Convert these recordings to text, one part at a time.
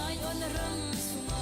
Zion ram sunga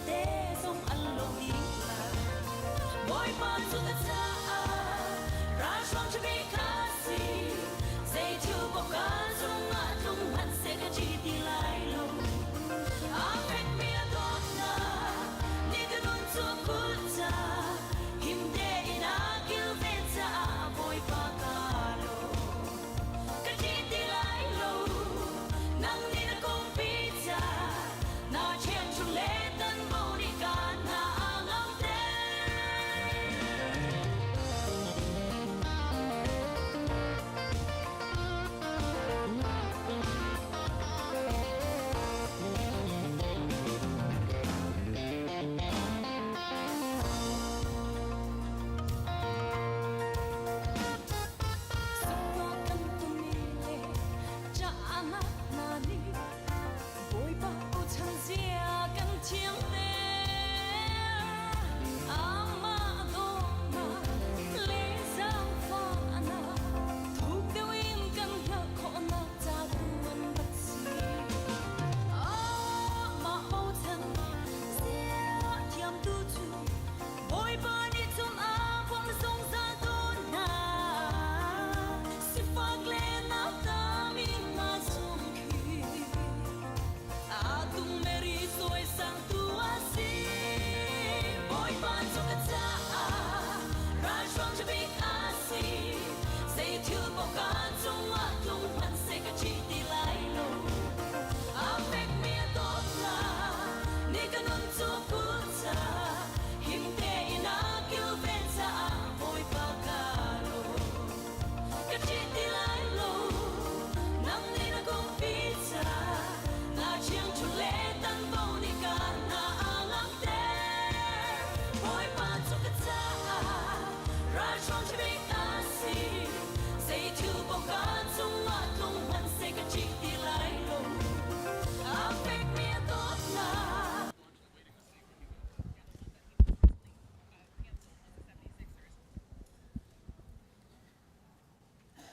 te song an lo hi la boy pa chu ta cha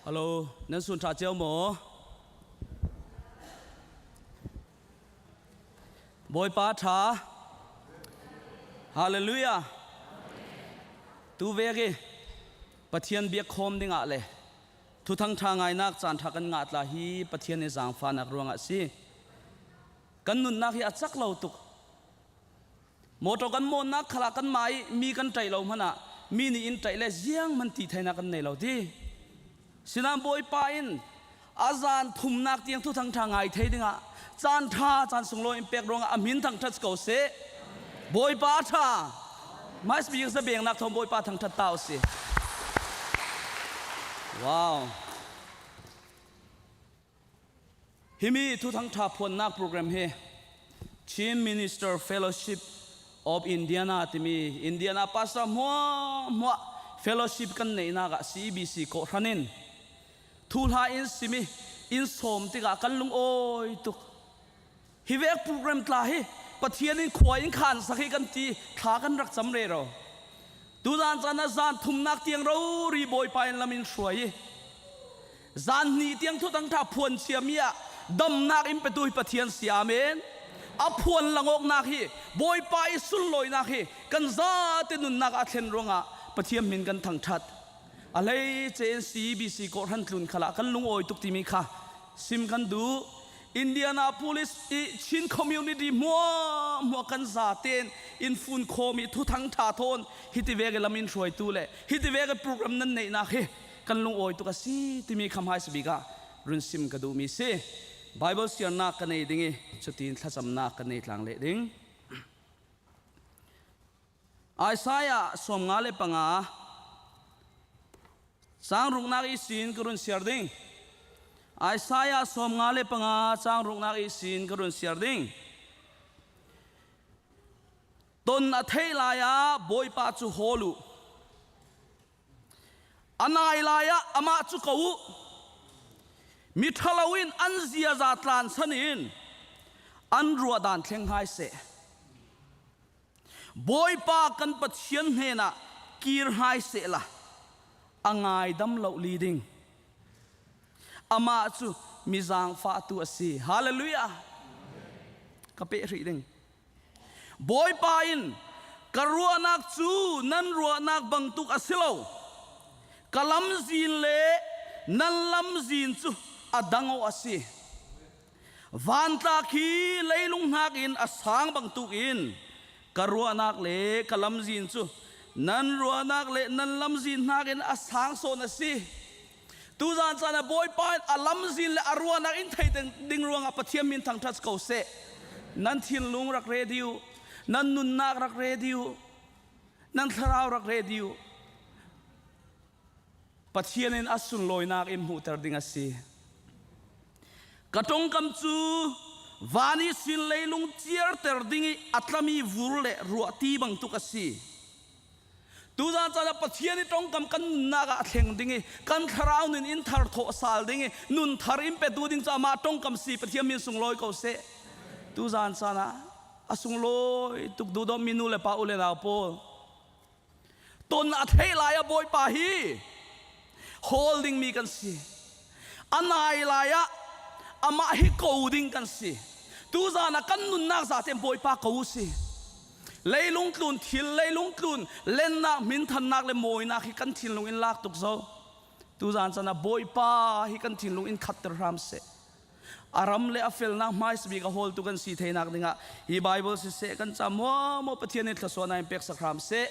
ฮัลโหลนั่นสุนทรเจ้าหมอบอยปาถาฮาเลลูยาตูเวกีปะเทียนเบียกคมดิงะเลยทุทั้งทางไงนักจานทักันงาตลาฮีปะเทียนในจางฟ้านักรวงอ่ะสิกันนุนนักฮีอัดสักเหล่าตุกโมโตกันโมนักขลักกันไม้มีกันใจเรามันอ่ะมีนี่อินใจเลยเยี่ยงมันตีไทยนักกันในเราที่สินามบอยปาอินอาจารย์ทุ่มนักเตียงทุทั้งทางไงเทดิงะจานท่าจานส่งโลอิมเปกรองอามินทั้งทัศเกาเสบอยปาท่าไม่สปีกจะเบียงนักทอมบอยปาทั้งทัศเต้าสิว้าวฮิมีทุทั้งท่าพลนักโปรแกรมเฮ Chief Minister Fellowship of Indiana ที่มีอินเดียนาปัสสาวะFellowship กันในนัก CEBC โครานินทูลาอินสิมีอินสมติกากันลุงโอยตุกฮิเวกโปรแกรมตลาฮีปะเทียนินขวายิงขานสักให้กันทีขากันรักสำเร็จเราดูด้านจานจานทุ่มนักเตียงเรารีบอยไปละมินสวยจานนี้เตียงทุตั้งท่าพวนเสียมียดำนักอิมเปตุยปะเทียนเสียเมนอพวนละงกนักฮีบอยไปสุดลอยนักฮีกันซาเตนุนนักอาเทนรงะปะเทียมมินกันทั้งชัดอะไรเจน CEBC โครันทุนขละกันลุงโอยตุกทีมีค่ะซิมกันดูอินเดียนาโพลิสชินคอมมูนิตี้มัวกันซาเตนอินฟุนโคมีทุทั้งท่าทนฮิติเวกลามินช่วยตัวเลยฮิติเวกโปรแกรมนั้นในนักเฮกันลุงโอยตุกสิที่มีคำให้สบิกะรุนซิมกันดูมีเซไบเบิลเสียนักกันในดิ่งชุดที่ทัศน์นักกันในทางเล็ดิ่งไอซายาสมงาเลปังอาสร้างรุกนักอิสินกรุนเสียดิ่งไอซายาสมงาเลปังอาสร้างรุกนักอิสินกรุนเสียดิ่งตนอัฐิลายาบอยปาจูโฮลูอันายลายาอามาจูกูมิทลาวินอันเซียจาตลานสนินอันรัวดานเทงไฮเซบอยปากันปัจเจียนเฮนะกีร์ไฮเซละอ่างไอดำเหล่าลีดิงอามาจูมิจางฟาตัวสีฮาเลลูยากับเปรีดิงบอยปาอินกรัวนักจูนันรัวนักบังตุกอสิโล kalam zin le nan lam zin chu adango asi van ta khi leilung nak in asang bang tu in karua nak le kalam zin chu nan rua nak le nan lam zin nak in asang so na si tu zan sana boy pa alam zin le arua nak in thai ding ruang apathiam min thang thas ko se nan thin lung rak radio nan nun nak rak radio nan tharau rak radio pathian in asun loi nak im hu tar ding asi katong kam chu vani sin leilung chiar ter dingi atlami vurle ruati bang tu kasi tu za cha pathian ni tong kam kan naga thleng dingi kan tharau nin in thar tho sal dingi nun thar im pe tu ding cha ma tong kam si pathian min sung loi ko se tu zan sana asung loi tuk du dom minu le pa ule na pol ton a thei lai a boy pa hi holding mi kan si anai lai a ama hi coding kan si tu zana kan nun nak za tem boy pa ko si leilung tlun thil leilung tlun len na min than nak le moi na hi kan thil lung in lak tuk zo tu zan sana boy pa hi kan thil lung in khatter ram se aram le afel na mais bi ka hol tu kan si thei nak dinga hi bible se kan cha mo pathian ni thlaswa na impek sakram se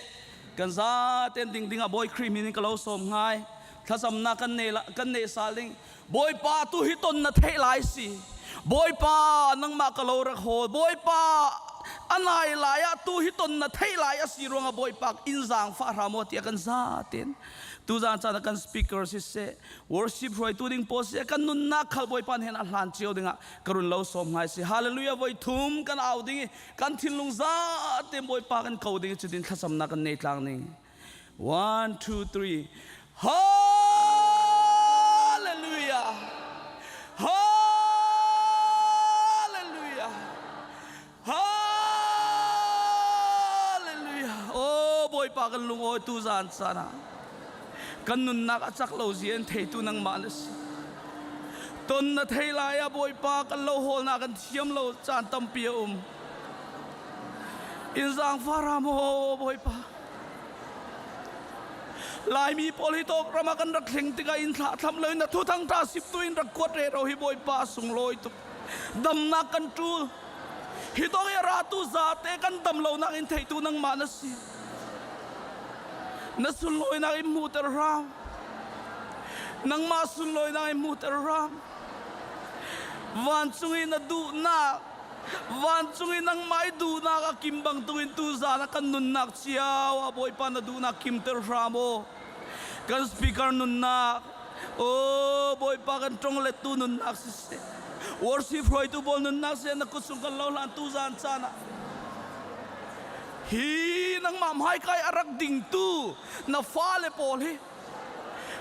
kan za ten ding dinga boy criminal ka lo som ngai thasam na kan ne saling boy pa tu hi ton na thei lai si boy pa nang ma ka lo rak hol boy pa anai laya tu hi ton na thei lai asi ronga boy pa in zang fa ramot ya kan za ten tu zan cha kan speaker se worship roi tu ding post kan nun na khal boy pan hen a hlan chiu dinga karun lo som ngai si hallelujah boy thum kan au ding kan thinlung za te boy pa kan ko ding chudin thasam na kan nei tlang ning 1 2 3 hallelujah hallelujah hallelujah oh boy pa kan lung oi tu zan sana kan nun nak achak lo zian thei tu nang manas ton na thei lai a boy pa kan lo hol na kan thiam lo chan tam pia in zang faramo boy pa lai mi politok rama kan rak thleng tika in tha tham loi na thu thang ta sip tu in rak kwat re ro hi boy pa sung loi tu dam na kan tu hi to ya ra tu za te kan dam lo na in thei tu nang manas si na sun loi na im muter ram nang ma sun loi na im muter ram van chungi na du na van chungi nang mai du na ka kimbang tuin tu za na kan nun nak chiaw a boy pa na du na kim ter ramo kan speaker nun nak oh boy pa kan tong le tu nun nak se worship roi tu bol nun nak se na kusung kan lo lan tu zan sana hi nang mam hai kai arak ding tu na fa le pol hi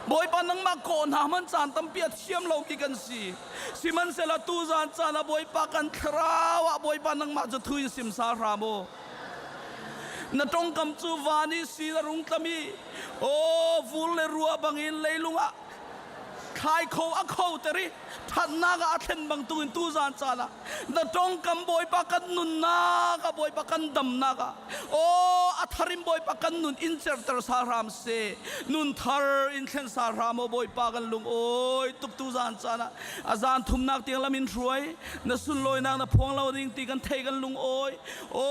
boy pa nang ma ko na man chan tam pia thiam lo ki kan si siman se la tu zan chana boy pa kan thrawa boy pa nang ma ju thui sim sa ramo na tong kam chu wani si la rung tami o vul le ruwa bangin leilunga khai kho a kho teri than na ga athen bang tu in tu zan chala na tong kam boy pa kan nun na ga boy pa kan dam na ga o atharim boy pa kan nun in cher ter sa ram se nun thar in thlen sa ram o boy pa kan lung oi tuk tu zan chala azan thum nak tiang lamin ruai na sun loi nak na phong lo ding ti kan thei kan lung oi o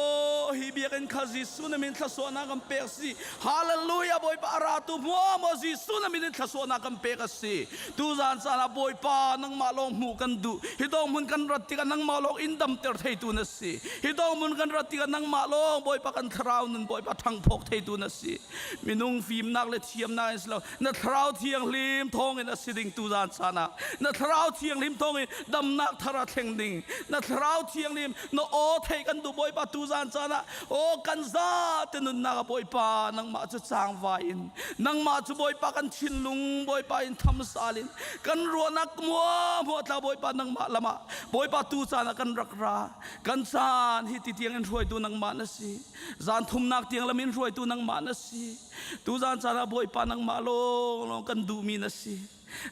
hi bia kan khazi sun min thaso na kam pe si hallelujah boy pa ra tu mo ji sun min thaso na kam pe ka si tu zan sana boy pa nang malong mu kan du hidong mun kan rat ti kan nang malong indam ter thei tu na si hidong mun kan rat ti kan nang malong boy pa kan thrau nun boy pa thang phok thei tu na si minung phim nak le thiam na is lo na thrau thiang lim thong in a siding tu zan sana na thrau thiang lim thong in dam nak thara thleng ding na thrau thiang lim no o thei kan du boy pa tu zan sana o kan za te nun na boy pa nang ma chu chang va in nang ma chu boy pa kan thin lung boy pa in tham salin kan ruanak mo tla boy pa nang ma lama boy pa tu sana kan rakra kan san hi ti tiang in roi tu nang ma na si zan thum nak tiang lamin roi tu nang ma na si tu zan sana boy pa nang ma long kan du mi na si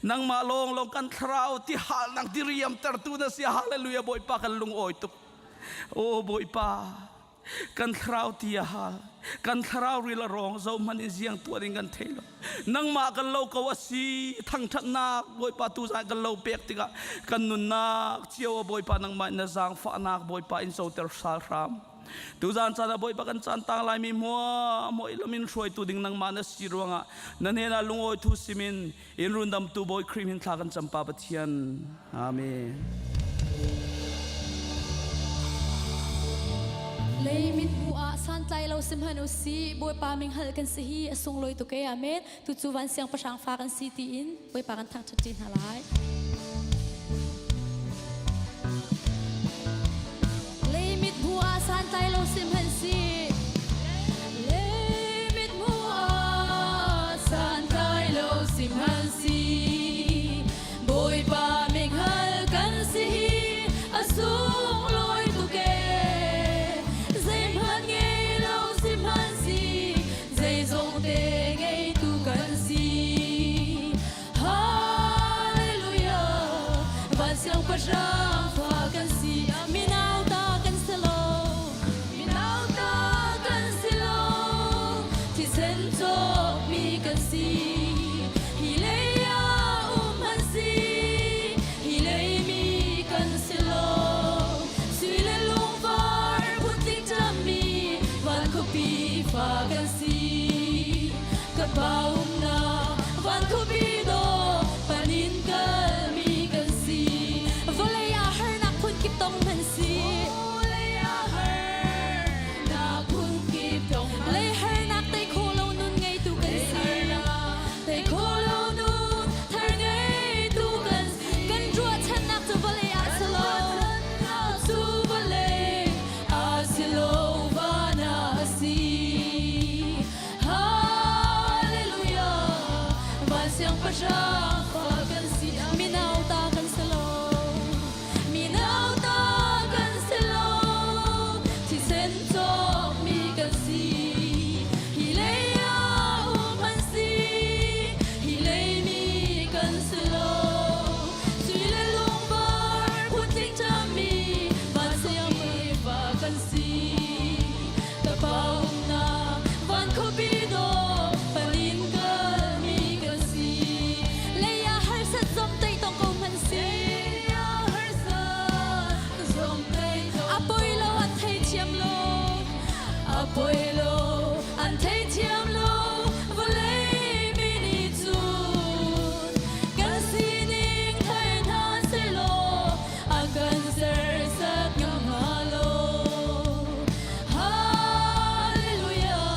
nang ma long kan thrau ti hal nang ti riam ter tu na si hallelujah boy pa kan lung oi tu oh boy pa kan thrau ti hal kan kharau ri la rong zo manin jiang tu ring kan thelo nang ma kan lo kawasi thang that nak boy pa tu za kan lo pek tika kan nun nak chiaw boy pa nang ma na zang fa nak boy pa in so ter sal ram tu zan chana boy pa kan chan tang lai mi mo ilamin shroi tu ding nang ma na sirwanga nan hena lungoi thu simin in rundam tu boy cream hin thla kan champa pathian amen lấy mit bua san tlai lo sim han usi boy pa ming hal kan si hi asung loi tu ke amen tu chu van siang pasang fa kan si ti in boy pa kan thang chatin halai lấy mit bua san tlai lo sim han si lấy mit bua san tlai lo sim han si boy pa ming hal kan si hi asung loi tu ke Pasang fa kan si minau ta kan selo minau ta kan selo ti sen to mi kan si hileya han si hilei mi kan selo sile lung far puting tami van ko pi fa kan si ka paum na van ko pi do panin kal mi kan si tông hành si lấy her nak tay khô lâu nun ngay tu kan si tay khô lâu nun thar ngay tu kan rua chân nak tu vale asilo tu vale asilo vana si hallelujah van siang pasang pa kan si minau ta kan salo Puelo ante tiamlo volei minitun kan sining thai na selo akan ser sak ngamalo hallelujah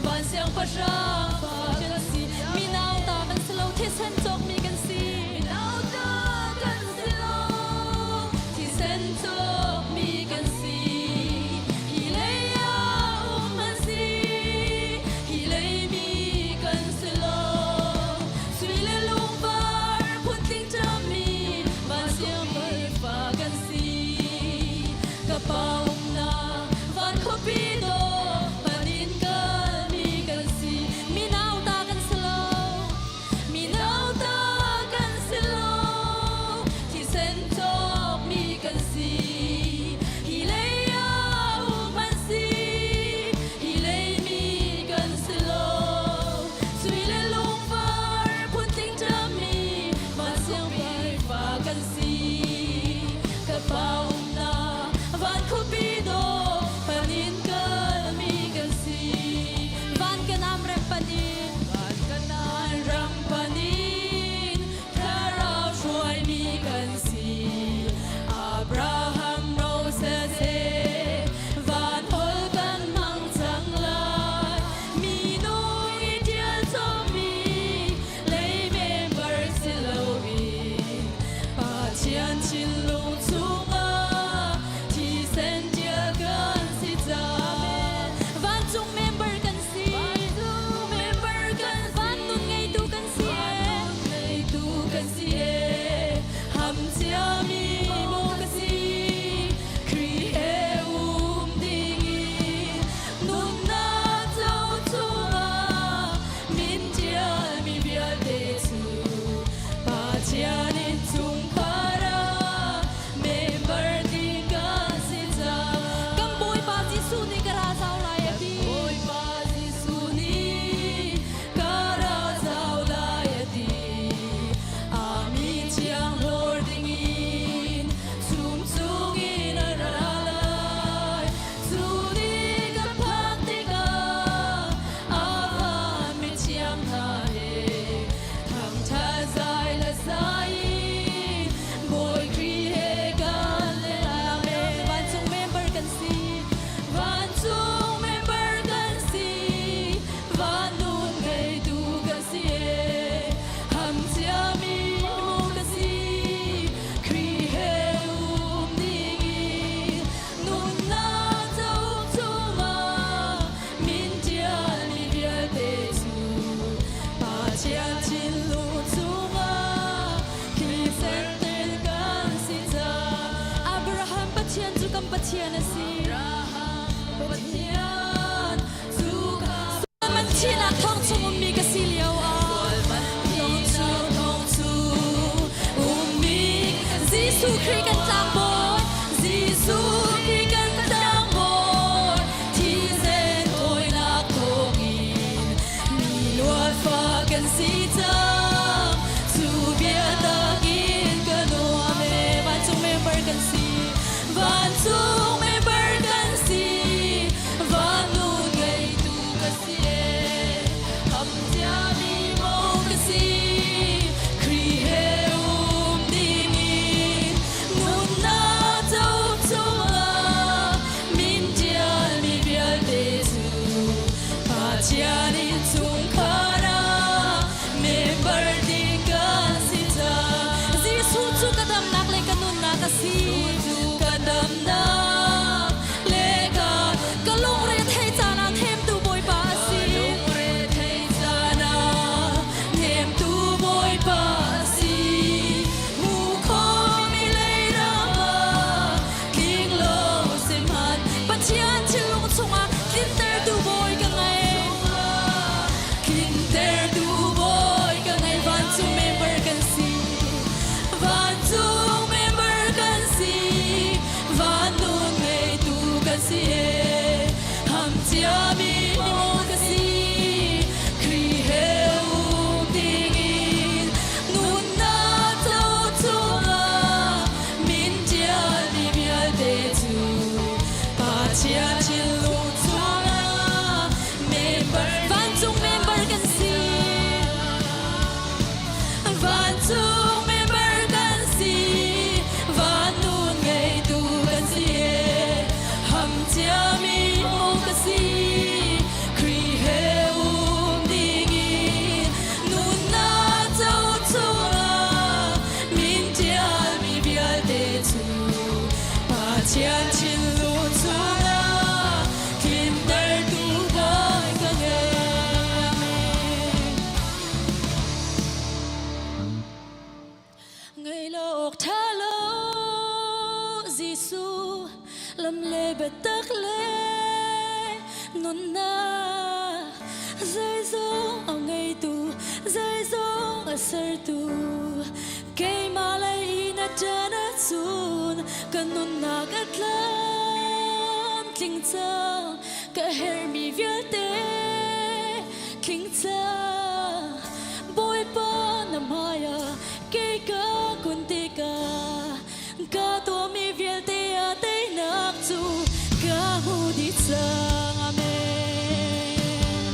van siang pasang pa kan si minau ta kan selo thi sen tok mi kan si minau ta kan selo thi sen tok mi kan si paum na van ko pi do panin kal mi kan si chi nak thong chung mi ka silio a thong chu mi Giêsu Christ kan tang boy Giêsu Christ kan tang boy thi zen thôi nak thong in mi luat fa kan si tang tu bia ta in ka no ame van chung member kan si van chung member kan si van nu gay tu ka si ham tia mi mo ka si kri he ding in nun na tau chunga min tia mi bial te su pa chia ni chung khara member ding ka si ta Giêsu chu ka dam nak le ka nun na ka si ka dam na le ka long re thei cha na them tu boy pa si long re thei cha na them tu boy pa si mu kho mi le ra ma king lo sim han pa chian chilung chunga kin ter tu boy ka ngai kin ter tu boy ka ngai van chu member kan si van chu member kan si van nu ngai tu kan si ham chia mi mo ka si kri he ding in nun na tau chunga min chia mi bial te chu pa chia chilung chunga member van chu member kan si van chu member kan si van nun ngai tu kan si ham chia mi mo ka si kri he ding in nun na tau chunga min chia mi bial te chu pa chia chilung chunga kin ter tu boy ka ngay lộc tha lo Giêsu lam le bet tak le non na zai zo ngay tu zai zo ser tu kay malay na jana chun kanun na katlan kling cha ka her mi viate kling cha boy pa na maya kay ka kunti ka to mi viate ate nak chu ka hu di chang amen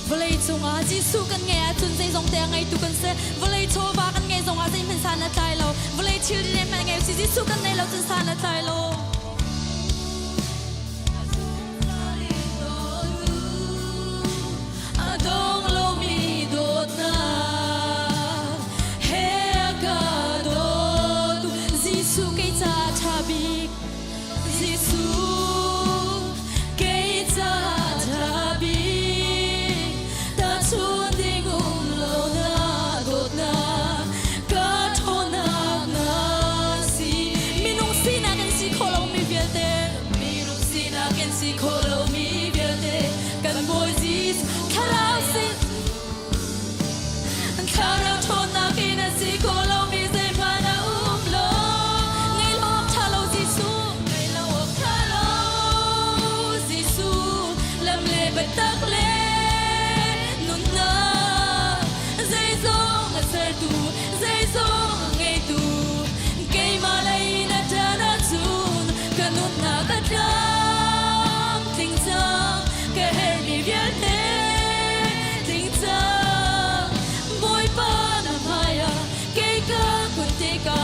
Vlei chung a Giêsu kan nghe chun sei zong te ngai tu kan se Vlei cho ba kan nghe zong a sei phan san na tai lo Vlei chil di man ngai Giêsu kan nei lo chun san na tai lo Adong lo mi dot na he ka do tu Giêsu kai cha thabik Giêsu kai cha thabik ta chun ding lo na dot na ka thona na si minung sina kan si kholo mi viate minung sina kan si kholo mi viate kan boy Giêsu kharao si kharao thona kina si kholo mi zai phana lo ngay lok tha lo Giêsu lam le bet tak le nun na zai zo ser tu zai zo ngay tu kay malay na jana chun kanun na katlam ting chang ka her mi viate ting chang boy pa na maya kay ka kunti ka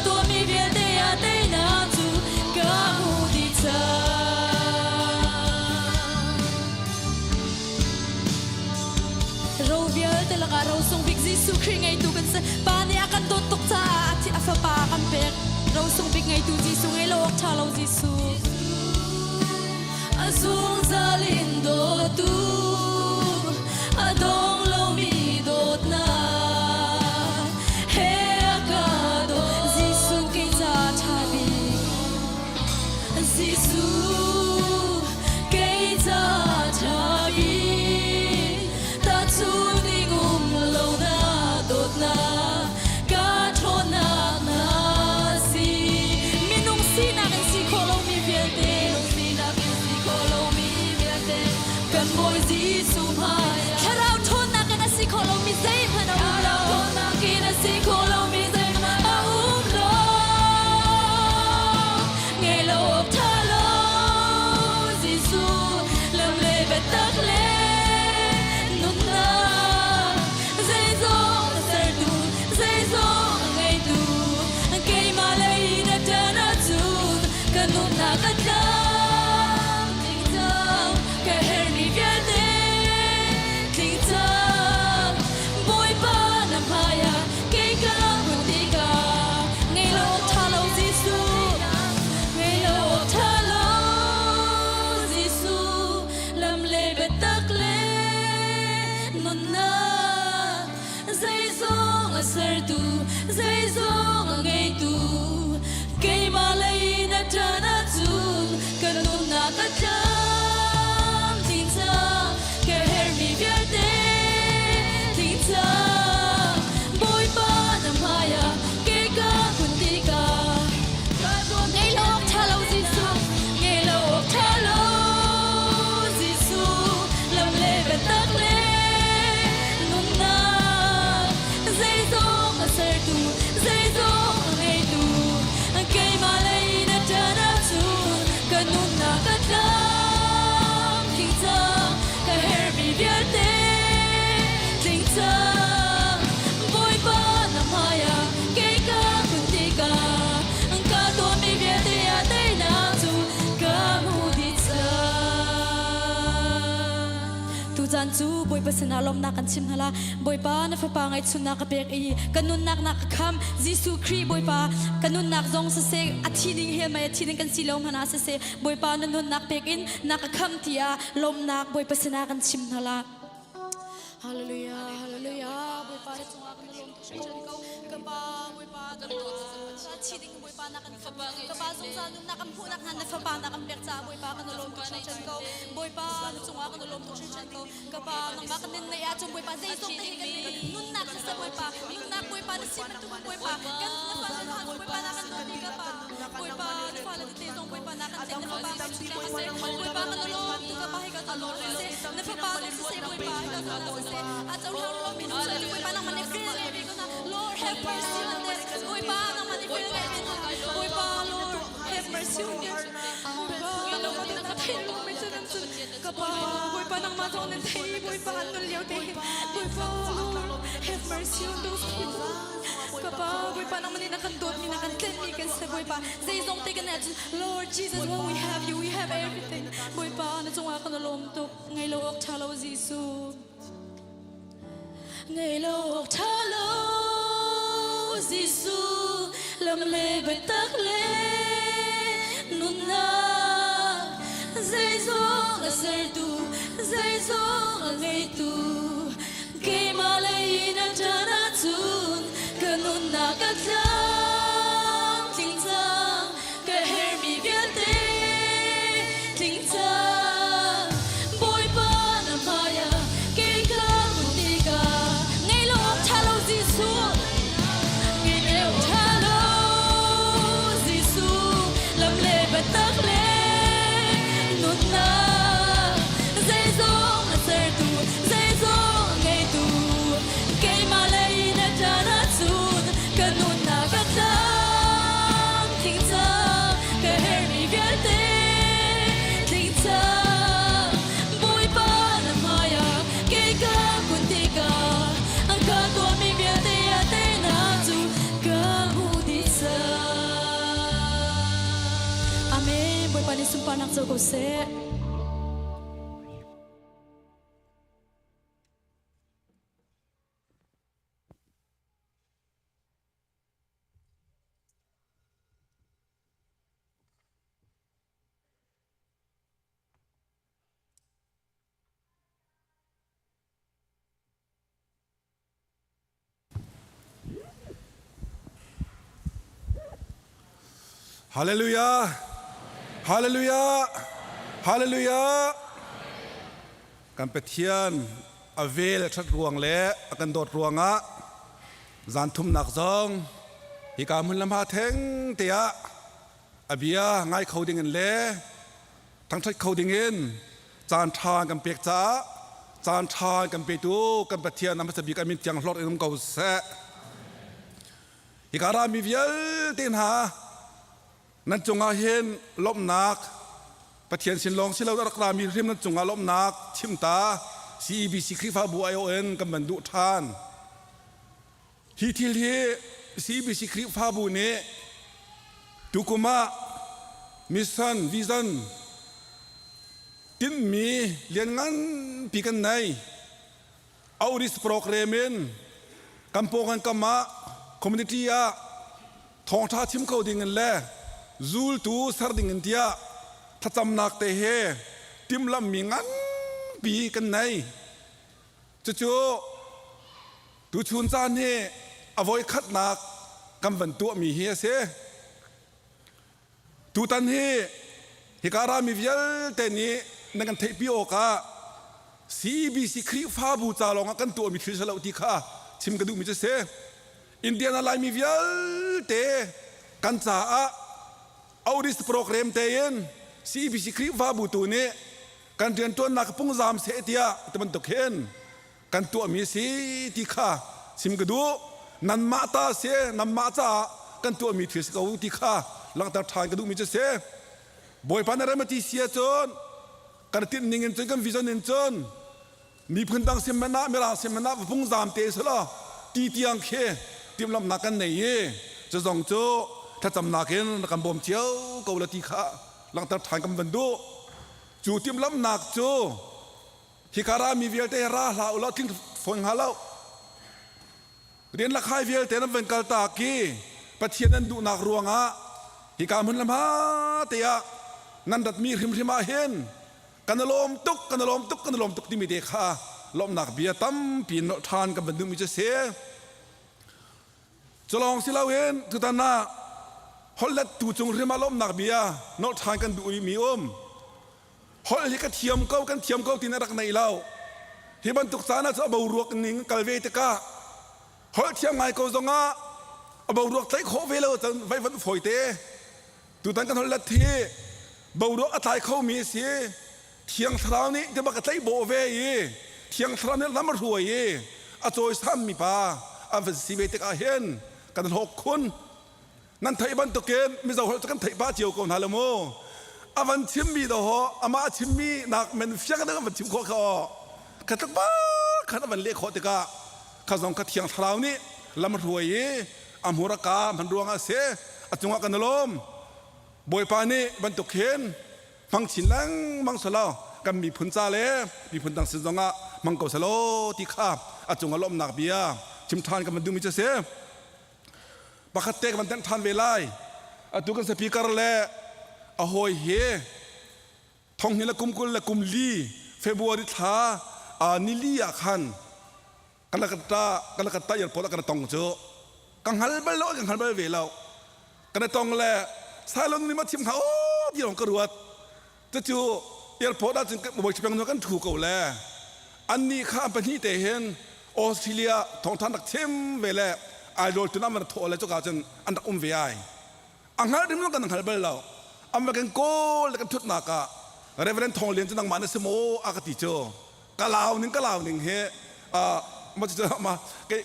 to mi viate ate na chu ka hu di chang ro vial te la ka ro song big Giêsu Christ ngay tu kan se pa ni akan to tok cha ti afa pa kan pek ro song big ngay tu Giêsu ngay lok tha lo Giêsu azung zalin do tu adong lo mi dot na he ka do Giêsu kai cha thabi Giêsu กันมวยจีสุภาแค่เราทนนักกันสิขอเรามีใจพันเอาเรากินสิขอเรามีใจมาเอาเราไงเราท่าเราจีสุลำเล่เบ็ดตักเล่นุ่นนาใจโซ่เสร์ดูใจโซ่ไงดูเกยมาเลยนัดเจอนัดจูกันนุ่นนากัน Sertu zai zong ngai tu kei malai na tana tu kanun na ka cham tin sa ke her mi viate tin sa boy pa na maya ke ka kun ti ka ngai lok thalo jisu ngai lok thalo jisu lam le ba tak le nun na Sertu, zai zong ngai tu, kei malai na tana tu, kanun na ka cham ting sa, ka her mi viate ting sa, boy pa na maya, kei ka kun ti ka, ka to mi viate ate na tu, ka mu di sa. Tu jan chu boy pa sana lom na kan chim hala, boy pa na fa pa ngai chun na ka pek i. Kanun nak kham Jisu Kri boy pa kanun nak zong sa se athiding he mai athiding kan silom hana sa se boy pa nanun nak pek in nak kham tia lom nak boy pa sana kan chim hala hallelujah hallelujah boy pa chunga kan lom ko ka pa boy pa kan athiding boy pa nak kan ka pa zong sa nun nak am hu nak han na fa pa nak am pek cha boy pa kan lom ko chen ko boy pa chunga kan lom ko chen ko ka pa nang ba kan na ya chung boy pa zai zong te kan nun nak sa boy pa nun nak boy pa na sim tu boy pa kan na fa na boy pa na kan no ka pa boy pa na fa la te zong boy pa na kan na fa pa ka se boy pa kan lom tu ka pa hi ka lom se na fa pa se boy pa ka na se a chau hau lom mi sa boy pa na man ne feel e ko na Lord have mercy on this boy pa na man ne feel e boy pa Lord have mercy on this boy pa lo ka na ka thil lo me sa sun ka pa boy pa nang ma thong nen thei boy pa kan nul liao te boy pa Lord have mercy on those people Kapa boy pa nang manina kan dot mina kan ten mi kan sa boy pa zai zong te kan Lord Jesus when we have you we have everything boy pa na chunga kan lom tok ngai lo ok thalo Jisu ngai lo ok thalo Jisu lam le ba tak le nun na zai zong ser tu zai zong ngai tu ke malai na chana chun kanun na ka cham ting sa ka her mi viate ting sa boy pa na maya ke ka muti ka ngai lo thalo Jisu ngai lo thalo Jisu lam le ba tak le nun na zai zong ser tu zai zong ngai tu ke malai na chana chun kanun na ka cham ting sa ka her mi viate ting sa boy pa na maya ke ka kun ti ka ang ka to mi viate ate na chu ka mu di sa amen boy pa ni sumpa nak so ko se Hallelujah. Hallelujah. Hallelujah. Kan petian avel chat ruang le akan dot ruanga zan thum nak zong hi ka mun lam ha theng tia abia ngai khoding en le thang thai khoding in จานทานกันเปียกจ้าจานทานกันเปียตูกันปะเทียนน้ำมันจะบีกันมีจังหลอดเอ็มเก่าแสฮิการามีเวียลตินหานั่นจงอาเห็นลบนักปะเทียนสินลองสิเรารักรามีริมนั่นจงอาลบนักชิมตา CEBC คริฟ้าบัว ION กันบรรดุทานฮิทิลเฮ CEBC คริฟ้าบัวเนตุกุมามิสันวิซันตินมีเลียนงั้นปีกันไหนเอาดิสโปรแกรมนกัมพกันกัมมาคอมมูนิตี้อะทองท่าชิมเขาดิ่งเล่จูลตูสารดิ่งเดียถ้าจำนักเตะเฮติมลำมีงั้นปีกันไหนจู่ๆตูชุนจานเฮอวัยขัดนักกำวันตัวมีเฮียเสตูตันเฮฮิการามีเวียลเตนี้นักันเทปิโอกา CEBC คริฟ้าบูจาลองกันตัวมีทริสลาอุติคาชิมกระดูมิจะเสอินเดียนาไลมีเวียลเตกันจ่าเอาดิสโปรแกรมเตยน CEBC คริฟ้าบูตัวนี้กันเรียนตัวนักปุ่งจามเสียเดียแต่มันตกเห็นกันตัวมีสีติคาชิมกระดูนันมาตาเสนันมาจ่ากันตัวมีทริสลาอุติคาหลังจากทานกระดูมิจะเสบอยพันอะไรมาที่เสียจนกันติดนิ่งจนกันวิจารณ์จนมีพื้นดังเสมนาเมลาเสมนาพุ่งจามเตะสละตีเตียงเคตีมลำนักกันไหนจะส่งโจถ้าจำนักเห็นกันบ่มเจียวเกาลตีขาหลังจากทานกันวันดูจู่ตีมลำนักโจฮิการามีเวลเตระลาอุลาทิ้งฝนหาเราเรียนละคายเวลเตนั้นเป็นกัลตากีปะเทียนนั้นดูนักรวงอ่ะฮิการมันลำฮาเตียนันดัดมีริมริมาเห็นกันลมตุกกันลมตุกกันลมตุกที่มีเด็กข้าลมหนักเบียตั้มปีนทานกันบันทึกมิจะเสียจะลองสิเราเห็นทุกท่านนะฮอลเลตตูจงริมาลมหนักเบียนทานกันดูมีฮอลเลกันเทียมเก้ากันเทียมเก้าที่น่ารักในเราที่บรรทุกสารจะเอารวกนิ่งกัลเวตกาฮอลเทียมไงก็จงเอารวกใส่โคเวลจนไว้วันฝอยเตะทุกท่านกันฮอลเลตที่บรวกอัตายเขามีเสียเทียงทราวนี้จะมากระไตโบเวยีเทียงทราวนี้น้ำมันรวยยีอาโจยซ้ำมีปาอันเป็นสีเวติกาเห็นกันหกคนนั่นไทยบันตุเกนมิจะหัวจะกันไทยบ้าเจียวก่อนฮาเลโมอาวันชิมมีดอกอามาชิมมีนักมันเฟียกันแล้วมันชิมข้อเขาขัดบ้าขัดมันเลี้ยขอติกาข้าส่งขัดเทียงทราวนี้น้ำมันรวยยีอาหัวรักามันรวงอาเสอาจงกันลมบอยปานี่บันตุเกนมังชินลังมังสลากันมีพุนซาเลมีพุนตังสิจงะมังกสโลที่ข้าอาจงอลมนักเบียชิมทานกันมันดูมิจะเสียปากเตกมันตั้งทานเวลาตุกันสปีกร์เล่อโหยเฮทองหินละกุมกุลละกุมลีเฟบรุรีท่านิลีอาคันกันละกันตาอย่าพอละกันตองเจอกังหันไปแล้วกังหันไปเวลากันตองเล่สายลมนี่มาชิมเขาที่หลงกระรวดจู่ๆเอร์พอร์ตจึงบอกจะเป็นคนกันถูกเอาแลอันนี้ข้ามไปที่เตเห็นออสเตรเลียท้องทานนักเทมเวลไอโรลตัวนั้นมันโถอะไรเจ้าก้าวจนอันดับเวไออังหาดิมันกันอังหาไปแล้วอันมากันโก้แล้วกันทุดนักอะเรเวเรนทองเลียนจนนังมันสมออากาศติโจกะลาวหนึ่งเฮมาจะมา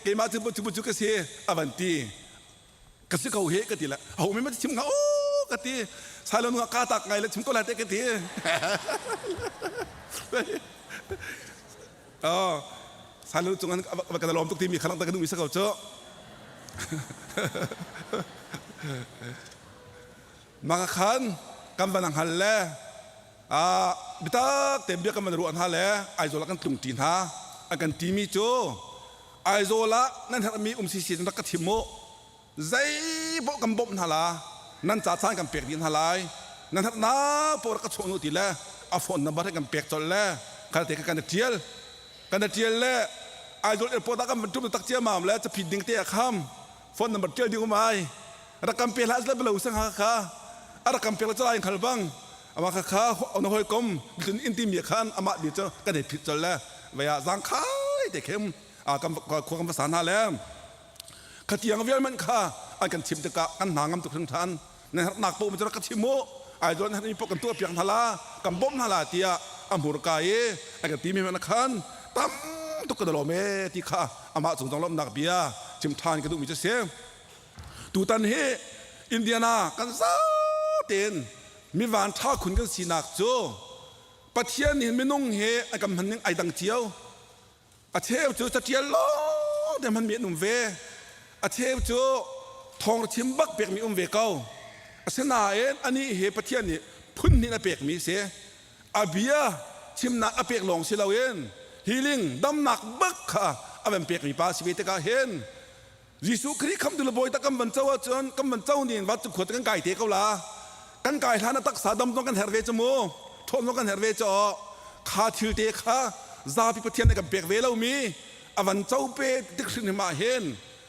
เกมาจะบุกเสียอวันตีกระซิเขาเฮกติละเอาไม่มาชิมเขากติสายลมอากาศตักไงแล้วชิมก็แล้วแต่กติสายลมจงนั้นกระลมทุกทีมีขลังตะกันดูมีสักเขาเจาะมาขันกำบังหันแลบิดาเต็มเบียกำบังรู้อันฮะแลไอโซละกันตุงตีนฮะอากันตีมีโจไอโซละนั่นถ้ามีสีนักกทิโมใจพวกกำบ่มฮะละนั่นจ่าช้างกันเปียกดินฮะไลนั่นถ้าน้าพวกกระชงนุติแลอาฝนน้ำบัดให้กันเปียกจนแลการเตะกันเทียลแลไอโซละพวกตะกันมันจุ่มตักเจียมามแล้วจะผิดดิ่งเตะคำฝนน้ำบัดเจียดิ้งมารักกันเปียกแล้วจะเป็นเราสังหาค่ะรักกันเปียกแล้วจะไล่ขันบังอามาข้าเอาหน่อยกลมจนอินทิมีขันอามาดีเจ้าก็ได้ผิดจนแล้วเวลาสังขายแต่เข้มควงภาษาหน้าแล้วขที่ยังเวียนมันข้ากันชิมตะกะกันหางกันตุกทั้งทันในหนักปูมันจะรักชิโมไอ้โดนนี่พวกกันตัวเปียกทลากันบ่มทลาเตีย อัมหูรกายไอ้กับตีมีมันขันตั้มตุกกระโดดเมที่ข้าอามาส่งจงล้อมนักเบียชิมทานกระดูกมีจะเสียตูตันเฮอินเดียนากันซาเต็นมีวันท่าคุณกันสีนักโจปะเทียนนี่ไม่นุ่งเฮไอ้กับมันยังไอ้ดังเจียวอาเทวจูจะเทียนล้อแต่มันมีหนุ่มเวอาเทวจูทองชิมบักเปียกมีเวเก้าอาเสนาเอ็นอันนี้เฮปะเทียนนี่พุ่นนี่นะเปียกมีเสียอาเบียชิมนักอาเปียกหลงสิเราเอ็นฮีลิงดำหนักบักค่ะอาเป็นเปียกมีปาสิเวตกาเห็นยิสุคริสต์คำตุลบอยตะกำบันเจ้าจนกำบันเจ้านี่วัดจุดขวดกันไก่เทเขาละกันไก่ท่านตักษาดำต้องกันเฮรเวจมูทนต้องกันเฮรเวจอขาทิลเตค่ะซาพิปเทียนในกับเปียกเวลามีอวันเจ้าเปติกสินมาเห็น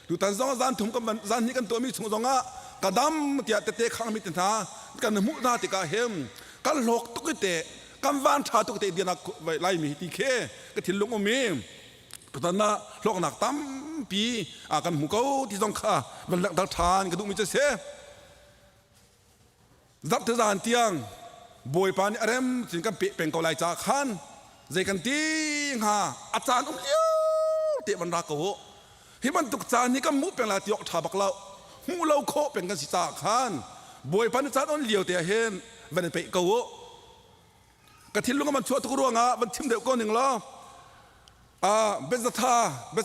ดูตันซองซานถุงกำบันซานนี้กันตัวมีถุงซองะกระดำเตียเตะข้างมีตินทากันมุนาติกาเห็มกันหลอกตุกเตะกันวันชาตุกเตะเดียนักไล่มีตีเคกันทิลลงมีตอนนั้นโลกหนักตั้มปีกันหูเขาที่ต้องฆ่าบรรลักฐานกระดูกมีจะเสียรับเทศานเตียงบอยปานอะไรสิ่งกันเป็นเกาไลจากขันใจกันตีงหาอาจารย์อุ้มเลี้ยวเตะบรรดาโกที่มันตุกจานนี้ก็มุเป็นลายตีออกชาบักเราหูเราโคเป็นกันสิจากขันบอยปานอาจารย์อุ้มเลี้ยวเตะเห็นวันนี้ไปโกกระถิ่นลุงมันชั่วทุกเรื่องมันชิมเดียวก้อนหนึ่งล้อเบ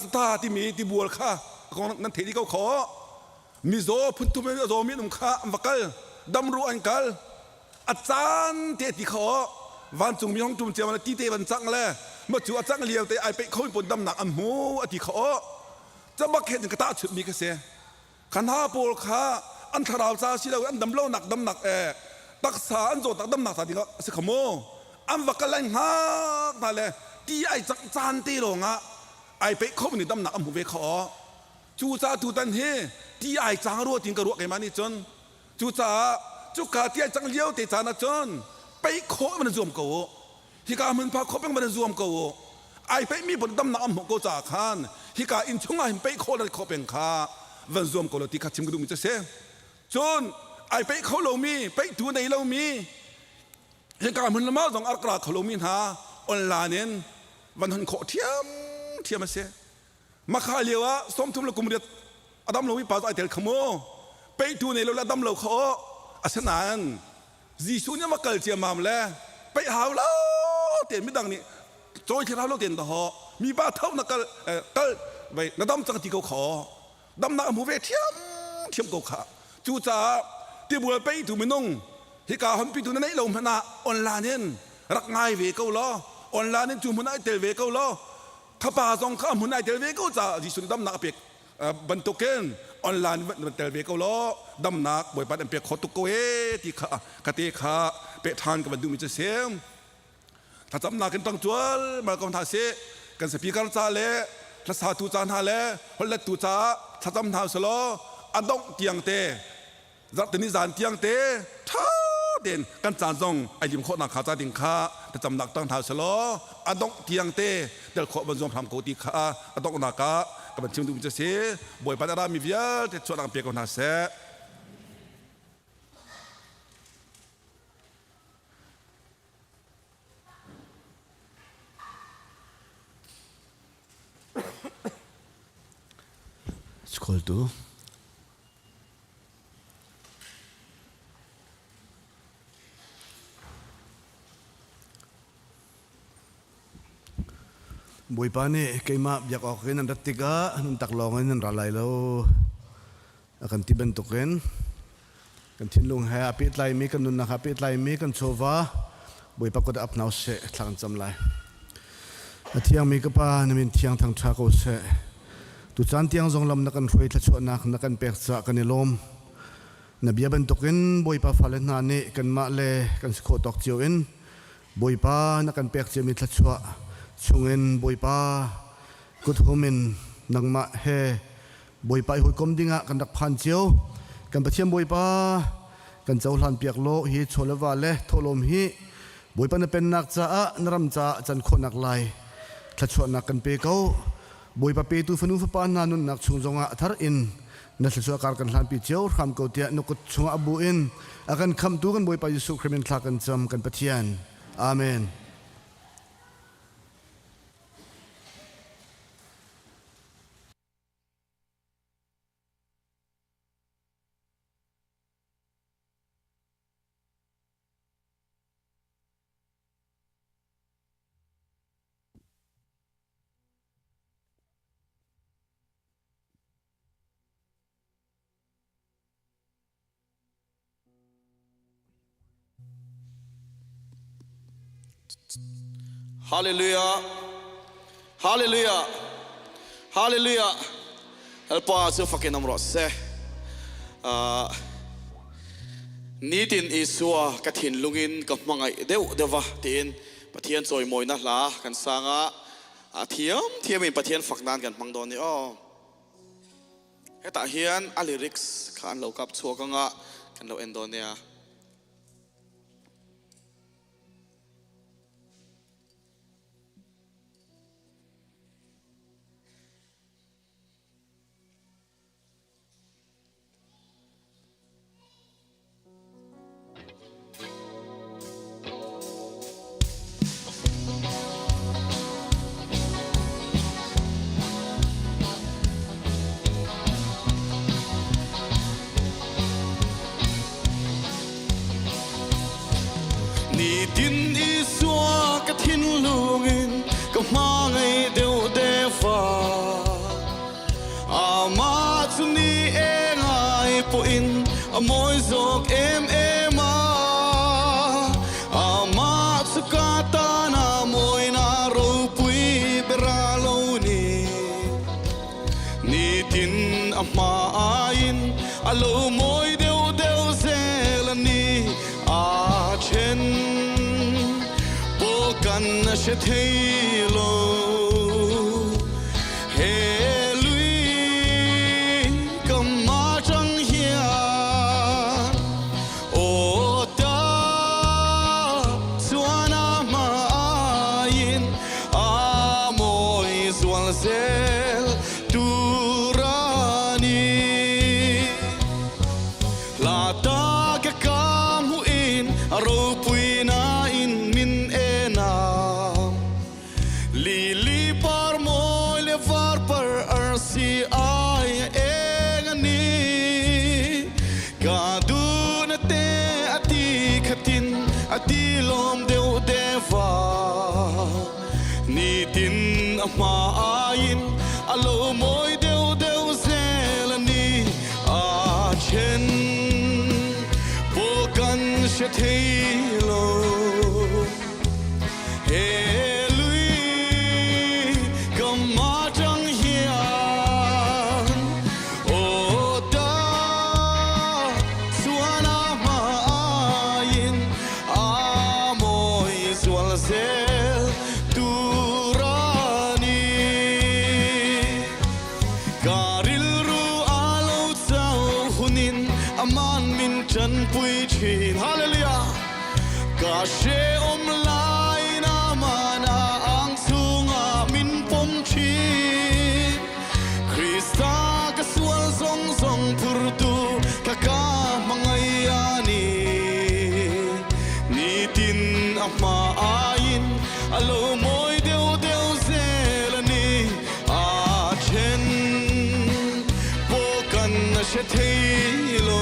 สตาที่มีที่บัวข้าของนั่นเทที่เขาขอมีโซพุ่นทุ่มมีโซมีนุ่มข้าอันวักลดำรู้อันกัลอาจารย์เทที่ขอวันจุงมีห้องจุ่มเจียวมันตีเตวันจังเลยเมื่อจู่อาจารย์เลี้ยวเตไอไปเขาเป็นปนดำหนักอันหูอธิขอจะบักเห็นกระตาฉุดมีกระเสขันห้าปูข้าอันทราวซาชิเราอันดำเล่าหนักดำหนักตักษาอันโจตักดำหนักสาธิตสิขโมอันวักลแรงหักนั่นแหละที่ไอ้จานตีลงไอ้ไปเขาเป็นดำหนักอันหูเวขอจูจ่าตูตันเฮที่ไอ้จางรัวทิ้งกระรัวกันมานี่จนจูจ่าจุกาที่ไอ้จังเลี้ยวเตจานะจนไปเขามันรวมกูฮิกามันพาเขาเป็นมันรวมกูไอ้ไปมีบนดำหนักอันหูกูจ่าขันฮิกาอินช่วงไอ้ไปเขาเลยเขาเป็นข้าวันรวมกูเลยที่ข้าชิมกระดูกมิจะเสียจนไอ้ไปเขาเรามีไปดูในเรามีฮิกามันละมาสองอักราเขาเรามีหาออนไลน์เนี่ยวันหันขอเทียมมาเสียมาข้าเลียวส้มทุ่มละกุมเดียอดัมเราวิปาสไอเทลขโมไปดูในเราละดัมเราขออาสนานจีซูเนี่ยมาเกิดเจียมามแล้วไปหาเราเตียนไม่ดังนี่โจยที่เราเตียนต่อมีบ้าเท่านักก็ไปนักดำจังที่เขาขอดำนักหมูเวเทียมเขาขาจูจ่าที่บัวไปดูไม่นุ่งที่กาหันไปดูในเราพนาออนไลน์เนี่ยรักง่ายเวเขาล้อออนไลน์นี่จูมันไอเทลเวก้าล้อข้าป่าสองข้ามันไอเทลเวก้าจะดิสุนดำนักเปียกบรรทุกเกนออนไลน์มันเทลเวก้าล้อดำนักบ่อยปัดเปียกขอตุกโกเอที่ข้ากติข้าเปะทานกับบรรดุมิจะเสียมถ้าจำนักกันต้องจวลมาก่อนท่าเสกันสปีกันจ่าเล่ถ้าสาธุจานหาเล่คนเล็กตุจ่าถ้าจำท่าสโลอดงเตียงเตรัตนิจานเตียงเตท่าเด่นกันจานซองไอยิมโคนักขาจ่าดิงข้าแต่จำหนักตั้งท้าสโลอดงเทียงเตเดลขอบรรจงทำโกติขาอดงนักกับบัญชีดูมิจะเสียบ่อยปัตตามีเวียแต่ชวนอังเปียกคนหาเสสกอลตูบุยปานี่เคยมาอยากออกกันนั่นรัตติกานั่นตักลองกันนั่นรลายแล้วอากันที่เป็นตุกันกันทิ้งลงให้อาปิดไลมีกันนุนนะครับปิดไลมีกันโชวาบุยปากก็ได้อัพนาวเสะทางจำไลเที่ยงมีก็ป้านี่เป็นเที่ยงทางชาโกเสะตุจานเที่ยงทรงลำนักกันช่วยทัชวนักนักกันเปิกจากกันในลมนบีเป็นตุกันบุยปาฟาเลนานี่กันมาเลกันสโคตอกเจียวอินบุยปานักกันเปิกเจมิทัชวะช่วงเงินบอยป้ากุดโฮมินนังมาเฮบอยป้าหอยกลมดิ่งะกันดักพันเจียวกันประเทียมบอยป้ากันเจ้าหลานเปียกโลฮีโชลวาเลโทลมฮีบอยป้าเนี่ยเป็นนักจ่านรำจ่าจันคนนักไลทัชวนักกันเปเก้าบอยป้าเปตูฟนุฟปานานุนนักชุงจงะทาร์อินนักชัวการกันหลานปีเจียวคำเกาเตียนกุดชงอบูอินอากันคำตูกันบอยป้ายิสุคริมินทลากันจำกันประเทียนอาเมน Hallelujah. Hallelujah. Hallelujah. Helpa su fakin amro se. Nitin isua kathin lungin kapmangai deu dewa tin pathian choi moina hla kan sanga thiam in pathian faknan kan mangdon ni o. Heta hian a lyrics khan lo kap chuakanga kan lo endonia. Tin isua ka thin lungin ka mangai deu defa ama chuni engai po in amoi zok ema ama chukata na moi na ro pui beralo ni tin ama ain alo moi deu zelani a chen kan se thailo he lui kama chang hian o ta suana ma in a moi zual zel turani la ta ka kam hu in ro pui na in min Lili par moi le var par arsi ai engani kaduna te ati khatin ati lom deu deva ni tin ama ain alo moi deu zelani a chen bokan she thailo Hallelujah. Kashe lai na mana ang sunga min pom chi. Krista kaswal song purtu kaka mangayani. Nitin ama ain alo moi deu zelani a chen pokan na she thailo.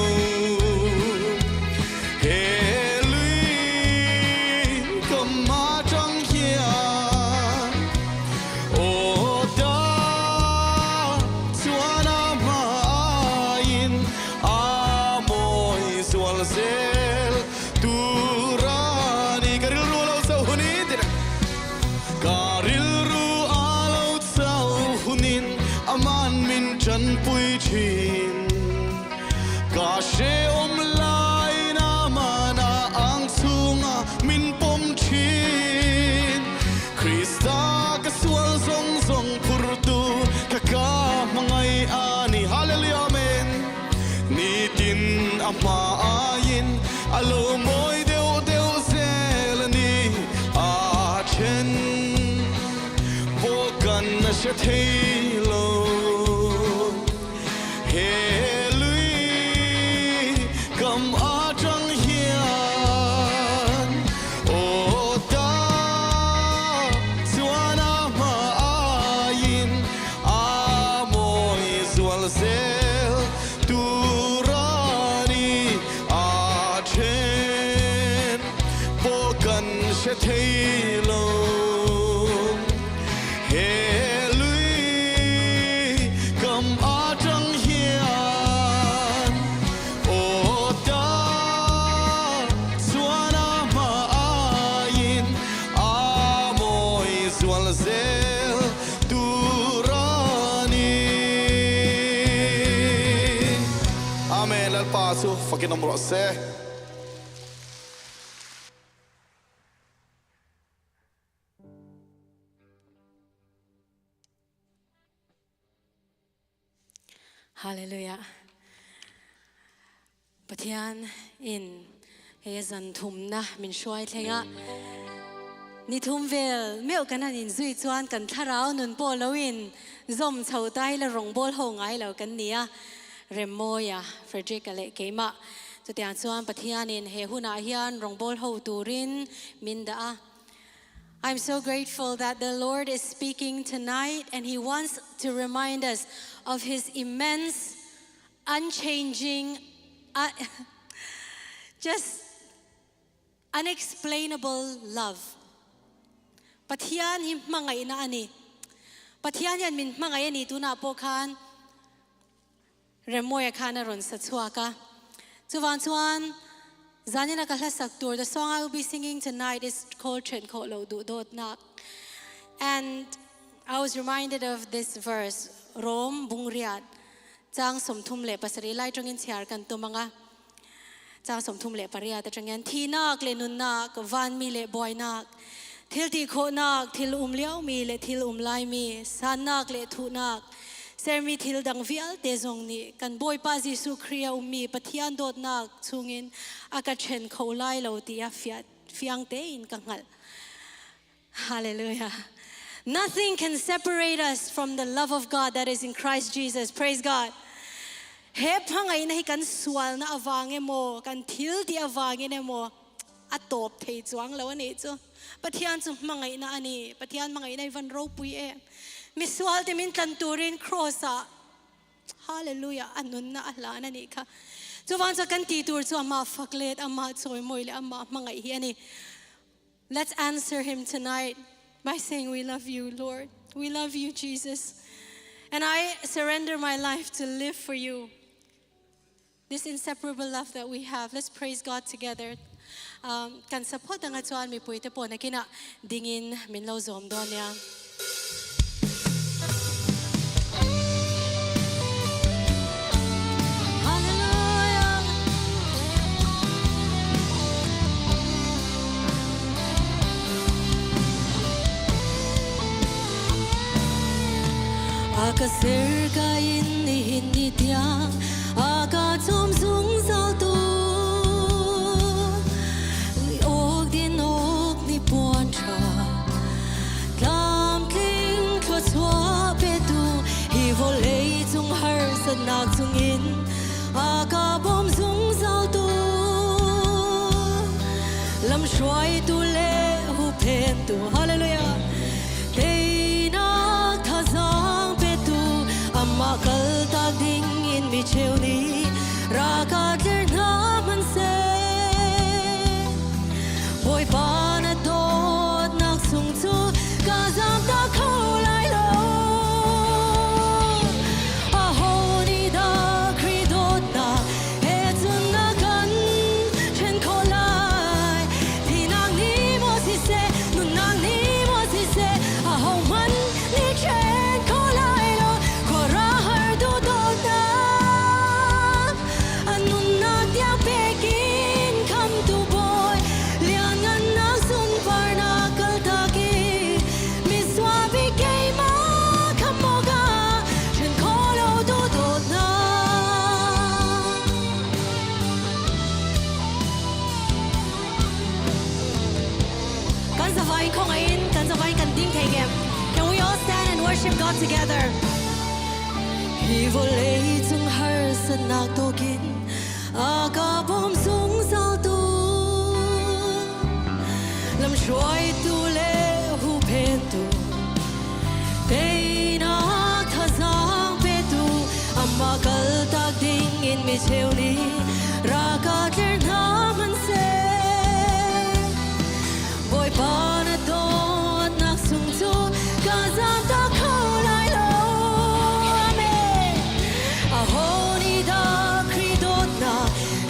Kashe lai na mana ang sunga min pom chin Krista kaswal song purtu kaka mangai ani hallelujah amen nitin ama ain alo moi deu zelani a chen bokan na she thailo Come atang hian o ta suana ma ain a moi zual zel turani a chen pokan she thailo he lui come atang hian o ta suana ma ain a fakin amro se Hallelujah ปะเทียนอินเฮซันทุมนะมินช่วยเทงะนี่ทุ่มเวลเมื่อกันนินซุยจวนกันทาราวนุนโปลวินซอมชาวใต้และรองโบลหงไอแล้วกันเนียเรมโมยาเฟรดริกเลเกมะจุดที่อันจวนปะเทียนินเฮหุนาฮิอันรองโบลหตูรินมินดา I'm so grateful that the Lord is speaking tonight and He wants to remind us of His immense, unchanging, just unexplainable love. ปะเทียนหิมมังไงนะอันนี้ปะเทียนยันมินมังไงอันนี้ตุนาโปคานเรมโมยคานรอนสัตว์ชัวกะจุวันชวน Zanina Kalasaktur, the song I will be singing tonight is called Chen Kolo Du Dot Nak. And I was reminded of this verse, Rom Bungriat, Jang Som Tumle, Pasari Lai Jongin Siar Kan Tumanga, Jang Som Tumle Paria, the Jangan Tinak, Lenunak, Van Mile Boy Nak, Tilti Konak, Til Liao Mile, Til Lai Mi, Sanak Le Tunak. Sermi til dang vial te zong ni kan boy pa Jesu Kriya umi pathian dot nak chungin aka chen kholai lo ti a fiang te in kangal. Hallelujah. Nothing can separate us from the love of God that is in Christ Jesus. Praise God. Hep hangai na hi kan swal na awange mo kan til ti awange ne mo atop thei chuang lo ani chu pathian chu mangai na ani pathian mangai na van ro pui e Miswal te min kanturin crossa. Hallelujah. Anun na ala na ni ka. So once a kan titur so ama faklet ama soy moile ama mga iani. Let's answer him tonight by saying we love you, Lord. We love you, Jesus. And I surrender my life to live for you. This inseparable love that we have. Let's praise God together. Kan support ang atuan mi po ito po na kina dingin min lo zom doon niya. Aka serka inni hindi tiang aka tom sung sao tu li og din og ni puan cha lam kling thua chua pe tu hi vo lei chung har sa nak chung in aka bom sung sao tu lam shwai tu le hu pen tu hallelujah Makal tak ding in mi cheu ni raka der na man se boy pa na dot nak sung chu ka zam ta khau lai lo a ho ni da kri dot na he chun na kan chen kho lai thi nang ni mo si se nun nang ni mo si se a ho man ni chen kho lai Can we all stand and worship God together? Hi vo lei chung har sa nak tokin aka bom sung sao tu lam shwai tu le hu pen tu pe na tha sang pe tu amma kal tak ding in mi cheu ni ra ka ter na man se boy pa na to nak sung chu ka za ta khau lai lo amen a ho ni da kri dot na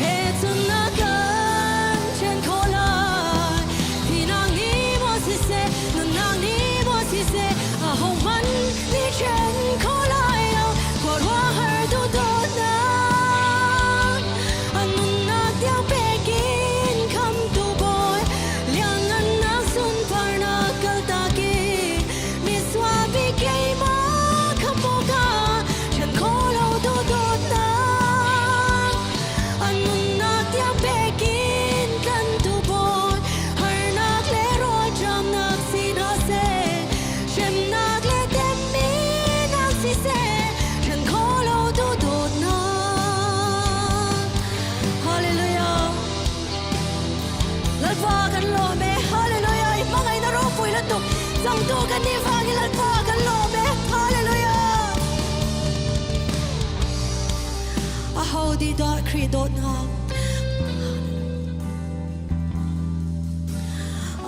he chun na kan chen kho lai thi nang ni mo si se nun nang ni mo si se a ho man ni chen kho lai lo ko wa har du dot na sang tu kan ni vangilan pa kan lo me hallelujah a how di da credo na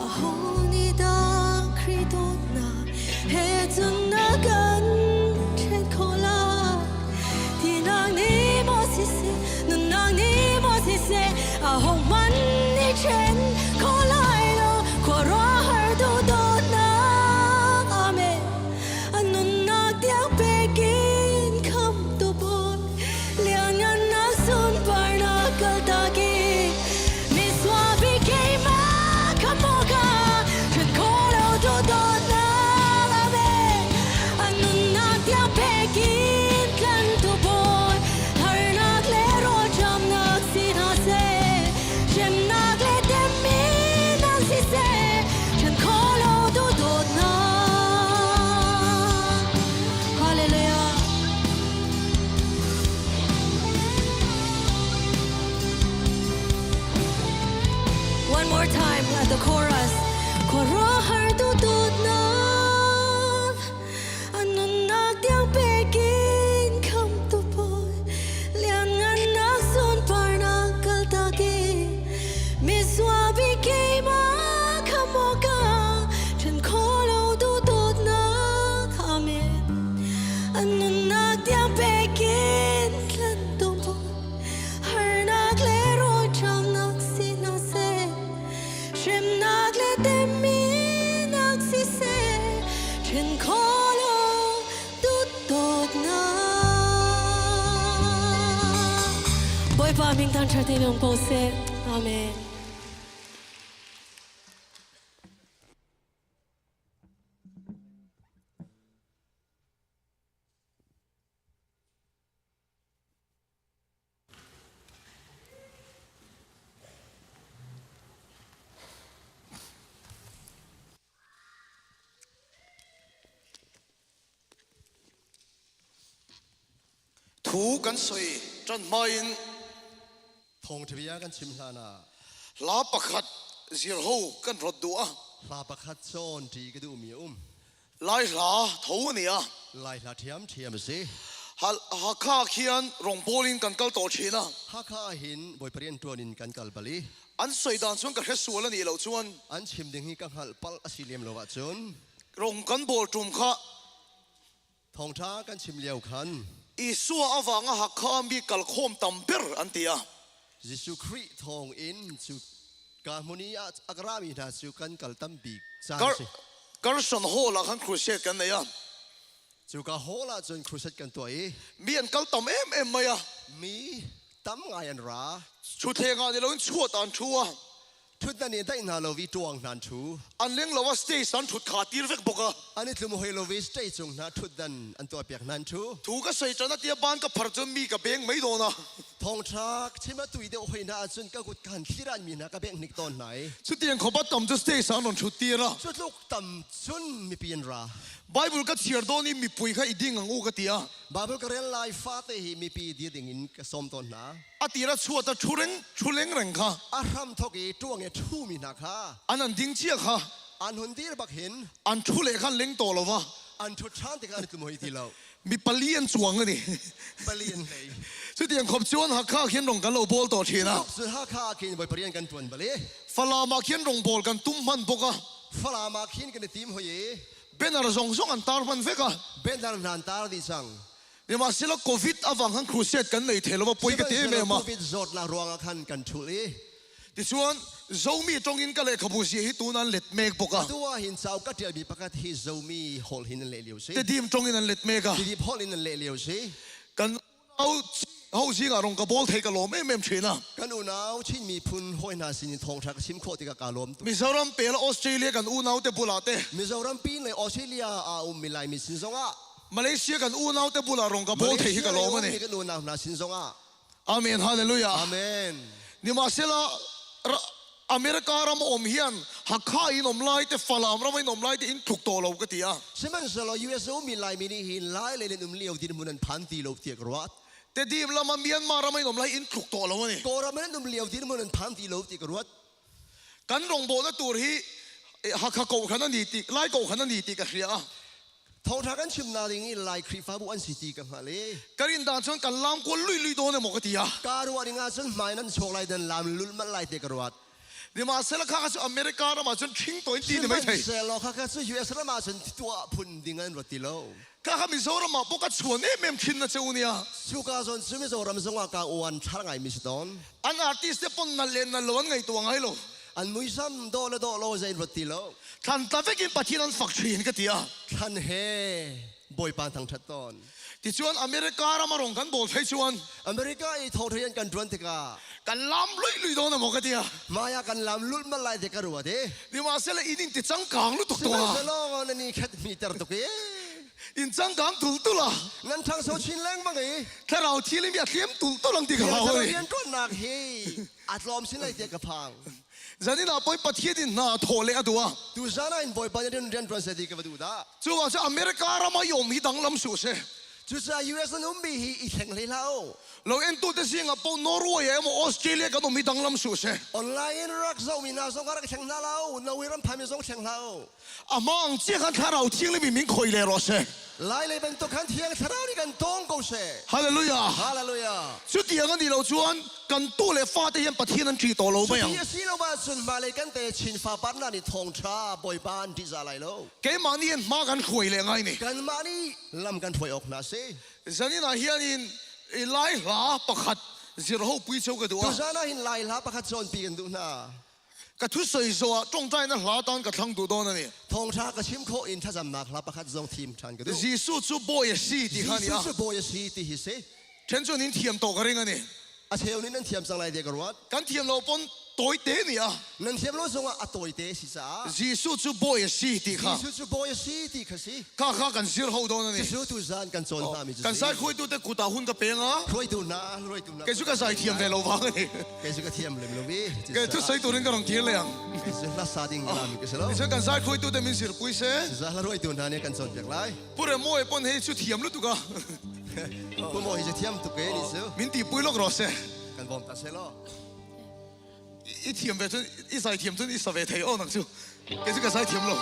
a how ni da credo na he chun na kan chen khola ti nang ni mo si se nun nang ni mo si se a how man ni chen khola lo ko ro har do do na amen anun na tiang pekin kham tu bon lian yan na sun par na kal ta ki mi swa bi ke ma kamoga chen ko lo do do na amen anun na tiang pekin kan tu bon har na le ro jam na si na se shem na le dem mi na si se chen ko lo do do na hallelujah one more time at the chorus kora har du du na anun nak diang pekin kham tu boy lian ngan nak sun par na kal ta ki mi swa bi ke ma khamoga chen kholo du du na amen anun nak diang pekin klan tu boy har nak le ro cham nak si na se shem nak le tem mi nak si se chen kholo du du na boy pa ming tan chati nong po se amen thu kan soi tran main ทงทวีกันชิมลานา la pakhat zir ho kan rod du a ลาประคัดโซนทีก็ดูมีlai la tho ni a ลายลาเทียมสิ ha kha khian rong polin kan kal to thina ฮักข้าหินบอยเปลี่ยนตัวนินกันกัลบลี an soi dan chuan ka he sual ani lo chuan อันชิมดึงฮีกังหัลปัลอสิเลียมโลวะจุน rong kan bol tum kha ทงท้ากันชิมเลียวคัน i suwa awanga ha kha mi kal khom tam ber an tia ยิสุคริทงอินสุกามุนีอักรามีนาสุกันกัลตัมบีจาน kar สิ kar son ho la khan crusade kan ne ya สุกาโฮลาจนครูเซตกันตัวเอ mi an kal tam em mai a มีตั้มไงอันรา chu thenga ni lo in chuat an thua ทุดนันนี่ได้นาโลวิตวงนันทู an leng lo wa station thut kha tir vek boka อันนี้ลุมหอยโลวิสได้จงนาทุดดันอันตัวเปียกนันทู thu ka soi chana tia ban ka phar chum mi ka beng mai do na ทองชักที่มาตุยเดียวหอยนาจนก็กุดกันที่ร้านมีนะก็เบ่งนิกตอนไหน chu tiang kho ba tam ju station on thu tir na ชุดลูกต่ำชุนมีเปลี่ยนรา bible ka thiar do ni mi pui kha iding ang u ka tia บาเบิลก็เรียนไลฟ์ฟาเตฮีมีปีเดียดิ่งอินก็สมตอนนะ atira chuat ta thuleng reng kha อารามทอกีจ้วงเอทูมีนะค่ะ an ding chia kha อันหุนดีบักเห็น an thule khan leng to lo wa อันทุดชานติการตุมหอยทีเรา mi palian chuang ani เปลี่ยนเลย chu tiang khop chuan ha kha khian rong kan lo bol to thina สุดท้ายข้ากินไปเปลี่ยนกันตวนไปเลย fala ma khian rong bol kan tum man boka ฝรั่งมาขินกันในทีมหอย benar zong zong an tar man veka เป็นดานันตาดิสัง ni ma sila covid awang han crusade kan nei thelo ma poi ka te me ma วิดจอดลารวงขันกันทุลี ti chuan zomi tongin ka le khabu si hi tunan let mek boka ตัวหินสาวก็เดียวมีประกาศที่โจมีฮอลหินเลี้ยวสิ te dim tongin an let meka ที่ฮอลหินเลี้ยวสิ kan au si nga rong ka bol thei ka lo me mem thina กันอุณาวชินมีพุนห้อยนาสินทองชักชิมโคติกากาลม mizoram pel australia kan u nau te bulate มิโซรัมปีนในออสเตรเลียมิไลมิสินซงะ malaysia kan u nau te bula rong ka bol thei hi ka lo ma ni กันอุณาวนาสินซงะ amen hallelujah อาเมน ni ma sila america ram om hian hakha in om lai te falam ram in om lai te in thuk to lo ka tia ใช่ไหมสโลยูเอสโอมิไลมินีหินไลเลนเลี้ยวที่มุนันพันตีโลเตียกรัว te dim lama myanmar ram in om lai in thuk to lo ma ni โกรามันเลี้ยวที่มุนันพันตีโลเตียกรัว kan rong bo na tur hi ฮักโกขันนี่ติไล่โกขันนี่ติกันเสีย ทองทากันชิมนาลิงนี่ลายครีฟ้าบุอันสิตีกันมาเลย การินดานชนกันลามกวนลุยโดนหมกติยา การวัดงานฉันหมายนั้นโชว์ลายเดินลามลุลมันลายเตกรวัด เดี๋ยวมาเซลข้าก็จะอเมริกาแล้วมาจนทิ้งตัวตีนี่ไม่ใช่ เซลล์ข้าก็จะยูเอสแล้วมาฉันตัวพุ่นดิ่งเงินวัดติโล ข้ามิโซรามาปกติชวนเมมทินนะเจ้าเนี่ย สุกาส่วนซึ่งมิโซรามสงว่ากางอวนทางไงมิสตอน อันอาร์ติสต์ปนนั่นเล่นนั่นล้วนไงตัวไงโล อันมุยซ้ำโดโลใจวัดติโล ท่านตาเวกินปะที่นั่นฝักชีนกันติยา ท่านเฮบอยปานทางชัดตอน ที่ชวนอเมริกาเรามาลงกันบอกให้ชวน อเมริกาอีทอทยันกันดวนติกา กันลามลุยโดนหมกติยาม ายากันลามลุลมันลายเตกรวัดเด เดี๋ยวมาเซลอินินติดจังกังลุตุก ซึ่ ตั ง ว เซลล์นั่นนี่แค่มีแต่ตุกเอ อินจังกังตุลตุละ งั้นทางโซชินแรงบ้างไง ถ้าเราที่ลิมยาเทียมตุลตุลังติกับเรา เรา เลย เรียนก็หนักเฮอัดลอมสินไอเดียกับพัง จะนี่เราไปปะเทียดินน่าโถเลยอะตัว ดูซานาอินบอยปานยันเรียนทรานสเลติกับดูดา จู่ว่าจะอเมริกาเรามาโยมฮิดังลำสุดเช่ จุดจะยูเอสนุ่มบีฮีอีแข่งเลยแล้ว เราเอ็นตัวเตสิงคโปร์นอร์เวย์มออสเตรเลียก็ต้องฮิดังลำสุดเช่ ออนไลน์รักเจ้ามีนาสงการแข่งนาเรานาวิรัมพามิสงแข่งเรา อามังเจ้าขันท่าเราทิ้งเลยมีมิงคอยเลยรอเช่ ไล่เลยเป็นตัวขันเทียงทารานี่กันตรงกูเช่ ฮาเลลูยา ฮาเลลูยา สุดที่อย่างนี้เราชวนกันตู้เลยฟาดเยี่ยมปะเทียนันจีโตเราไม่ยัง ที่สิเรามาสุนมาเลยกันแต่ชินฟ้าปันนั่นนี่ทองชาบอยปานที่จะอะไรโล แกมานี่มากันคอยเลยไงนี่ กันมานี่ลำกันถอยออกนะสิ จะนี่นะเฮียนี่ไล่หลาประคัดจะเราปุยเจ้ากันตัว ดูซานาหินไล่ลาประคัดโซนปีกันดูนะ กระทุสวยสัวจงใจนั่นหลาตันกระทั่งตัวโดนนี่ ทองชากระชิมโคอินถ้าจำนักลาประคัดโซนทีมชันกันดู ยิสุจูบอยสีที่ขันนี่อ่ะ สุบอยสีที่ฮิเซ เช่นชวนนินเทียมโตกันยังไงนี่ อาเชลนี่นั่นเทียมสังไรเดียกรวัด กันเทียมเราปนตัวเตนี่อ่ะ นั่นเทียมรู้สึกว่าอตอยเตสิจ้า ยิสุจูบอยสีที่ข้า สุบอยสีที่คือสิ ข้ากันเสียเขาโดนนี่ สุตุจานกันโซนพามิจุ กันสายคุยตัวแต่กูตาหุ่นกับเปียงอ่ะ รวยตุนะรวยตุนะ แกสุกันสายเทียมเวลาวังนี่ แกสุกเทียมเลยไม่รู้วิ แกทุสายตัวนึงก็ต้องเทียมเลยอ่ะ แกสุลาซาดิงลามิกเสล นี่ฉันกันสายคุยตัวแต่มินสิร์ปุยเซ่ จ้าละรวยตุนะเนี่ยกันโซนจากไร ปุ่นมวยปนให้ชุดเทียมรู้ตัวก็ ผู้โมหิจะเทียมตุกเกนิสุ มินตีปุยลอกรอเซ่ กันบอมตาเซโล อีเทียมเวทุนอีสายเทียมทุนอีสเวทเทอนักจูแกสุกันสายเทียมลง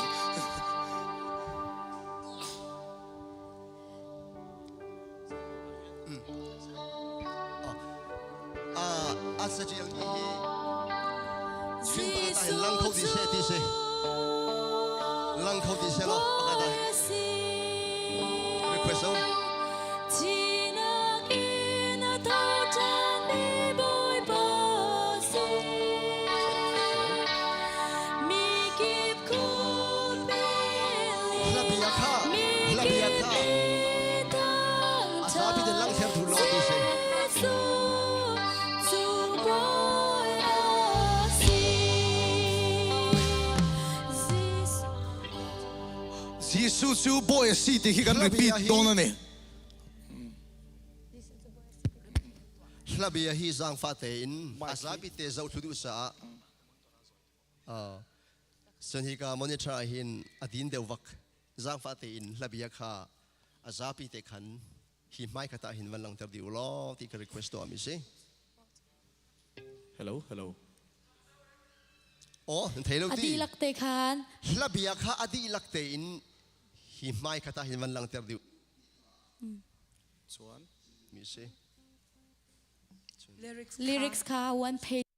อาสจิยังยี่ชิมปากตาเห็นลังเขาดิเซดิเซลังเขาดิเซโลปากตา request ลาบิยาคาลาบิยาคาอาซาบิเดลังเทียมทุลอดิเซ ยิสุจูบอยสีที่กันรีพีทโดนนี่ ลาบิยาฮีซังฟาเตอินอาซาบิเตเจ้าทุดุสาส่วนที่การมอนิเตอร์หินอดีนเดวักซังฟาเตอินลาบิยาคาอาซาบิเตขันหิไม่ขตาหินวันหลังเตอร์ดิวล้อที่การ request ตัวมิสิ Hello Hello โอ้เทโล อ ตี ดีลักเตคาน ลาบิยาคาอดีลักเตอินหิไม่ขตาหินวันหลังเตอร์ดิวส่วนมิสิ lyrics ค่ะ one page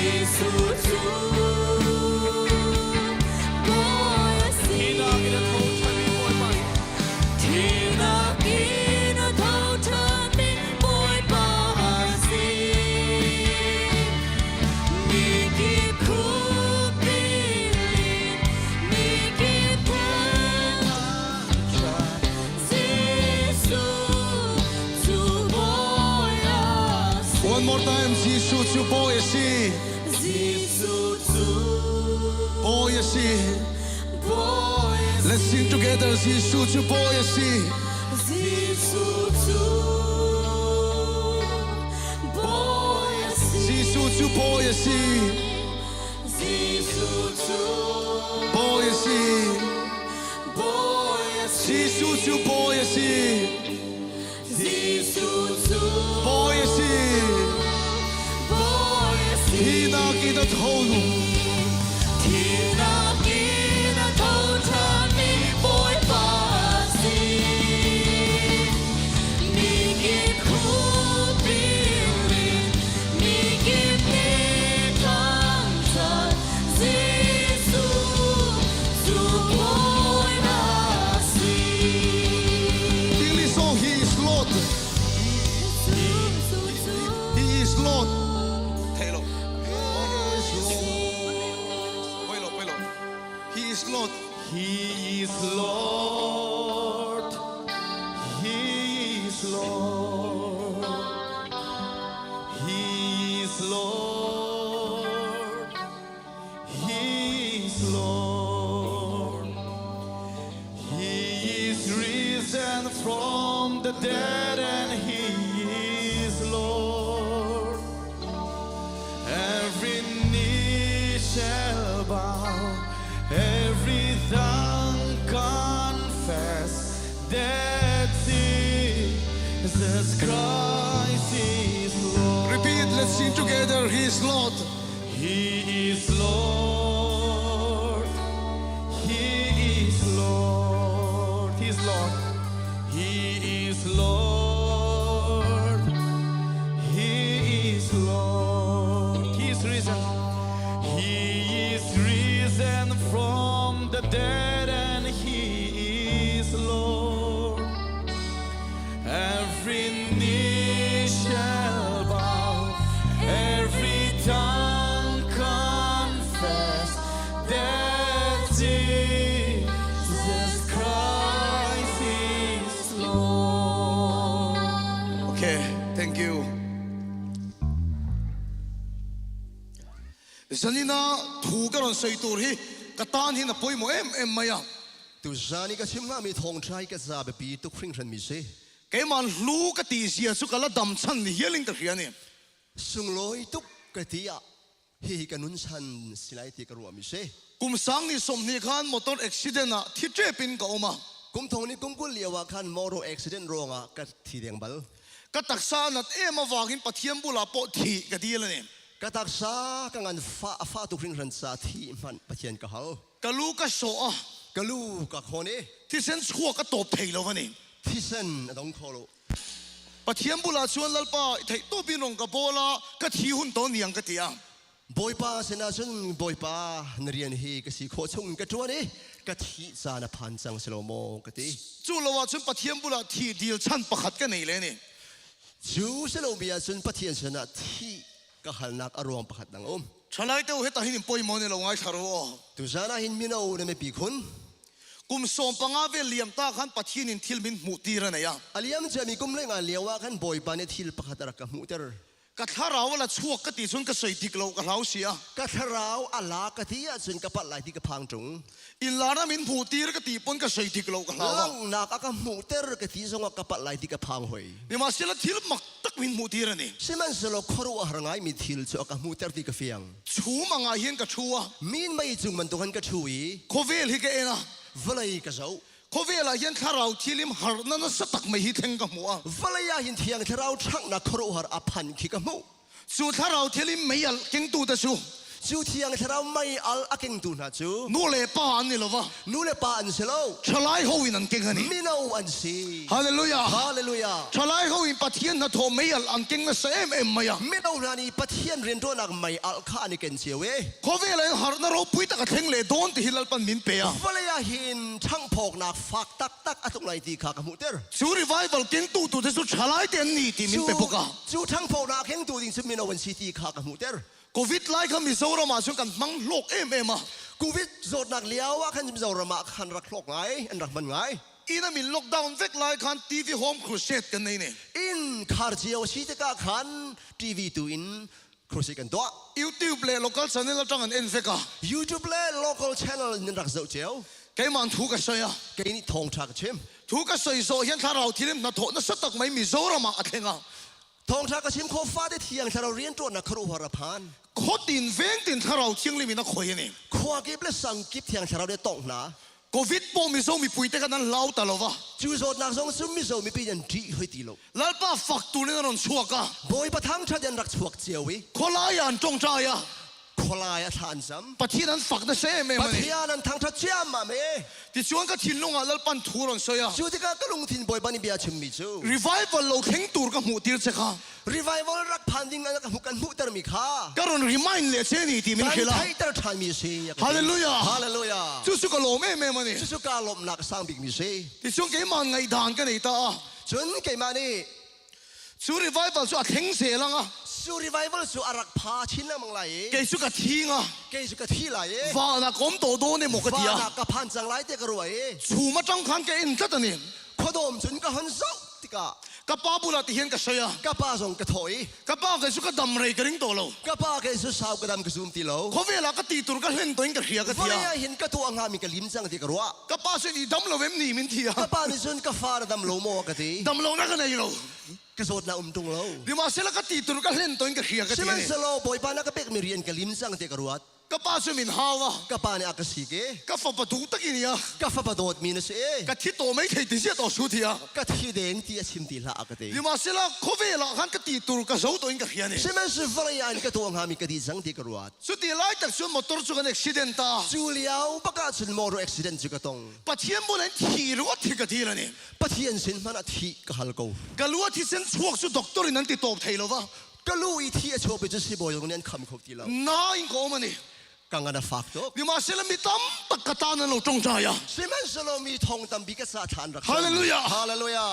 Giêsu Chúa bồi Khi nào xin cái đất thâu chân mi bồi bạc thì na kỹ na thâu chân mi bồi bạc xin mi kịp khu bi lin mi kịp thân Giêsu Chúa bồi xin One more time, Jesus, you boy, see. Giêsu Chúa Boy, see. bồi Let's sing together, Jesus, you boy, see. Giêsu Chúa bồi xin Jesus, you boy, see. Giêsu Chúa Boy, see. bồi xin Jesus, you boy, see. Giêsu Chúa Boy, see. bồi xin He knock in the hole. thì na kỹ na thâu chân mi bồi bạc xin mi kịp khu bi lin mi kịp đi thăng trần Giêsu Chúa bồi xin Really so he is Lord. He is Lord. Hello. He is Lord. He is Lord. He is Lord. He is Lord. He is Lord. He is risen from the dead and he is Lord. Every knee shall bow, every tongue confess that Jesus Christ is Lord. Repeat, let's sing together. He is Lord. He is Lord. He is Lord. He is Lord. He is Lord. He is Lord. He is risen. He is risen from the dead and he is Lord. Every knee shall bow, every tongue confess that Jesus Christ is Lord. Okay, thank you. Zanina thugaron saitur hi katan hi na poimo em maya. Tu zani ka simna mi thong trai ka za be pi tu khring ran mi se Cái mà lú cái tì xìa chú cả là đầm chân thì hiến linh cái kia này. sung loi tu ka ti ya hi ka nun san silai ti ka ru mi se Cùng sáng ni som ni khan motor accident à thiết chế pin cậu mà. kum thong ni kum kul liawa khan moro accident ronga ka thi deng bal Cái đặc sa nat em mà vagin pathiam bula po thi cái đi lên. ka tak sa ka ngan fa tu khring ran sa thi man pathian ka hal Cái lú cái sổ à ka lu ka khone thì sen chua cái tổ phê lâu vậy. thi sen adong kholo Pathiam bula chuan lalpa thấy tổ pin rong cái bola cái thi hun tổ niang cái tia. boy pa sena sun boy pa nrian hi ka si kho chung ka tuani ka thi sa na phan chang selomo ka ti Chú lâu chuan pathiam bula thi deal chan pakhat cái này lên. chu selo bia sun pathian sena thi ka halnak arong pakhat dang Chalai teu heta hin poi mo ne lo ngai tharo. tu zana hin mino na me pi khun Kum som panga ve liam ta khan pathian in thil min mu ti ra na ya. aliam jami kum lenga lewa kan boy pa ne thil pakhatara ka muter Ka tharau la chuak ka ti chun ka sei dik lo ka lau sia. ka tharau ala ka tia chun ka pat lai ti ka phang tung In lara min mu ti ka ti pon ka sei dik lo ka lau. lang na ka muter ka ti zonga ka pat lai ti ka phang hoi Ni ma sila thil mak tak min mu ti ra ni. siman selo khoru harangai mi thil chu ka muter ti ka fiang Chu manga hian ka chua. min mai chung man tuhan ka chui Khovel hi ka ena. valai ka zau Khovela hian tharau thilim har na na satak mai hi theng ka mu a. valaya hin thiang tharau thak na khoru har aphan khi ka mu Chu tharau thilim mai al king tu da chu. จูเทียงชราไม่อัลอาเก่งตูนะจู นู่เลยป้าอันนี่หรอวะ นู่นเลยป้าอันเชล ฉลายเขาวินันเก่งนี่ มินาอันซี ฮาเลลูยา ฮาเลลูยา ฉลายเขาวินปะเทียนนะโทไม่อันเก่งนะเซมมายัง มินารานีปะเทียนเรียนตัวนักไม่อัลข้านี่เก่งเชียวเว้ เขาเวลาหาร์นเราปุยตะกะเทงเลยโดนที่ฮิลล์ปันมินเปีย วลายหินช่างพกนักฟักตักอะตรงไหนที่ข้ากระมุเตอร์ ชูรีไวเวลเก่งตู้ที่สุดฉลายเต็นนี่ที่มินเปปกะ จูช่างพกนักเก่งตัวจริงซึ่งมินาวันซีที่ข้ากระมุเตอร์ โควิดไล่เขามีโซรามาช่วยกันมังโลกมา กูวิทโจดนักเลี้ยวว่าขันจะเรามาขันรักโลกไงอันรักมันไง อีน่ามีล็อกดาวน์เวกไล่คันทีวีโฮมครูเซตกันนี่ อินคาร์เจียวชีตกาขันทีวีตัวอินครูสิกันตัว ยูทูบเลย local channel เราจังกันเอ็นเฟกะ YouTube เลย local channel นี่รักเจ้าเจียว แกมันถูกกันใช่ไหม แกนี่ทองชักชิม ถูกกันใช่โซยันถ้าเราที่นี่น่าโทษน่าสตักไม่มีโซรามาอัดเองอ่ะ ทองชักชิมโคฟ้าได้เที่ยงถ้าเราเรียนตัวนักครูหรพาน โคตินเวงตินถ้าเราเที่ยงเลยมีนักคอยนี่ ขวากิบและสังกิบเที่ยงถ้าเราได้ตกนะ โควิดโปมีโซมีปุยแต่กันนั้นเล่าตลอดวะ จูโจดนักสงซึ่งมิโซมีปีนันดีให้ตีโล แล้วป้าฝักตัวนี่นั่นชัวกะ บอยประทังชัดยันรักชวกเจียววิ คนละยันจงใจอ่ะ ขลายทานซ้ ปะที่นั้นฝักนั่นเซ่เม ำป มัน ฏิญาณทางทัดเชื่อมมาเม ที่ชวนก็ทิ้งลงอ่ะแล้วปันทูรังเสีย จูที่ก็ลงทินบอยบันนี่เบียชิมมิจู revival เราเข่งตูร์กับหมูตีร์เจ้าค่ะ revival รักพันดิ่งอันกับหุกันหุตรมีค่า การัน remind เลยเช่นนี้ที่มิน การ คิดละ ไทยตรทานมีเสีย ฮาเลลูยา ฮาเลลูยา จุสุกโลเมมันนี่ จุสุกาลมหนักสร้างบิ๊กมีเสีย ที่ช่วงกี่มันไงดานกันไอ้ตา จนเกี่ยมานี่ ชู revival ชัวเข่งเสียลังอ่ะ จู revival จูอารักพาชินละมังไหล เกสุกทิ้งอ่ะ เกยสุกที่ไหล ฟ้านักก้มโตโตเนี่ยหมกกะ ฟ้า เดีย นักกับพันจังไรเตกรวย ชูมาจังคันแกอินทัดนี่ ขดมจนก็หันเศร้าติกา กับป้าบุรุษที่เห็นกับเสีย กับป้าส่งกระถอย กับป้าเกสุกดำเรกริ่งโตโล กับป้าเกยสุสาวกระดำกระซุมตีโล เขาเวลาก็ตีตุรกันเล่นตัวเองกับเฮียกับ ฟ้า เทีย เนี่ยเห็นกระตัวงามีกระลิมจังติกรัว กับป้าเสียดำเราเว้มนี่มินเทีย กับป้านี่จนกับฟ้าดำโลโมกะตี ดำเรานักกันไงเรา กระโดดน่ะตรงโล ดีมาเสียแล้วก็ตีตุรกันเล่นตัวเองกับเฮียกับ ใช่ เที ไหม ย สโลบอยป้านักเป็กมีเรียนกระลิมจังติกรัว กับป้าเสียมินฮาวะ กับป้าเนี่ยอากาศิเก กับฝาประตูตะกี้เนี่ย กับฟ้าประโดดมีนะเส กับที่โตไม่เคยตีเสียต่อสู้เทีย กับที่เด้งที่ชิมตีละอากาตี ดีมาเสียแล้วเขาเวลาขันก็ตีตุรกันสู้ตัวเองกับเฮียเนี่ย ใช่ไหมสุฟรยานกระตัวงามีกระดีจังติกรัว สุดที่ไล่จากส่วนมอเตอร์สุกันอุบิเหตุตา จูเลียวประกาศสุนมอร์อุบิเหตุจุกตง ปัจเจียนบุญที่รู้ว่าที่กับที่ละเนี่ย ปะเทียนสินมันอธิกฮัลโก ก็รู้ว่าที่เส้นช่วงสุดด็อกเตอร์นั่นติดต่อไทยแล้ววะ ก็รู้อีที่โชว์ไปจะสิบอยตรงนี้คำคุกทีแล้ว น้าอิงโกมันนี่ กังกันฟักตัว ดีมาเสียแล้วมีตั้มตะกตานั่นเราจงใจอ่ะ ใช่ไหมสโลมีทองตำบิกษาทานรัก ฮาเลลูยา ฮาเลลูยา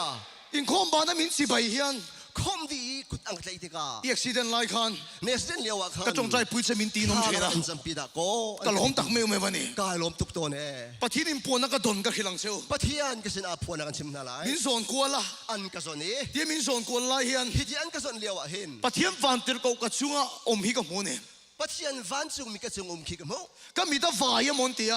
อิงโคมบ้านนั้นมินสิบใบเฮียน คมดีกุดอังเกติกา อีกสิเดนไล่คัน เนสเดนเลียวอะคัน ก็จงใจปุ้ยจะมินตีนงเชนะ อันจำปีดาโก ก็ล้มตักเมลไม่วันนี้ กายล้มทุกตัวเนี่ย ปะที่นิมปวนนักก็ดนก็ขิลังเซล ปะเทียนก็สินอาพวนกันชิมนาลาย มินส่วนกวนละ อันก็ส่วนนี้ ที่มินส่วนกวนไล่เฮียน ฮิตอันก็ส่วนเลียวอะเห็น ปะเทียมฟันติรกกับช่วงอมฮิกับมูเนี่ย ปะเทียนวันจุงมีกระจุงขี้กระมู ก็มีแต่ฝ่ายมอนเตีย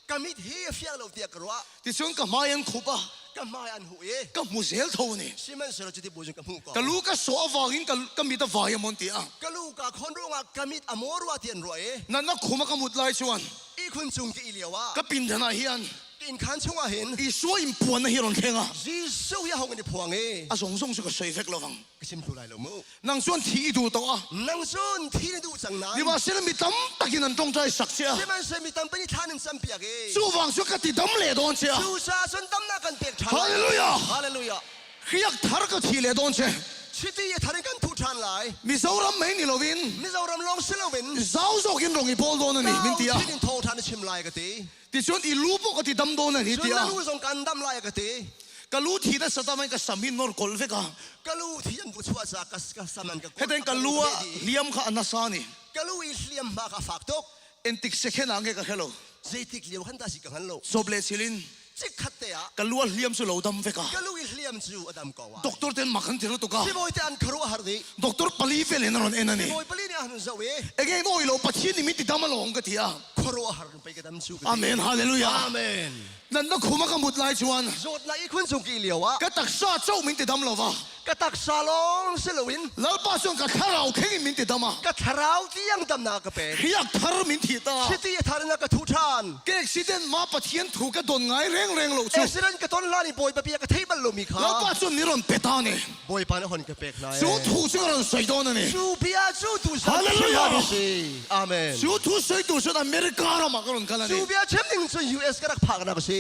กามิดเฮียเฟียงเราเตียกรัว ที่ช่วงกับมายันคุปะ กามาอันหุย ก็มูเซลเท่านี่ ใช่ไหมสโลจุดที่บูจุงกระมูก่อน ก็รู้ก็สวฝ่ายิงก็มีแต่ฝ่ายมอนเตีย กะลูกะคนรู้งากะมิดอโมรัวเทียนรวย นั่นนักขุมก็มุดไล่ชวน อีคุณจุงกิเลียวะ ก็ปินธนาเฮียน กินขันชงอาเห็น อีสวยอิมปวนนะเฮียนเทงอ่ะ จีสู้ยาหงกันในพวงเอ อาสงส่งสุกใส่เฟกระวัง กชิมทุไรลมู นางส่วนที่ดูตัว นังซุนที่ดูจังนั้น นี่ว่าเสร็จมีตั้มตะกินนั่นจงใจสักเสีย ใช่ไหมเซมิตัมเป็นท่านึงสัมเปียกเอ สู้วังสุกติดตั้มเล่โดนเสีย สู้ซาซุนตัมนักันเปียกทัน ฮาเลลูยา ฮาเลลูยา ขยักทาร์ก็ทีเล่โดนเสีย ชิตีทันกันทุทันหลาย มีสาวรำไม่นี่เราวิน มิเรารำลองเซลวิน สาวโซกินรงอีโพลโดนนี่มินเตีย ที่ดินโททันชิมลายกะตี ที่ส่วนอีลูปก็ติดตั้มโดนนี่ ส่ว เตี น ย นั้นรู้สงกันดำลายกะตี ก็รู้ที่นั่นสตามันก็สามีนอร์กอลเฟกะ กะลูที่ยันบุชัวจากกัสมันกะ เฮเดนก็รู้ว่าเลี้ยมข้านาซานี่ กะลูอีเลียมมากะฝากตก เอ็นติกเซเคนอังเกก็เฮโล เจติกเลียวขันตาสิกังฮันโล โซเบลซิลิน จิกขัดเตะ ก็รู้ว่าเลี้ยมสุโลดัมเฟกะ กะลูอีเลียมจูอดัมกาวา ด็อกเตอร์เต็นมาขันที่รถก็ สิบอยเตอันครัวฮาร์ดี ด็อกเตอร์ปลีเฟลนนอนเอ็นนี่ สิบอยปลีเนี่ยหันเซเว เอ็งโอ้ยเราปัจจุบันนี้มีติดตั้มมาลงกันที่อ่ะ ค ครัวหากันไปกันทั้งสุข อาเมนฮาเลลูยา อาเมน นั่นนักขุมกมุดลายชวน โจทย์ไหนคุณส่งกี่เหลียววะ ก็ตักซาเจ้ามินติดดำเราวะ กระตักซาลองเซลวิน แล้วป้าส่งกับข้าเราเข่งมินติดดำอ่ะ กระทราวที่ยังดำนากระเป็ด เฮียทารมินติดตา ชิตีทารนักกระทุชาน เก็กซิเดนมาปะเทียนถูกกระโดนไงเร่งเร่งเรา เอ ชู สเรนกระต้นลานี่บอยปะเปียกระเทบัลลูมีขา แล้วป้าส่งนิรอนเปตาเนี่ย บอยปานหอนกระเป็กนาย ชูถูกซึ่งเราใส่โดนนี่ จูเบียจูตุส ฮาเลลูยา อาเมน ชูถูกใส่ตัวฉันอเมริกาเรามากันกัน จู นี่ เบียเชมนิงจน US กระดักผักนักสิ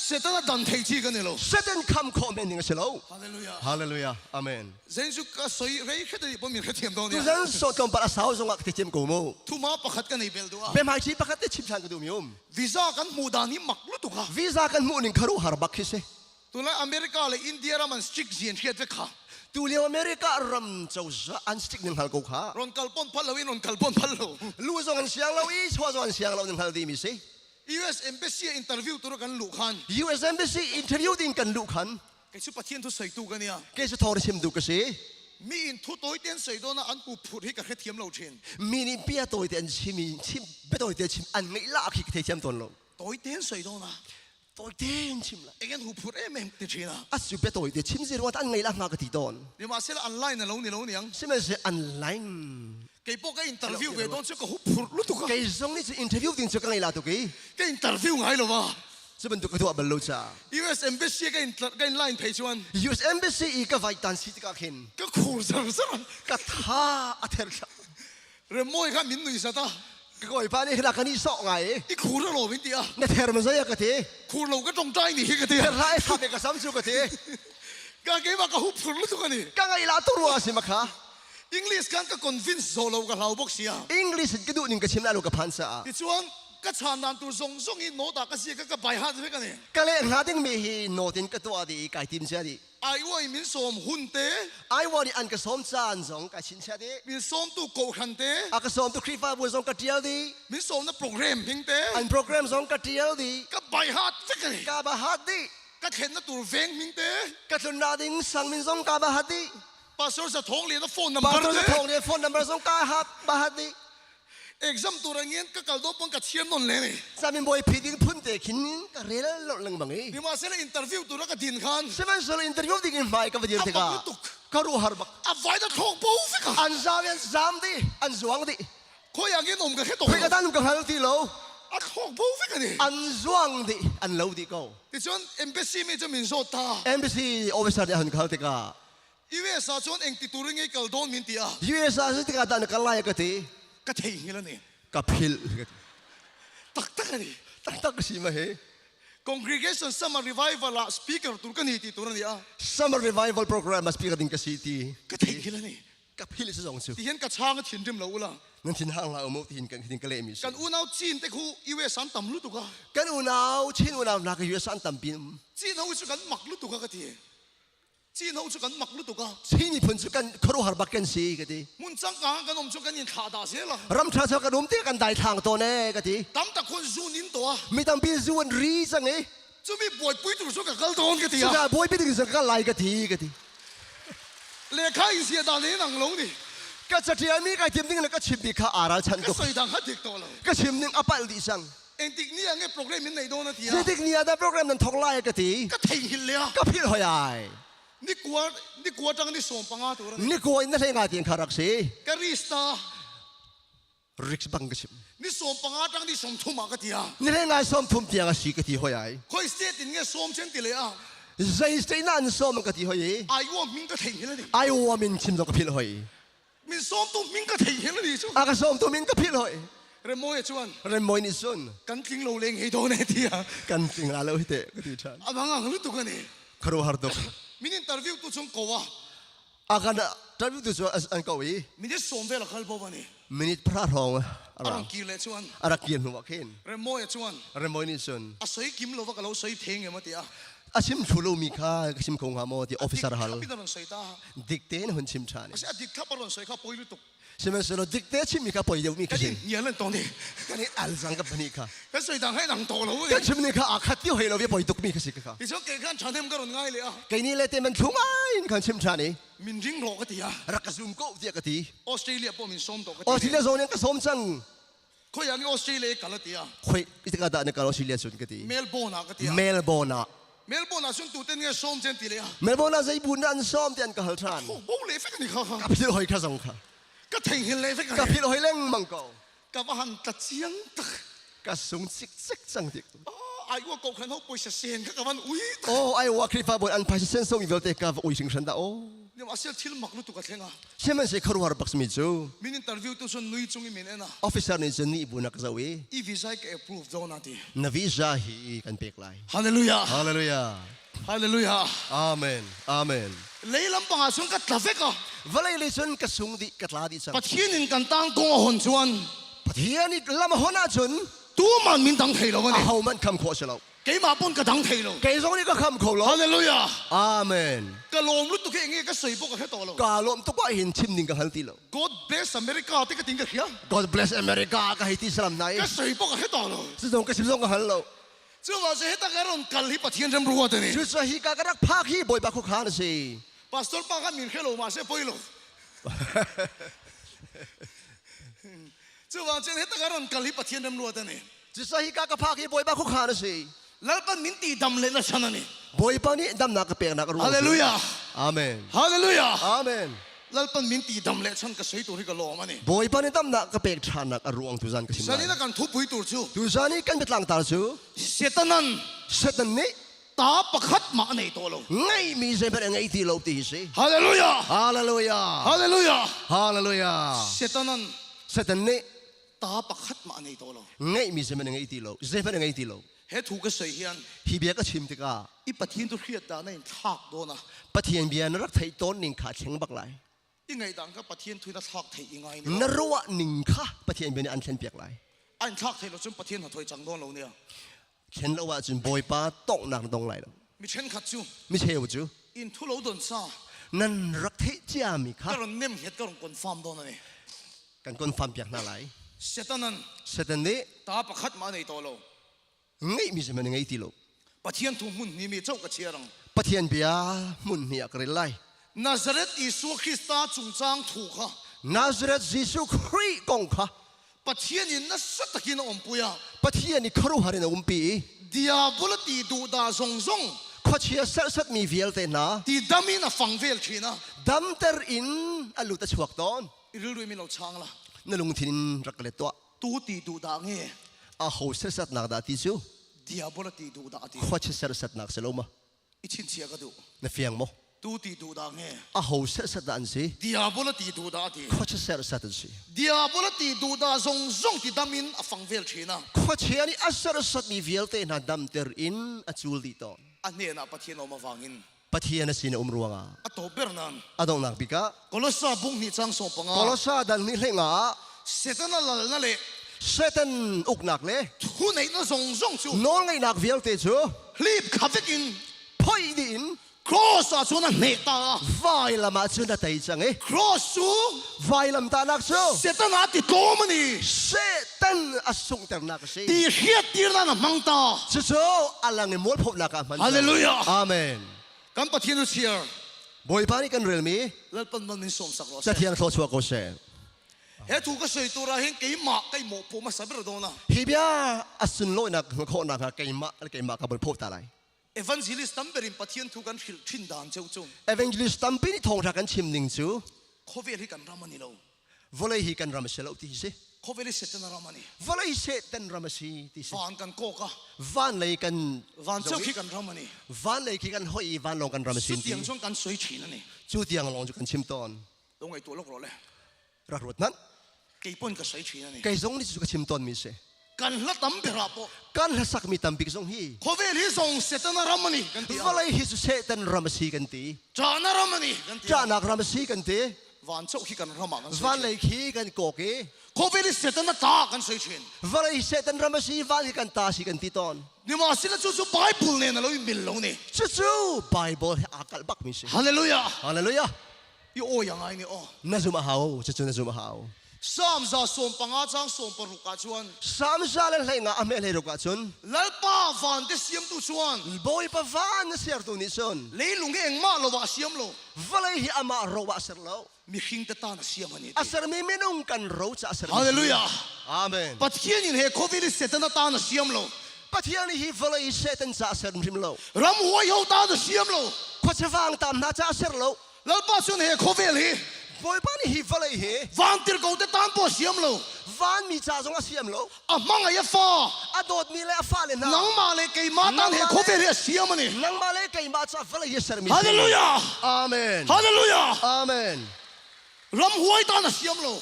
เสร็จแล้วดันเทจีกันนี่เรา เซตันคำคอมเมนต์นิงเสลา ฮาเลลูยา ฮาเลลูยาอาเมน เซนซุกก็สวยเรื่อยแค่ได้ผมมีแค่เทียมโดน ตุ เนี่ย ซันสดกันปะสาวสงอักที่เจมกูมู ทุมาประคัดกันในเบลตัว เบมหายชีประคัตที่ชิมชันกันดูมิวม วีซ่ากันมูดานี่มักลุตุกะ วีซ่ากันมูนิงคารุฮาร์บักคิเซ ตัวนั้นอเมริกาเลยอินเดียรามันสติกเจียนเทียดเวกะ ตูเลียวอเมริการัมเจ้าจะอันสติกหนึ่งฮัลกูขาร อนกัลปอนพัลลวินรอนกัลปอนพัลลว ลู่จงอันเสียงเราอีชัวจงอันเสียงเราหนึ่งฮัลดีมิเซ US Embassy interview ตัวกันลูกฮัน US Embassy interview ดิ้งกันลูกขัน แกชุบปะเทียนทุใส่ตู้กันเนี่ย เกจะทอร์ชิมดูกสิ มีอินทุตัวเตียนใส่ตัวนั้นอันกูพูดให้กับแค่เทียมเราเชน มินิเปียตัวเดียนชิมิชิมเปตัวเดียนชิมอันไม่ลากขี้เทียมตนลง ตัวเตียนใส่ตัวนั้น ตัวเดียนชิมละ เอ็งกูพูดเอ็มเอ็มติดเชนอ่ะ อาสุเปตัวเดียนชิมสิว่าอันไม่ลากงากระติตอน เดี๋ยวมาเสร็จออนไลน์นะเราเนี่ยเราเนี่ย ใช่ไหมสิอันไลน์ แกพวกแกอินเตอร์วิวเวดอนเชื่อก็หุบพูดลุตุกะ เกย์ส่งนี่จะอินเทอร์วิวดิ้งจะกันไงล่ะตัวกี้ แกอินเตอร์วิวไงหรอวะ จะเป็นตัวกระตัวบรรลุจ้า US Embassy แกอินไลน์เพจชวน US Embassy อีกกับไวตันซิตกาเข็น ก็คูลจังสัก กับท่าอัธร์ชา เรื่องมวยข้ามินหนุ่ยสัตว์ ก็ไอ้ป้านี่ขนาดกันนี่สองไง อีคูลแล้วหรอมินตีอ่ะ ในเทอร์มันจะยังกะที คูลเราก็ต้องใจหนีกันที เทอร์ไล่ทำเอกสารสุกะที ก็แกว่าก็หุบพูดลุตุกันนี่ ก็ไงล่ะตัวรัวสิมาค่ะ อังกฤษกันก็คอนวินส์โซโลกับเราบอกเสีย อังกฤษก็ดูนิ่งกับชิมแล้วลูกกับพันซะ ที่ชวนก็ชานนันตัวทรงทรงอินโนตาก็เสียก็ไปหาด้วยกันนี่ ก็เลยหาดิ้งมีฮีโนตินก็ตัวดีไก่ติมเสียดี ไอ้ว่ามินสมหุ่นเตะ ไอ้วันนี้อันก็สมจานสองไก่ชินเสียดี มินสมตัวโกขันเตะ อันก็สมตัวครีฟ้าบัวสองกระเทียวดี มินสมนั่นโปรแกรมพิงเตะ อันโปรแกรมสองกระเทียวดี ก็ไปหาด้วยกันนี่ กาบาฮัดดี ก็เห็นนั่นตัวเวงพิงเตะ ก็ตุนนาดิ้งสังมินสองกาบาฮัดดี ป้าโซจะท้องเรียนแล้วโฟนนัม บา เบอ ตัว ร์ จะ เตะ ทงเนี่ยโฟนนัมเบอร์สองกาฮับบาฮัดดี เอกซัมตัวเงี้ยก็กระโดดปังกับเชียนนนเลยนี่ สามีบอยพีดิ้งพุ่นเตะขินก็เรียนหลังบังเอ้ นี่มาเสร็จอินเตอร์วิวตัวนั้นก็ดินขัน ใช่ไหมส่วนอินเตอร์วิวดิ้งไม่กับวันเดียวเถอะก็รู้ฮาร์บัก อ่ะไฟจะท้องปูฟิกะ อันซาเวียนซามดีอันสวงดี เขาอยากกินนมกับแค่ตัว คุยกันตั้งกับฮาร์ตีโล อ่ะท้องปูฟิกะนี่ อันสวงดีอันโลดีก็ ที่ชวนเอ็มเบซีไม่จะมินโซตา Embassy โอเวอร์ซาร์ฮันเขาเถอะ US ชวนเอ็งติดตัวเงี้ยกัลโดนมินตีอ่ะ US อาสิตกันตั้งกันไล่กันที ก็เที่ยงแล้วนี่ กับพิล ตักกันนี่ ตั้งก็สิมาเฮ Congregation Summer Revival ละ Speaker ตัวกันนี่ติดตัวนี่อ่ะ Summer Revival Program มาสปีกดิ้งกับซิตี้ ก็เที่ยงแล้วนี่ กับพิลสิสองสุ ที่เห็นกระช่างก็ถิ่นริมเราละ นั่นทิ้งห่างเราหมดทิ้งกันทิ้งกันเลยมิส กันอุณเอาจีนแต่คู่ US สันต่ำลุตุกะ กันอุณาวชินอุณาวนัก US อันตั้มบิน จีนเอาชุกันหมักลุตุกะก็ที่จีนเอาชุกันหมักลุตุกะ ชินี่พุ่นสุกันครูฮาร์บักกันซีกันที มุนจังกางกันอมชุกันยินขาดาเสียละ รำชาชกันนุ่มเตี้ยกันได้ทางตัวแน่กันที ตั้มตะคนซูนินตัว ไม่ต้องบินส่วนรีสังเอ จะมีป่วยปุ้ยตัวชุกันกัลโดนก็ที่ สุ อ่ะ ดาบอยไปถึงสังกันไล่กันทีกันที เลขาอินเสียดาเลยหนังลงนี่ ก็จะเทียนมีกันทีมนึงแล้วก็ชิมดีข้าอาราชัน ก็ ก็ ใส่ดังฮัดเด็กตัวเรา ก็ชิมนึงอปัลดิสัง เอ็งติ๊กนี่ยังไงโปรแกรมมินในโดนนะที่ เจ อ่ะ ติกเนี่ยได้โปรแกรมนั้นทองไล่กันที ก็เที่ยงหินเลยอ่ะ ก็พิลหอยาย นี่กลัวจังนี่ส่งปังอาตัวนั้น นี่กูอินนั่นเองอาทิตย์ขารักสี ก็รีสตา ริกส์บังกชิม นี่ส่งปังอาจังนี่ส่งทุ่มก็ที่อ่ะ นี่เองไงส้มทุ่มเตียงสีกันทีหอยาย คอยสเตตินเงี้ยส่งเช่นติเลยอ่ะ ใจสเตย์นั่นส้มกันทีหอย อายุมินก็เที่ยงหินแล้วนี่ ไอ้วัวมินชิมดอกพิลหอย มินส่งตุ้มมินก็เที่ยงหินแล้วนี่ช่ว อากาส้มตัวมินก็พิลหอย เรมโมยชวน เรนมอยนิสุน กันทิ้งเราเลี้ยงให้โดนไอ้ที่อ่ะ กันจริงแล้วเตะก็ดีชัน อ่ะบางอย่างรู้ตัวกันนี่ คารุฮาร์ดก มินอินเตอร์วิวตัวชงโกวะ อาการจะรู้ตัวอันเกาหลี มินจะส่งไปละคัลบอกว่านี่ มินิพระทองอะ อา ไร รังกีเลยชวน อารักเกียนหัวเข็น เรมโมยชวน เรนมอยนิสุน อาศัยกิมเราว่ากับเราใส่เทงไงมาที่อ่ะ อาชิมชูลูมีค่าชิมคงหามอที่ออฟฟิศฮัล พี่นั่นใส่ตา ดิกเต้นหุ่นชิมชานี่ อาศัยอดีตข้าพเจ้าใส่ข้าป่วยรู้ตุก ใช่ไหมสรุปดิกเต้ชิมมีค่าปล่อยเดียวมี ก็ ค่า ยิ่ ชิ ง ม เงี้ยเล่นตรงนี้ กันนี่อัลซังกับนี่ค่ะ ก็ใส่ต่างให้หนังโตแล้วเว้ย กันชิมนี่ค่ะอาคัดที่เหยเราไม่ปล่อยตุกมีค่าสิค่ะ ที่ช่วงเกิดการฉันเทมก็รุนง่ายเลยอ่ะ กันนี่เลยเต้มันชุ่มไอ้กันชิมชานี่ มินริงโลกที่อ่ะ รักกระซุ่มก็เดียกะที ออสเตรเลียพวกมินส้มโตก็ ออสเตร ที่ เลียโซนยังกระสมจัง ค ko yang ni Australia kalatia คุยอิตกาดาในการออสเตรเลียสุดกันที Melbourne katia เมลเบิร์นอะ Melbourne sun tu ten nge som chen ti le เมลเบิร์นอะใจบุญนันซ้อมเตียนกับฮัลทราน oh bo le fe ka ni kha กับพี่หอยข้าสงค่ะ ka theng hin le fe กับ ka พี่หอยเล่งมังกร ka ba han ta chiang tak กับสูงซิกซิกสังติก ai wo ko khan ho poi sa sen ka ban ui โอ้ไอ้ว่าคริฟ้าบนอันพาเซนส่งอีเวลเตกับอุ้ยสิงชันดาโอ้ ni ma sel thil mak lu tu ka thenga เชื่อมันสิคารุฮาร์บักสมิจู min interview tu sun nui chung i min ena ออฟฟิเซอร์นี่จะนี่บุญนักจะวิ่ง i visa ka approve do na ti นวิจาฮีกันเปกไล hallelujah ฮาเลลูยา hallelujah อาเมนอาเมน leilam panga sun ka tla fe ka วันเลยลิซุนกระสุงดิกัตลาดิจัง pathian in kan tang kong hon chuan ปะเทียนี่ลำหัวหน้าจุน tu man min dang thei lo อา ni เฮามันคำขอเสลา ke ma pon ka dang thei lo เกยซงนี่ก็คำขอล hallelujah อาเมน ka lom lu tu ke nge ka soi bo ka he to lo กาลมตุกว่าเห็นชิมนิงกับฮันติโล god bless america te ka ting ka khia God bless America กับฮิติสลามไน ka soi bo ka he to lo สุดงกับสิบสองกับฮันโล chu ma se he ta ka ron kal hi pathian ram ruwa te ni ชุดสหิกากระดักพาขี้บอยบักคุกขานะสิ pastor pa ka min khelo ma se poi lo chu ma chen he ta ka ron kal hi pathian ram ruwa te ni ชุดสหิกากระพาขี้บอยบักคุกขานะสิ lal pan min ti dam le na chana ni บอยปานี่ดำนักกระเปียกนักรู้ hallelujah อาเมน hallelujah อาเมน lal pan min ti dam le chan ka soi tu ri ka lo ma ni บอยปานี่ดำนักกระเปียกชานักอรวงทุจันกับสิม sani na kan thu pui tur chu ทุจันนี่กันเป็นหลังตาจู setanan เสตันนี่ ta pakhat ma nei to lo ไงมีเซเป็นไงที่เราตีสิ hallelujah ฮาเลลูยา hallelujah ฮาเลลูยา setanan เสตันนี่ ta pakhat ma nei to lo ไงมีเซเป็นไงที่เราเซเป็นไงที่เรา he thu ka soi hian ฮีเบียก็ชิมติกา i pathian tu khiat da nei thak do na ปะเทียนเบียนรักไทยต้นนิงขาเชิงบักไหล i ngai dang ka pathian thu na thak thei i ngai น ni รัวนิงขาปะเทียนเบียนอันเช่นเปียกไหล an thak thei lo chun pathian ha thoi chang don lo nia เช่นเราว่าจุนบอยป้าตกหนักตรงไหลแล้ว mi chen khat chu ไม่ใช่ว่าจู in thu lo don sa นั่นรักไทยจ้ามีขา ka ron nem het ka ron confirm do na ni กันคนฟังเปียกน่าไหล setanan เสตันนี่ ta pakhat ma nei to lo ไงมีเซเป็นไงที่เรา pathian thu mun ni mi chau ka chiarang ปะเทียนเบียมุนเหียกระไร nazareth isu christa chung chang thu kha นาซาเรตยิสุครีกงขา pathian in na sat takin om puya ปะเทียนนี่ครูหารินอุมปี diabol ti du da zong zong ข้อเชียสัตสัตมีเวียลเตนะ ti damin a fang vel thina ดัมเตอร์อินอลุตะชวกตอน iril ru mi lo chang la นลุงทินรักเลตัว tu ti du da nge อาโหเสสัตนักดาติจู diabol ti du da ti ข้อเชียสัตนักเสลมา ichin chia ka du นเฟียงโม tu ti du da nge อาโหเสสัตดันสิ diabol ti du da ti ข้อเชียสัตสิ diabol ti du da zong zong ti damin a fang vel thina ข้อเชียนี่อัสรสัตมีเวียลเตนะดัมเตอร์อินอจูลดีตอน ane na pathian om awangin ปะเทียนสินอุมรวง a to bernan อาดงนักปิกะ kolosa bung ni chang so กอล panga ซาดันนี่เลงา setana lal na le เซตันอุกนักเล thu nei na zong zong chu นอนไงนักเวียลเตจู hlip khavekin พ่อยดิน cross a chu na ne ta ไฟละมาจุนตะไตจังเอ cross chu ไฟลำตานักจู setana ti to mani เซตันอสุงเตอร์นักสิ ti hiat tir na mang ta จูอลังเงมอลพบนักมัน hallelujah อาเมน kan pathian nu cheer บอยปานี่กันเรียลมี lal pan man min som sak ro จะเทียงโทชัวโกเซ he thu ka sei tu ra hin ke ma kai mo po ma saber do na ฮิบยาอสุนโลนักโคนักเกยมากับบนพบตาไล evangelist tamberin pathian thu kan khil thin dan cheu chu เอเวนเจลิสตัมปีนี่ทองทักกันชิมนิงจู khovel hi kan ramani lo วอลเลยฮีกันรำเชลติสิ khovel setana ramani วอลเลยเซตันรำชีติสิ van kan ko ka วันเลยกัน van cheu hi kan ramani วันเลยกันหอยวันลงกันรำชิ su นติ tiang chong kan soi chin ani จูเตียงลงจุกันชิมตอน lo ngai to lok ro le รักรถนั้น ke pon ka soi chin ani ไก่ซงนี่จุกันชิมตอนมีเซ kan la tam bera po กันละสักมีตัมปิกซงฮี khovel hi song setana ramani kan ti วอลเลยฮีสุเซตันรำชีกันตี chana ramani kan ti จานักรำชีกันตี van cheu hi kan rama kan วัน soi เลยฮีกันโกเก khovel setana ta kan soi chin วอลเลยเซตันรำชีวันกันตาชีกันตีตอน ni ma sila chu chu bible ne na lo mil lo ni จู่ๆไบเบิลอากาศบักมิเซ hallelujah ฮาเลลูยา i o yang ai ni o น่าจะมาหาวจู่ๆน่าจะมาหาว Sam za som panga chang som paruka chuan สามชาเลเลยงาอเมริกาชน lalpa van te siam tu chuan บอยปะวานเสียตัวนี้ชน leilung ge engma lo wa siam lo วลัยฮิอามาโรวะเสรโล mi khing te ta na siam ani อัสรมีไม่นุ่งกันโรจะอัสรมี hallelujah อาเมน pathian in he covid se ta na ta na siam lo ปัจจัยนี้ฮิวลัยเซตันจะอัสรมีโล ram huai ho ta na siam lo ขวดฟังตามน่าจะอัสรโล lalpa chuan he covid hi บอยปานี่ฮิวลัยฮิ van tir ko te tan po siam lo วานมีจ่าจงอาเซียมโล a manga ya fa อดดมีเลฟ้าเลนะ nang ma le ke ma tan he covid he siam ani นังมาเลกัยมาจ่าวลัยเสรมี hallelujah อาเมน hallelujah อาเมน ram huai ta na siam lo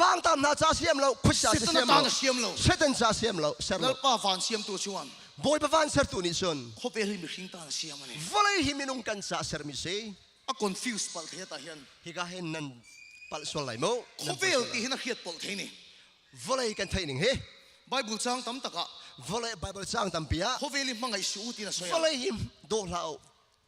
วางตามน่าจะเซียมโลขวดจะ se เซี ta ย na ม ta โล na siam lo เซตันจะเซียมโลเสรโล lalpa van siam tu chuan บอยปะวานเสรตัวนี้ชน covid hi mi khing ta na siam ani วลัยฮิมินุ่งกันจะอัสรมีเซ a confuse pal the ta hian ฮิกาเห็นนั่นปัลสวลไลโม covid ti hin a khiat pol the ni วลัยกันไทยหนึ่งเฮ bible chang tam taka วลัยไบเบิลสร้างตัมปียะ covid li mangai su ti na ว soya ลัยฮิมโดลาโอ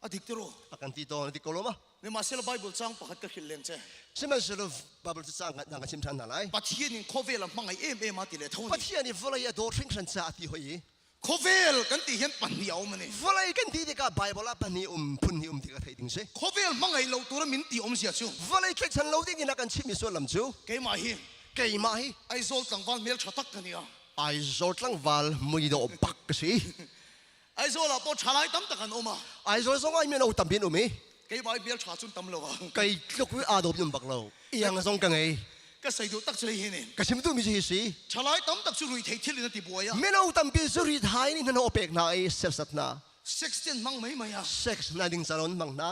adik tero อากันตีโตนติโกโลมา ne ma sel bible chang pakhat ka khil leng che ใช่ไหมสรุปไบเบิลสร้างกันดังกันชิมทันอะไร pathian in covid la mangai em ati le ปั thon จจัยนี้วลัยโดทริงขันซาติหอย covid kan ti hian pan ni au mani วลัยกันตีดิกาไบเบิลปันนี่พุนนี่ติกาไทยดิ้งเซ covid mangai lo tur min ti sia chu วลัยเกิดฉันเราดิ้งนักกันชิมิส่วนลำจู ke ma hi เกยมาฮิ ai zol tang wal mel thatak ka nia ไอโซดลังวาลมุยโดปักสิ ai zol la po thalai tam takan oma ไอโซดสองไอเมนเอาตัมบินอุมิ ke bai bel tha chun tam lo wa เกยลุกวิอาดบยุมบักเราเอียงสองกังไง ka sai du tak chle hi ne กชิมตุมิจิสิ thalai tam tak chu rui thei thil na ti boya เมนเอาตัมบินสุริไทยนี่นั่นโอเปกนาไอเซลสัตนา 16 mang mai maya เซ็กซ์นาดิ้งซาลอนมังนา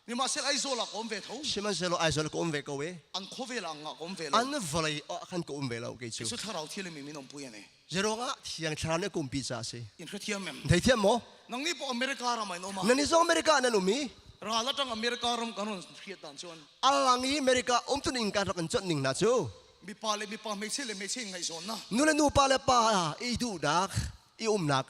ni ma sel ai zol la kom ve tho ชิมันเซลไอโซลก็อุ้มเวกเอาเว an covid la nga kom ve อั lo นวลัยขันก็อุ้มเวเราเกยจู su tharau thil mi min om puya ne เจโรงะเทียงชาเนี่ยกุมปีจ่าสิ in khathiam mem ไทยเทียมโม nang ni po america ra mai no ma นั่นนี่สองอเมริกานั่นอุมิ ra la tang america ram kanon khiat dan chuan อัลลังอีอเมริกาตุนิงการรักกันจดนิ่งนะจู mi pa me chele me ching ngai zon na นู่นนูปาเลปาอีดูดักอีนัก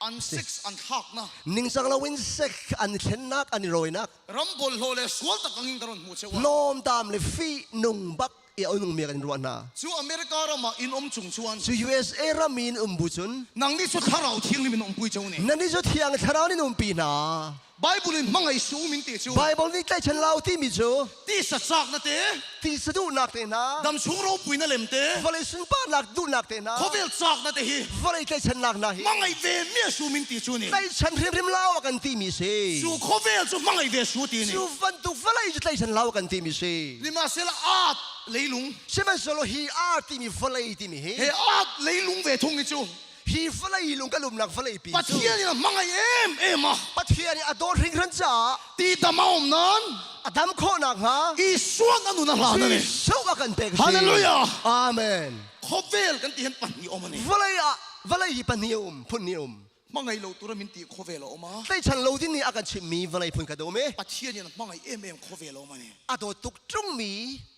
an 6 an hak na นิ่งสักละวินเซ็กอันเทนนักอันรอยนัก ram bol ho le swal ta kangin karon mu chewa น้อมตามเลยฟีนุ่งบักเออนุ่งเมียกันรวนนา chu america ra ma in om chung chuan ซู USA รามีนบุจุน nang ni chu tharau thing ni min om pui chau ni นั่นนี่จะเทียงทารานี่นุ่มปีนา bible in mangai su min ti chu ไบเบิลนี่ใกล้ฉันเล่าที่มีจู ti sa sak na te ตีสะดุนักเตนะ dam chung ro pui na lem te วลัยสุนป้านักดูนักเตนะ khovel sak na te hi วลัยใกล้ฉันนักนะฮิ mangai ve me su min ti chu ni ใกล้ฉันริมเล่ากันที่มีสิ chu khovel chu mangai ve su ti ni จูฟันตุวลัยจะใกล้ฉันเล่ากันที่มีสิ ni ma sel at leilung ใช่ไหมสโลฮีอาร์ที่มีวลัยที่มี he at leilung ve thong ni chu ฮีวลัยลุงก็ลุมนักวลัยปีจู pathian ni mangai em ma ปัทเทียนี่อดอริงรันจ่า ti da maum nan อดัมโคนักฮะ i suan anu na la na ni สู้กันเตก hallelujah อาเมน khovel kan ti hen pan ni om ni วลัยปันนิยมพุนนิยม mangai lo tura min ti khovel oma ได้ฉันเราที่นี่อากันชิมีวลัยพุนกระโดม pathian ni mangai em khovel oma ni อดอตุกจงมี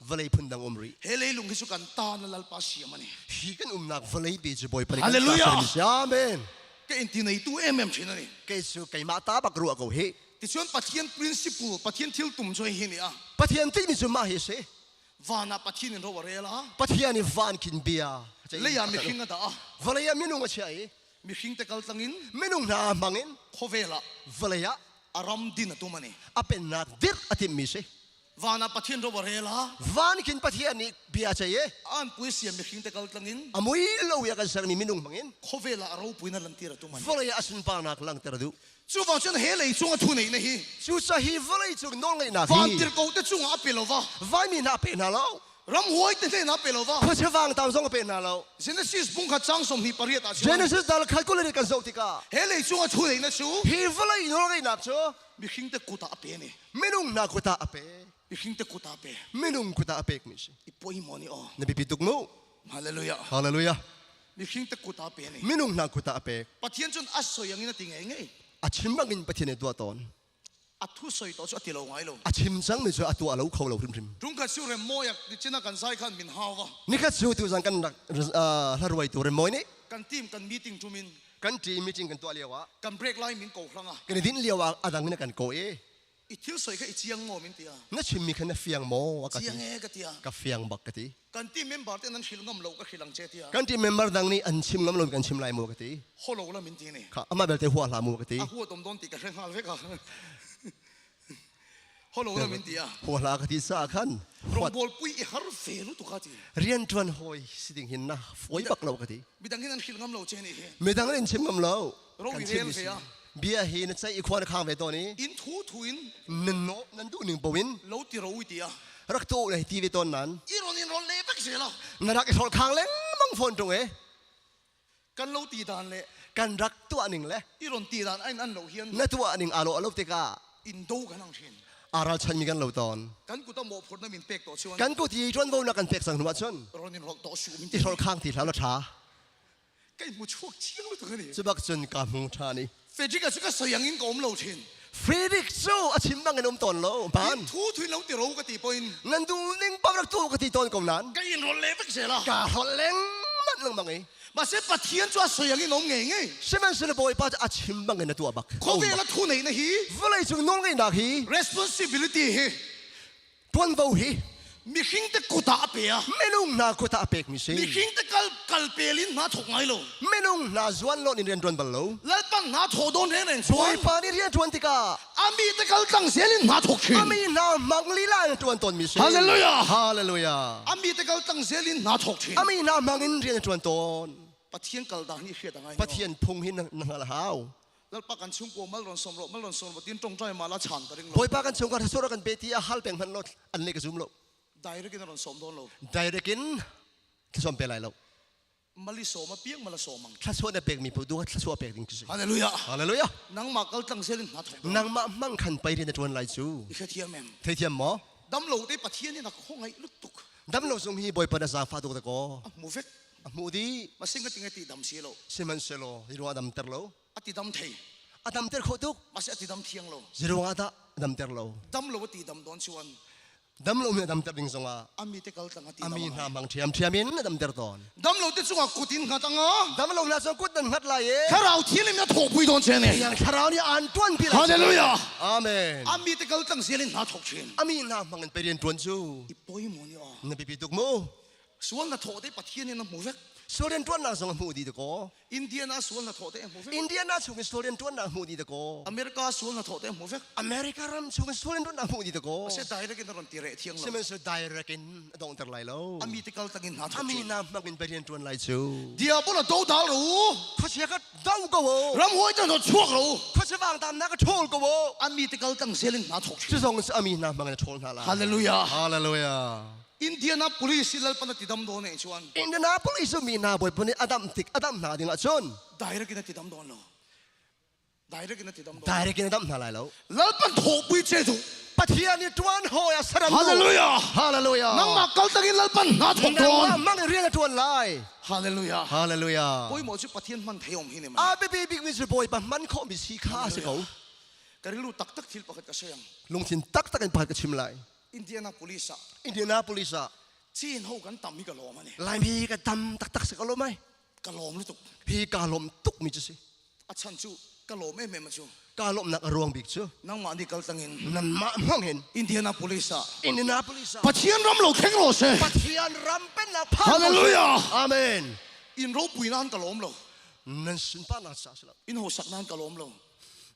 วลัยพุนดังอมรี he leilung hi chu kan ta na lal pa siam ani ฮีกันนักวลัยปีจูบอยปริ Hallelujah อาเมน ke in ti nei tu em thina ni เกสุไกมาตาบักรัวกูเฮ ti chuan pathian principle pathian thil tum choi hi ni a ปัทเทียนที่มีจุมาเฮเซ wana pathian in ro warela ปัทเทียนี่ฟานกินเบีย le ya mi khinga da วลัยมินุงเชีย mi khing te kal tangin มินุงนามังอิน khovela วลัย aram din tu mani อเป็นนักดิรอติมีเซ wana pathian ro warela ฟานกินปัทเทียนี่เบียเชย an pui siam mi khing te kal tangin อมุยโลยกันสังนี่มินุงมังอิน khovela ro pui na lantira tu mani วลัยอสุนปานักลังเตระดู chu wang chuan he lei chunga thu nei na hi จูซาฮีวลัยจุนองไงนา van ฮี tir ko te chunga apelova วายมีนาเป็นนาโล ram huai te na apelova พระเจ้าฟังตามสองเป็นนาโล genesis bung kha chang som hi pariat a chu เจเนซิสดัลคัลกุเลตกันโซติกา he lei chunga thu nei na chu ฮีวลัยนองไงนักจู mi khing te kuta ape ni มินุงนาคุตาอเป mi khing te kuta ape มินุงคุตาอเปกมิสิ ipoi mo ni o นบีปิตุกมู hallelujah ฮาเลลูยา mi khing te kuta ape ni มินุงนาคุตาอเปก pathian chun asoy ang ina tingay ngay อาชิมบังอินปะเทเนตัวตอน athu soy to chu atilo ngai lo อาชิมจังมิจูอตัวเราเขาเราริม tung kha chu re moyak di china kan sai khan min hawa นี่ก็สูติวจังกันนักฮารวยตัวเรมอยนี่ kan team kan meeting tu min กันทีมีจริงกันตัวเลียวะ kan break line min ko hlanga กันดินเลียวะอาดังนี่กันโกเอ อีทิลสวยก็อีเจียงโมมินเตีย นั่นชิมมีคนเฟียงโมวะกะ เจีย ติ งกะเตีย กับเฟียงบักกะติ กันที่เมมเบอร์ที่นั้นชิลงำโลก็ชิลังเจเตีย กันที่เมมเบอร์ดังนี้อันชิมน้ำลมกันชิมลายมูกะติ โฮโลละมินตีนี่ ค่ะอามาเบลเตหัวลามูกะติ หัวตมต้นติกันเรื่องอะไรกันโฮโลละมินเตีย หัวลากะติสาขัน รองบอลปุยฮาร์เฟลุตุกาตี เรียนจวนหอยสิดิ่งหินนะฝอยบักเรากะติ บิดังที่นั้นชิลงำโลเจนี่ ไม่ดังนั้นชิมกำเรา เราวิเรียนเสีย เบียร์หินใช้อีกคนข้างไปตัวนี้ อินทูทวิน นันโนนันดูหนึ่งปวิน เราตีเราวิเตีย รักโตเลยทีวีตัวนั้น อีโรนินโรเล่เป็กเสียแล้ว นรักไอ้ทอดข้างเล้งมังฟอนตรงเอ๋ กันเราตีดานเล่ กันรักตัวหนึ่งเลย อีโรนตีดานไอ้นั่นเราเฮียน นั่นตัวหนึ่งอาโลอาโลติกา อินโดกันนั่งเช่น อาราชันมีกันเหล่าตอน กันกูต้องบอกผลนั้นมินเป็กตัวชวน กันกูที่จวนโบนักกันเป็กสังหัวชน โรนินโรตัวชูมิน ที่ทอดข้างที่เท้าละช้า ไก่มูชวกเชียงเลยตัวนี้ จะบักจนกามูชานี เฟจิกาสุกาสยังอินกอมเราเช่น ฟรีดิกซูอาชิมบังเงินอมตอนโลบาน ทูทวินเราตีเรากตีปอยน์ นั่นดูนิ่งปั๊บรักตัวกติตอนกองนั้น ไก่อินโรเล่เป็กเสียแล้ว กาทอดเล้งมันลงบังเอ๋ มาเสพปะเทียนจ้าสยังอินน้องเงี้ย ใช่ไหมสุดบอยป้าจะอาชิมบังเงินตัวบัก เขาเวลาทูไหนนะฮี เวลาจุงน้องไอ้นักฮี responsibility ฮี ทวนโบฮี มีหิงแต่กูตาเปีย ไม่นุ่งนาคุตาเป็กมิเซ่ มีหิงแต่กัลเปลินมาถกไงโล ไม่นุ่งนาจวนโลนิเรียนจวนบัลโล แล้วปัญหาโถโดนเรื่องช บ ว อย น ป้านี่เรียนจวนติกา อามีแต่กัลตั้งเสียลินมาถกขึ้น อามีนามังลีลาจวนตนมิเซ่ ฮาเลลูยา ฮาเลลูยา อามีแต่กัลตั้งเสียลินมาถกขึ้น อามีนามังอินเรียนจวนตน ปะเทียนกัลดานี่เสียดังไง ปะเทียนพุงหินนังละหาว แล้วปะกันชุ่มกัวมัลรอนสมรมัลรอนสมรตินตรงใจมาละฉันตะริง บอยป้ากันชงกันสุรกันเบตีอาฮัลเป็งพันโลอันนี้ก็ซุ่มโล ได้เรื่องกินรอนสมโดนโล ได้เด็กินที่สมเป็นไรโล มาลิโซมาเปียงมาละโซมัง ถ้าส่วนเป็กมีผู้ดูถ้าส่วนเป็กจริงๆ ฮาเลลูยา ฮาเลลูยา นังมากัลตั้งเสียลินมาถก นางมามั่งคันไปเรียนจวนไรจู อีกแค่เทียมแมม เทียมหมอ ดำโลได้ปะเทียนนี่นักห้องไงลุกตุก ดำโลสมฮีบอยปนัสซาฟาตุกตะโก มูเฟก มูดี มาสิงกติงตีดำเสียโล ซิมันเซโลฮิรัวดัมเตอร์โล อติดำเทย อาดัมเตอร์โคตุก มาสิอติดำเทียงโล ฮิรัวดาดัมเตอร์โล ดำโลตีดำโดนชวน ดัมโลมีดัมเตอร์ดิงสงา อามีแต่กัลตั้งตี อา ดำ มีนามังเทียมเทียมินดัมเตอร์ตอน ดำโลที่สุกกุตินขัดงา ดัมโลน่าสกุดดันฮัดไลเอ ถ้าเราเทียนเลยนะถกปุยโดนเชนเนี่ย อย่างชาราวนี่อ่านต้นพิลา ฮาเลลูยา อาเมน อามีแต่กัลตั้งเสียลินหาถกเชน อามีนามังไปเรียนจวนจู อีปอยมอนี่อ๋อน บีปิตุกมู ส่วนละถกได้ปะเทียนนี่นะมูเฟก สโตเรียนจวนนาสงมูดีตะโก อินเดียนาส่วนละถกได้มูเฟก อินเดียนาชงสโตเรียนจวนนามูดีตะโก อเมริกาส่วนละถกได้มูเฟก อเมริการัมชงสโตเรียนจวนนามูดีตะโก เสียดายเลยกินรอนตีเรเทียง ซิ โล มันสุดไดเรกินดงเตอร์ไลโล อามีแต่กัลตั้งอินหาถ อาก เช มี น นามังไปเรียนจวนไลจู เดียบุละโตดาลู เขาเชียก็ดาวก็โว รำหัวจะโดนชวกลู เขาจะวางตามนักโชลก็โว อามีแต่กัลตั้งเสียลินหาถกเช จะ น ส่งอามีนามังจะโชลนาลา ฮาเลลูยา ฮาเลลูยา อินเดียนาปุริสิลปันติดำโดนเองชวน อินเดียนาโพลิสมีนาบอยปนิอดัมติกอดัมนาดิงอชน ได้เรื่องกินติดำโดนโลได้เรื่องกินติดำโดน ได้เรกินอดัมนาไลโล แล้วปันถกปุยเจตุ ปะเทียนี่จวนโฮยสรัม ฮาเลลูยา ฮาเลลูยา นังมากัลตั้งอินแล้วปันหาถกโดน มังเรียนจวนไล ฮาเลลูยา ฮาเลลูยา ปุยหมอจุปะเทียนมันเทียมหินมัน อาเบบีบิ๊กมิสบอยปะมันขอมีสีข้าสิเขา กะริลูตักตักทิลปะกัดกระเซียง ลงทินตักกันผ่านกระชิมไล อินเดียนาโพลิส อินเดียนาโพลิส จีนเขากันต่ำมีกะโลมาเนี่ย ลายมีกันตำตักสิกะโลไหม กะโลมรู้ตุก พี่กาลมตุกมิจสิ อาชันจูกะโลไม่เมมาจู กาลมนักรวงบิ๊กจู นังมาดีกัลตั้งอิน นั่นมาห้องเห็น อินเดียนาโพลิส อินเดียนาโพลิส ปะเทียนรำโลแข็งโลเซ ปะเทียนรำเป็นนักพา ฮาเลลูยา อาเมน อินโรปุยนานกะโลมโล นั่นสินป้านาสาสละ อินโหสักนานกะโลมโล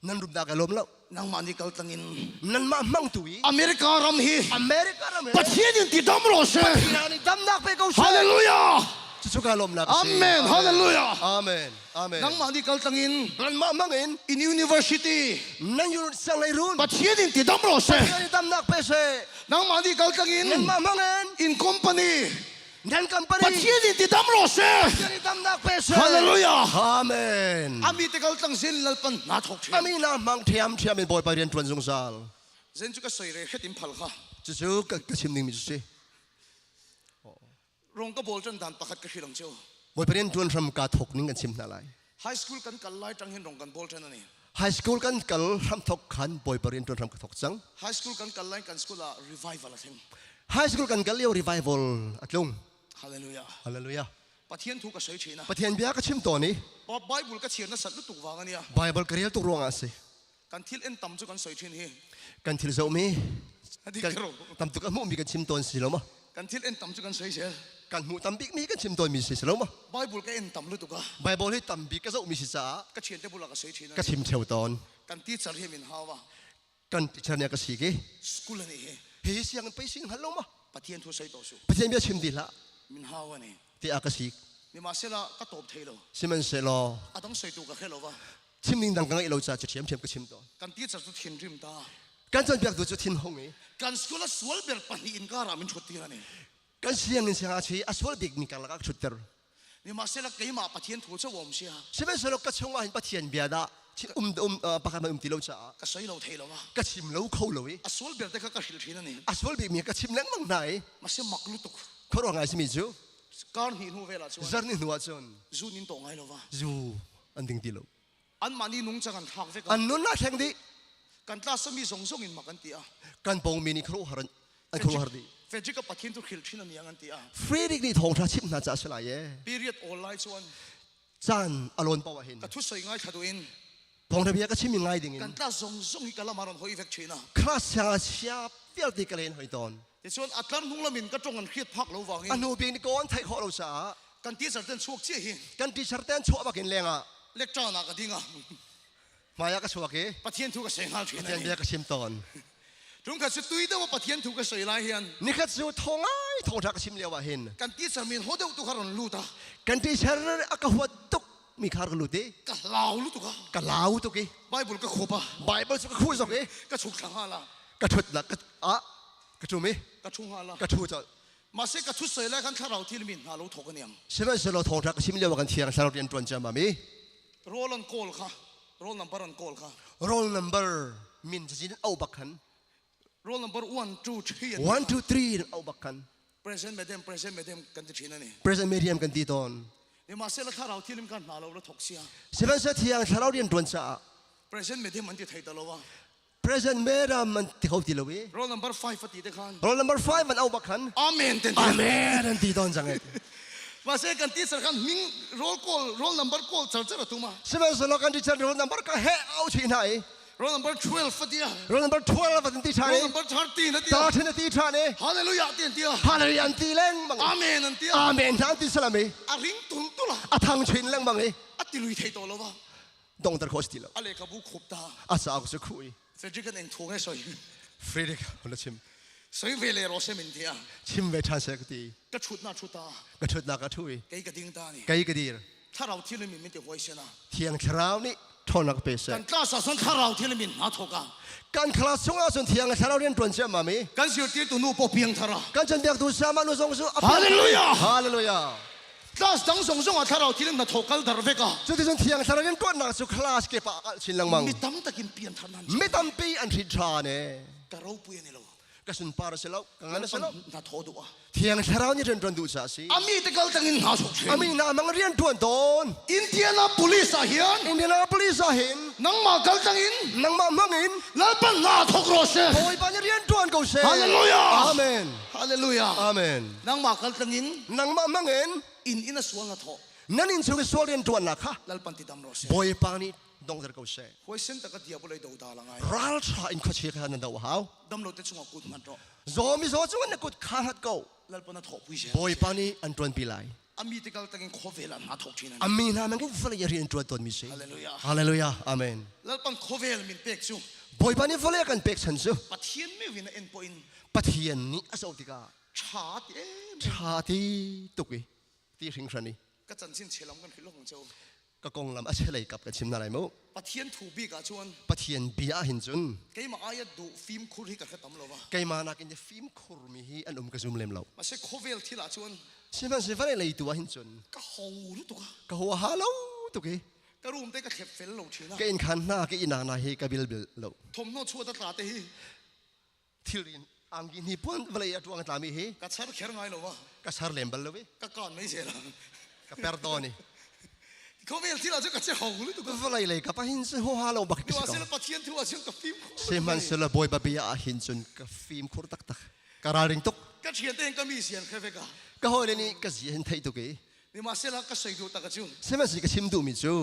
นั่นรูปดากาลมแล้ว นังมาดีกัลตั้งอิน นั่นมามั่งตุย อเมริการำฮี อเมริการ์เม ปะเทียนติดดำโลเซ ที่นั่นดำนักไปกู ฮาเลลูยา จะสุกาลมนัก อาเมนฮาเลลูยา อาเมนอาเมน นังมาดีกัลตั้งอิน นั่นมามั่งเห็น อินยูนิเวอร์ซิตี้ นั่นอยู่สังไรรุ่น ปะเทียนติดดำโลเซ ที่นั่นดำนักไปเส นังมาดีกัลตั้งอิน นั่นมามั่งเห็น อินคอมพานี นั่นกัมปา ปะ นี เทียนติดดำโลเซ ที่นั่นดำนักไปเส ฮาเลลูยา อาเมน อามีแต่กัลตั้งเส้นลัลปันนาถกเช อามีนามังเทียมเป็นบอยไปเรียนจวนสงสาร เซนจุกะสวยเลยเฮ็ดอิมพัลค่ะ จะสู้กับชิมนิ่งมิจุสิ รงกะบอลจันดันปะคัดกะชิลังเจ้า บอยไปเรียนจวนทำการถกนิ่งกันชิมนาไล ไฮสคูลกันกัลไลจังเห็นรงกันบอลจันนี่ ไฮสคูลกันกัลทำถกขันบอยไปเรียนจวนทำการถกจัง ไฮสคูลกันกัลไลกันสคูลอะรีไวฟ์อะไรทั้ง ไฮสคูลกันกัลเลี้ยวรีไววัลอัดลง ฮาเลลูยา ฮาเลลูยา ปะเทียนถูกกะสวยเชนะ ปะเทียนเบียก็ชิมตัวนี้ ปะไบเบิลกะเชียนนะสัตว์ลุตุกวางอันเนี่ย ไบเบิลก็เรียนตุกรวงอ่ะสิ กันทิลเอ็นต่ำจุกันสวยชินเฮ กันทิลเจ้ามี อดี กัน กร ตำตุกมูมีกันชิมตอนสิแล้วมั้ง กันทิลเอ็นต่ำจุกันสวยเชีย กันหูตำบิ๊กมีกันชิมตอนมีสิแล้วมั้ง ไบเบิลก็เอ็นต่ำลุตุกะ ไบเบิลให้ตำบิ๊กก็เจ้ามีสิจ้า ก็เชียนเตบุลก็สวยชิน ก็ชิมเชวตอน กันที่จะเรียนมินฮาวะ กันติชเนี่ยก็สิกี สกุลนี่เฮ เฮียเสียงไปสิงฮัลโหลมั้ง ปะเทียนทุสวยต่อสู้ ประเทศเมียชิมดีละ มินฮาวะนี่ ที่อากาศิก นี่มาเสละก็ตบเทโล ชิมันเสลอ อาต้องสวยตัวก็แค่โลวะ ชิมนิ่งดังกังอีเราจะเทียมก็ชิมตอน กันที่จะสุดเทียนริมตา กันจนเบียกดูจะทิ้งห้องนี้ กันสกุลสวลเบิร์ปันอินการามินชุดที่นั่นนี่ กันเสียงนี่เสียงอาชีอสวลบิ๊กมีการลักชุดเตอร์ นี่มาเสละกี่มาปะเทียนถูเจ้าวอมเสีย ชิมันเสลอก็ชงว่าเห็นประเทศเบียดาที่ปากมันตีเราจ้า ก็สวยเราเทโลวะ ก็ชิมแล้วเข้าเลย สวลเบิร์แต่ก็หิลทีนั่นนี่ อสวลบิ๊กมีก็ชิมแล้วมั่งไหน มาเสียมักลุตุก เขาว่าไงสิมิจู การหินหูเวลาชวน จารย์นี่หนูจน จูนินตงไงโลวะ จูอันดิ้งตีเรา อันมานี่นุ่งจังกันทักเวกั อั น นนู้นน่าแข่งดี กันตาสมีส่งอินมากันตีอะ กันปองมินิครูฮารันอันครูฮาร์ดี เฟจิกับปะเทียนทุกหิลทีนั่นยังกันตีอะ ฟรีดิกนี่ทองทัชิมน่าจะสลายเย่ ปีเรียดออนไลน์ชวน จานอารมณ์ปาวะเห็น ก็ทุสวยง่ายขัดอิน ทองทะเบียก็ชิมยังไงดิ้ง กันตาส่งอีกละมารันหอยเฟกชีนะ คลาสเชียเปียดีกันเลยหอยตอน แต่ส่วนอัตลันหุ่งละมินก็จงกันเครียดพักเราวาง อันนู้นเป็นก้อนไทยขอเราจ้า กันที่จะเต้นช่วงเชี่ยหิน กันที่ชาร์เตนชัวมากินแรงอ่ะ เล็กจ้าหนักดิ้งอ่ะ มายาก็ชัวเก๋ ปะเทียนถูกกับเสียงหาชี เทียน นะ เบียก็ชิมตอน ถึงกับสุดตุยแต่ว่าปะเทียนถูกกับเสียงไรเฮียน นี่คือสูทองไอ้ทองทักชิมเลียวว่าเห็น กันที่จะมีหัวเดียวตุกขรันลูตา กันที่ชาร์อากาศหัวตุกมีคาร์กลูดี ก็ลาวลูตุกะ กะลาวตุกี้ ไบเบิลก็ขบะ ไบเบิลสุกคู่สกเก๋ ก็ฉุกสังหาละ กระชุดละกระอ่ะกระชูมิ ก็ชุงหาละ กระชูจอด มาเสกก็ทุสวยแล้วกันถ้าเราที่มินหาเราถกกันยัง ใช่ไหมสโลทองทักชิมเลียวว่ากันเทียงสารเรียนตรวนจามามี โรลันโกลค่ะโรลนัมเบอร์อันโกลค่ะ roll number มินจะจินเอาบักขัน โรลนัมเบอร์1 2 3 1 2 3เอาบักขัน present med dem present med dem กันที่นั่นนี่ present medium กันตีตอน นี่มาเสกถ้าเราที่มินกันหาเราถกเสีย ใช่ไหมเทียงสารเรียนตรวนจา present med dem มันที่ไทยตลอดว่า present medium มันที่เขาตีเลย roll number 5ฟตีเด็กขัน roll number 5มันเอาบักขัน อาเมนเต็ม อาเมนอันตีตอนจังไง มาเสกกันที่สักกันมิง roll number โกลจัดจัดตัวมา ใช่ไหมสโลกันที่จะ roll number ก็เฮเอาที่ไหน roll number 12ฟตีอะ roll number 12มันตีชา roll นี่ number 13นะตี ตา อะ เทนตีชานี่ ฮาเลลูยาตีนตีอะ ฮาเลลูยาตีเล่งบัง อาเมนนั่นตีอะ อาเมนทั้งตีสลามี อาริงตุนตุละ อาทางชินเล่งบังเลย อาติลุยไทยตลอดว่า ดงตะโคสติล อะไรกับบุขบตา อาสาวก็จะคุย เฟจิกันเองถูกให้สวย ฟรีดิกคนละชิม สวยเวเลโรเซมินตีอะ ชิมเวทันเสกตี ก็ชุดหน้าชุดตาก ระชุดนักกระทุย ไกกระดิ่งตานี่ ไกกระดีร์ ถ้าเราที่ละมินไม่ติดหัวเสียนะ เที่ยงเช้านี่ทอนักเปเซ่ กันกล้าสะสมถ้าเราที่ละมินหาถกอ่ะ การคลาสส่งอาส่วนเที่ยงเช้าเรียนตรวนเชื่อมามี กันเสียที่ตัวนู้นปอเพียงทารา การจันเดียกดูสามานุสงสุ ฮาเลลูยา ฮาเลลูยาก ล้าสังสงสงอ่ะถ้าเราที่ละมินถกกันทาราเวกะ จุดที่ส่วนเที่ยงเช้าเรียนตรวนนักสุคลาสเก็บปากชินลังมัง มีตั้มตะกินเปลี่ยนทานั้น ไม่ตั้มปีอันทิชาเนี่ย กะเราปุยนี่เรา กระสุนปาร์เซลล์กังนั้นเซลล์ น่าโทษดูอ่ะ เที่ยงเช้านี่เรียนตรวนดูสาสี อามีตะกัลตังอินหาถกเช อามีนามังเรียนตรวนตน อินเดียนาโพลิสอาเฮียน อินเดียนาโพลิสเห็น นังมากัลตังอิน นังมามังอิน แล้วเป็นหน้าถกโรเซ โอ้ยปัญญาเรียนตรวนกูเซ่ ฮาเลลูยา อาเมน ฮาเลลูยา อาเมน นังมากัลตังอิน นังมามังอิน อินสวงอ่ะถก นั่นอินสุกสวเรียนตรวนนะค่ะ แล้วปันติดามโรเซ บอยปานี่ดงเดอร์กูเซ่ หวยเส้นตะกัดเดียบเลยดูตาละไง รัลชาอินข้าเชื่อกันนั่นดาวหาว ดำรวจจะช่วยกุดมันรอ โซมิโซจวนนักกุดข้าหัดกู แล้วปันถกวิเศษ บอยปานี่อันตรวนปีไล อามีตะกัลตังอินโคเวลันหาถกที่นั่น อามีนามันก็ฟลายเรียนตรวนตนมิเซ่ ฮาเลลูยา ฮาเลลูยาอาเมน แล้วปันโคเวลมินเป็กซู บอยปานี่ฟลายกันเป็กชันซู ปัทเทียนไม่วินเอ็นปอยน์ ปะเทียนนี่อาสาวติกา ชาติเอ๊ะ ชาที่ตุกีที่สิงครันี ก็จันสินเชลัมกันคือโลกของเจ้า ก็กงลำอาเชลัยกับกันชิมนาไรมู ปัทเทียนถูบีกาชวน ปะเทียนบีอาหินจุน ไกมาอายดูฟิล์มคุรีกับแค่ตำลวะ ไกมานักอินเดฟิล์มคุรมีฮีอันกระซุมเลมเรา มาเช็คโคเวลที่ละชวน ใช่ไหมสิฟันเลยตัวหินจุน ก็หูรู้ตัว ก็หัวฮาโลตุกี ก็รู้มันได้ก็เข็บเฟลโลชีนะ ก็อินขันหน้าก็อินานาฮีก็บิลบิลเรา ทมโนชัวตตาเตฮี ทิลินอังกินฮีปุ่นเวลาตัวกันตามีฮี ก็ชาร์เขียนไงหรอวะ ก็ชาร์เลมบัลเลวิ ก็ก่อนไม่เสียละ ก็เปอร์ดอนี่ โคเวลที่ละจะก็จะหูรู้ตัว ก็เวลาเลยกับหินสิหัวฮาโลบัก นี่ กิส ว่า ก เสร็จปัทเทียนที่ว่าเชื่อกับฟิล์ม เซมันสละบอยบาบีอาหินจุนกับฟิล์มคุรตักตักการาริงตุก ก็เชียนเองก็มีเสียงแค่เวกา ก็หัวเลนี่ก็เสียนไทยตุกี นี่มาเสร็จแล้วก็ใส่ดูตะกจู เซมันสิก็ชิมดูมิจู